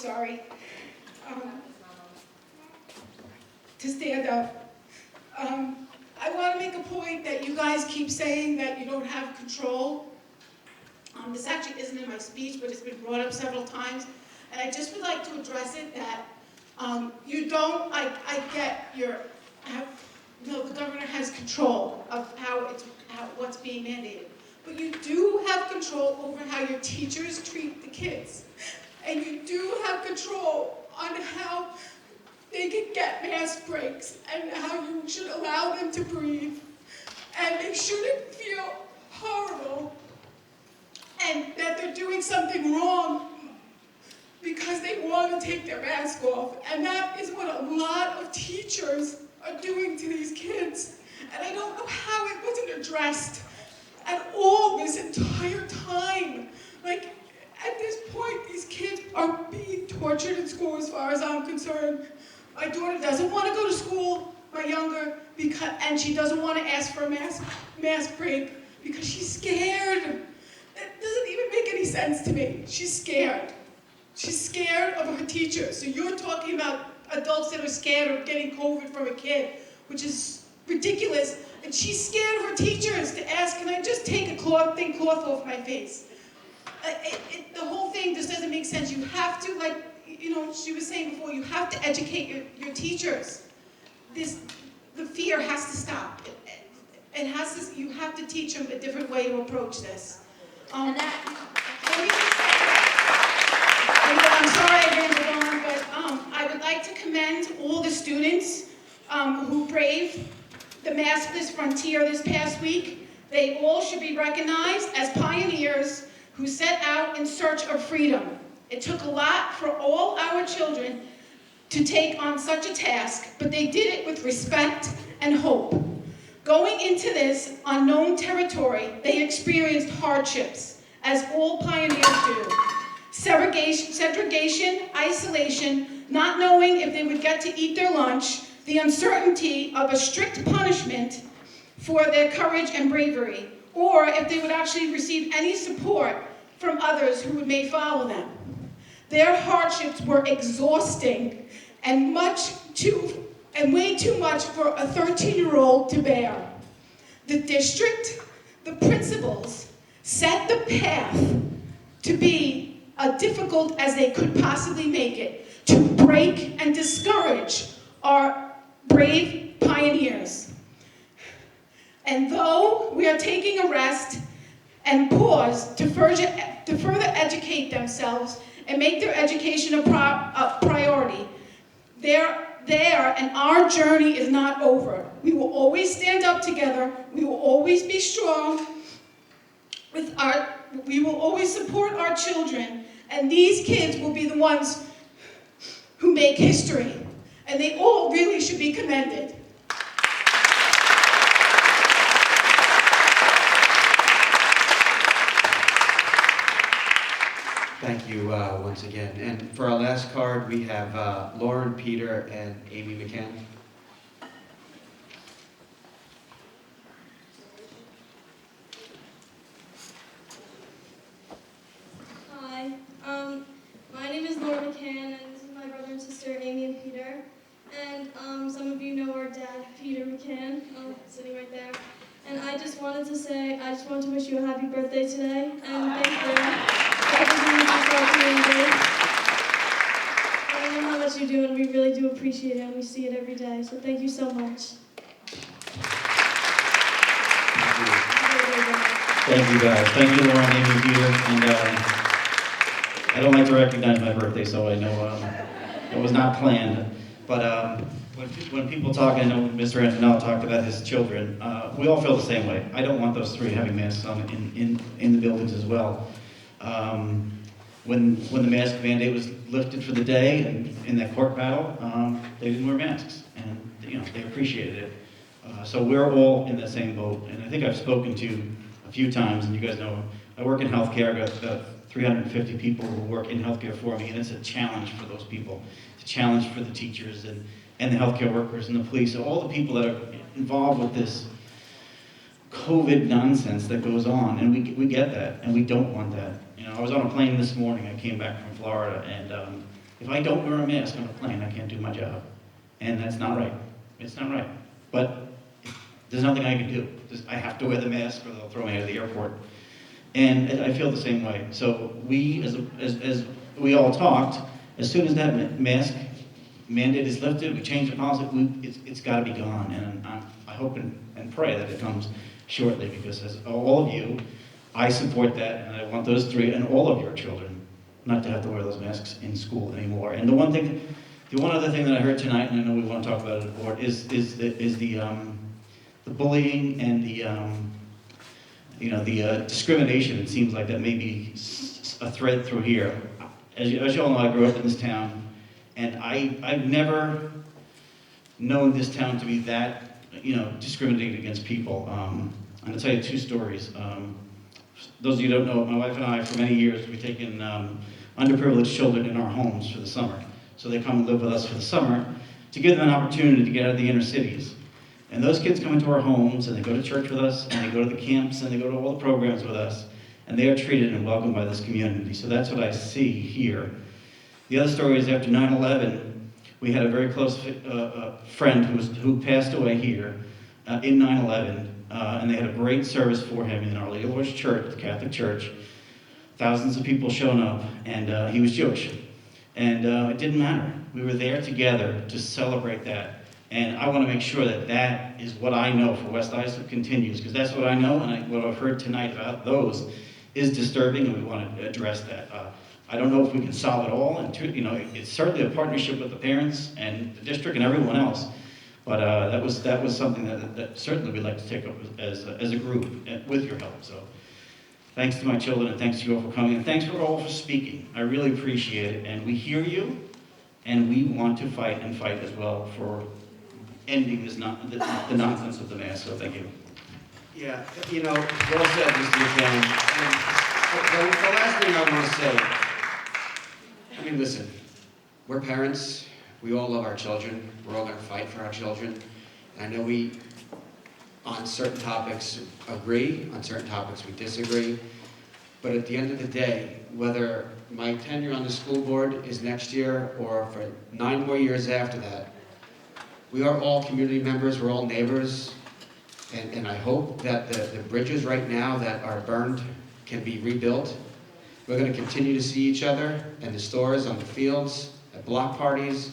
to stand up. I want to make a point that you guys keep saying that you don't have control. This actually isn't in my speech, but it's been brought up several times. And I just would like to address it that you don't, I get the governor has control of what's being mandated. But you do have control over how your teachers treat the kids. And you do have control on how they can get mask breaks and how you should allow them to breathe. And they shouldn't feel horrible and that they're doing something wrong because they want to take their mask off. And that is what a lot of teachers are doing to these kids. And I don't know how it wasn't addressed at all this entire time. Like, at this point, these kids are being tortured in school as far as I'm concerned. My daughter doesn't want to go to school, my younger, and she doesn't want to ask for a mask break because she's scared. That doesn't even make any sense to me. She's scared. She's scared of her teacher. So you're talking about adults that are scared of getting COVID from a kid, which is ridiculous. And she's scared of her teachers to ask, can I just take a cloth off my face? The whole thing just doesn't make sense. You have to, she was saying before, you have to educate your teachers. The fear has to stop. You have to teach them a different way to approach this. I'm sorry I rambled on, but I would like to commend all the students who braved the maskless frontier this past week. They all should be recognized as pioneers who set out in search of freedom. It took a lot for all our children to take on such a task, but they did it with respect and hope. Going into this unknown territory, they experienced hardships, as all pioneers do. Segregation, isolation, not knowing if they would get to eat their lunch, the uncertainty of a strict punishment for their courage and bravery, or if they would actually receive any support from others who may follow them. Their hardships were exhausting and way too much for a 13-year-old to bear. The district, the principals, set the path to be difficult as they could possibly make it, to break and discourage our brave pioneers. And though we are taking a rest and pause to further educate themselves and make their education a priority, and our journey is not over. We will always stand up together. We will always be strong. We will always support our children, and these kids will be the ones who make history, and they all really should be commended. Thank you once again. And for our last card, we have Lauren, Peter, and Amy McCann. Hi, my name is Laura McCann, and this is my brother and sister, Amy and Peter. And some of you know our dad, Peter McCann, sitting right there. And I just wanted to wish you a happy birthday today, and thank you for everything you do for our community. I know how much you do, and we really do appreciate it, and we see it every day. So thank you so much. Thank you guys. Thank you, Lauren, Amy, and Peter. And I don't like to recognize my birthday, so I know it was not planned. But when people talk, I know Mr. Antonello talked about his children. We all feel the same way. I don't want those three having masks on in the buildings as well. When the mask mandate was lifted for the day and in that court battle, they didn't wear masks, and they appreciated it. So we're all in the same boat, and I think I've spoken to a few times, and you guys know I work in healthcare. I've got about 350 people who work in healthcare for me, and it's a challenge for those people. It's a challenge for the teachers and the healthcare workers and the police, so all the people that are involved with this COVID nonsense that goes on, and we get that, and we don't want that. I was on a plane this morning. I came back from Florida, and if I don't wear a mask on a plane, I can't do my job, and that's not right. It's not right. But there's nothing I can do. I have to wear the mask, or they'll throw me out of the airport. And I feel the same way. So we, as we all talked, as soon as that mask mandate is lifted, we change the policy, it's got to be gone. And I hope and pray that it comes shortly, because as all of you, I support that, and I want those three and all of your children not to have to wear those masks in school anymore. And the one other thing that I heard tonight, and I know we want to talk about it at the board, is the bullying and the discrimination. It seems like that may be a thread through here. As you all know, I grew up in this town, and I've never known this town to be that, discriminating against people. I'm going to tell you two stories. Those of you who don't know, my wife and I, for many years, we've taken underprivileged children in our homes for the summer. So they come and live with us for the summer to give them an opportunity to get out of the inner cities. And those kids come into our homes, and they go to church with us, and they go to the camps, and they go to all the programs with us, and they are treated and welcomed by this community. So that's what I see here. The other story is after 9/11, we had a very close friend who passed away here in 9/11, and they had a great service for him in Our Lady of Lord's Church, the Catholic Church. Thousands of people shown up, and he was Jewish. And it didn't matter. We were there together to celebrate that. And I want to make sure that that is what I know for West Islip continues, because that's what I know, and what I've heard tonight about those is disturbing, and we want to address that. I don't know if we can solve it all, and it's certainly a partnership with the parents and the district and everyone else. But that was something that certainly we'd like to take up as a group with your help. So thanks to my children, and thanks to you all for coming, and thanks for all for speaking. I really appreciate it, and we hear you, and we want to fight as well for ending the nonsense of the mask. So thank you. Yeah, well said, Mr. McCann. The last thing I want to say, listen, we're parents. We all love our children. We're all going to fight for our children. And I know we, on certain topics, agree. On certain topics, we disagree. But at the end of the day, whether my tenure on the school board is next year or for 9 more years after that, we are all community members. We're all neighbors. And I hope that the bridges right now that are burned can be rebuilt. We're going to continue to see each other in the stores, on the fields, at block parties,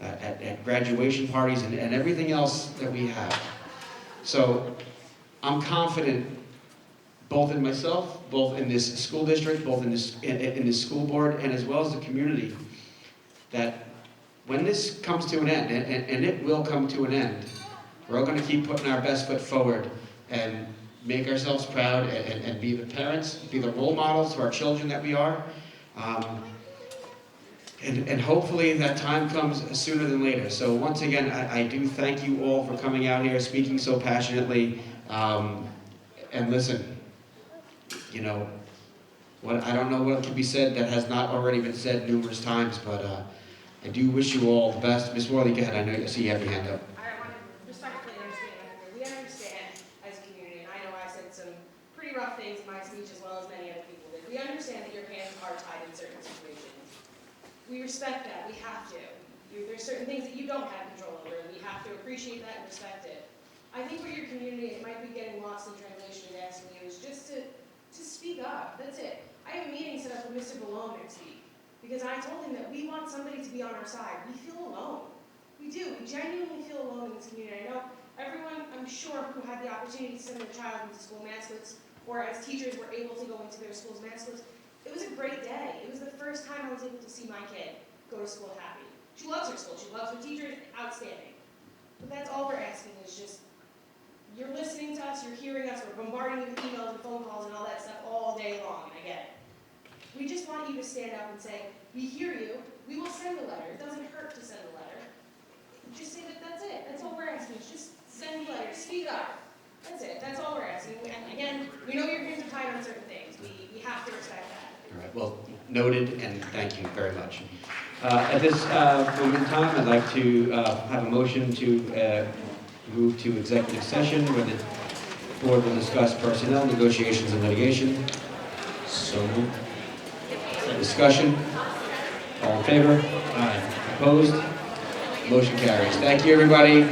at graduation parties, and everything else that we have. So I'm confident both in myself, both in this school district, both in this school board, and as well as the community, that when this comes to an end, and it will come to an end, we're all going to keep putting our best foot forward and make ourselves proud and be the parents, be the role models to our children that we are. And hopefully that time comes sooner than later. So once again, I do thank you all for coming out here, speaking so passionately. And listen, you know, I don't know what can be said that has not already been said numerous times, but I do wish you all the best. Ms. Worley, go ahead. I see you have your hand up. I want to respectfully understand that we understand as a community, and I know I said some pretty rough things in my speech as well as many other people did. We understand that your hands are tied in certain situations. We respect that. We have to. There's certain things that you don't have control over, and we have to appreciate that and respect it. I think what your community, it might be getting lost in translation, is asking you is just to speak up. That's it. I have a meeting set up with Mr. Balone next week because I told him that we want somebody to be on our side. We feel alone. We do. We genuinely feel alone in this community. I know everyone, I'm sure, who had the opportunity to send their child into school mascots, or as teachers were able to go into their school's mascots, it was a great day. It was the first time I was able to see my kid go to school happy. She loves her school. She loves her teachers. Outstanding. But that's all we're asking is just, you're listening to us, you're hearing us, we're bombarding you with emails and phone calls and all that stuff all day long, and I get it. We just want you to stand up and say, we hear you, we will send a letter. It doesn't hurt to send a letter. Just say that that's it. That's all we're asking. Just send a letter. Speak up. That's it. That's all we're asking. And again, we know your hands are tied on certain things. We have to respect that. All right, well, noted, and thank you very much. At this moment in time, I'd like to have a motion to move to executive session where the board will discuss personnel, negotiations, and litigation. So moved. Discussion? All in favor? Aye. Opposed? Motion carries. Thank you, everybody.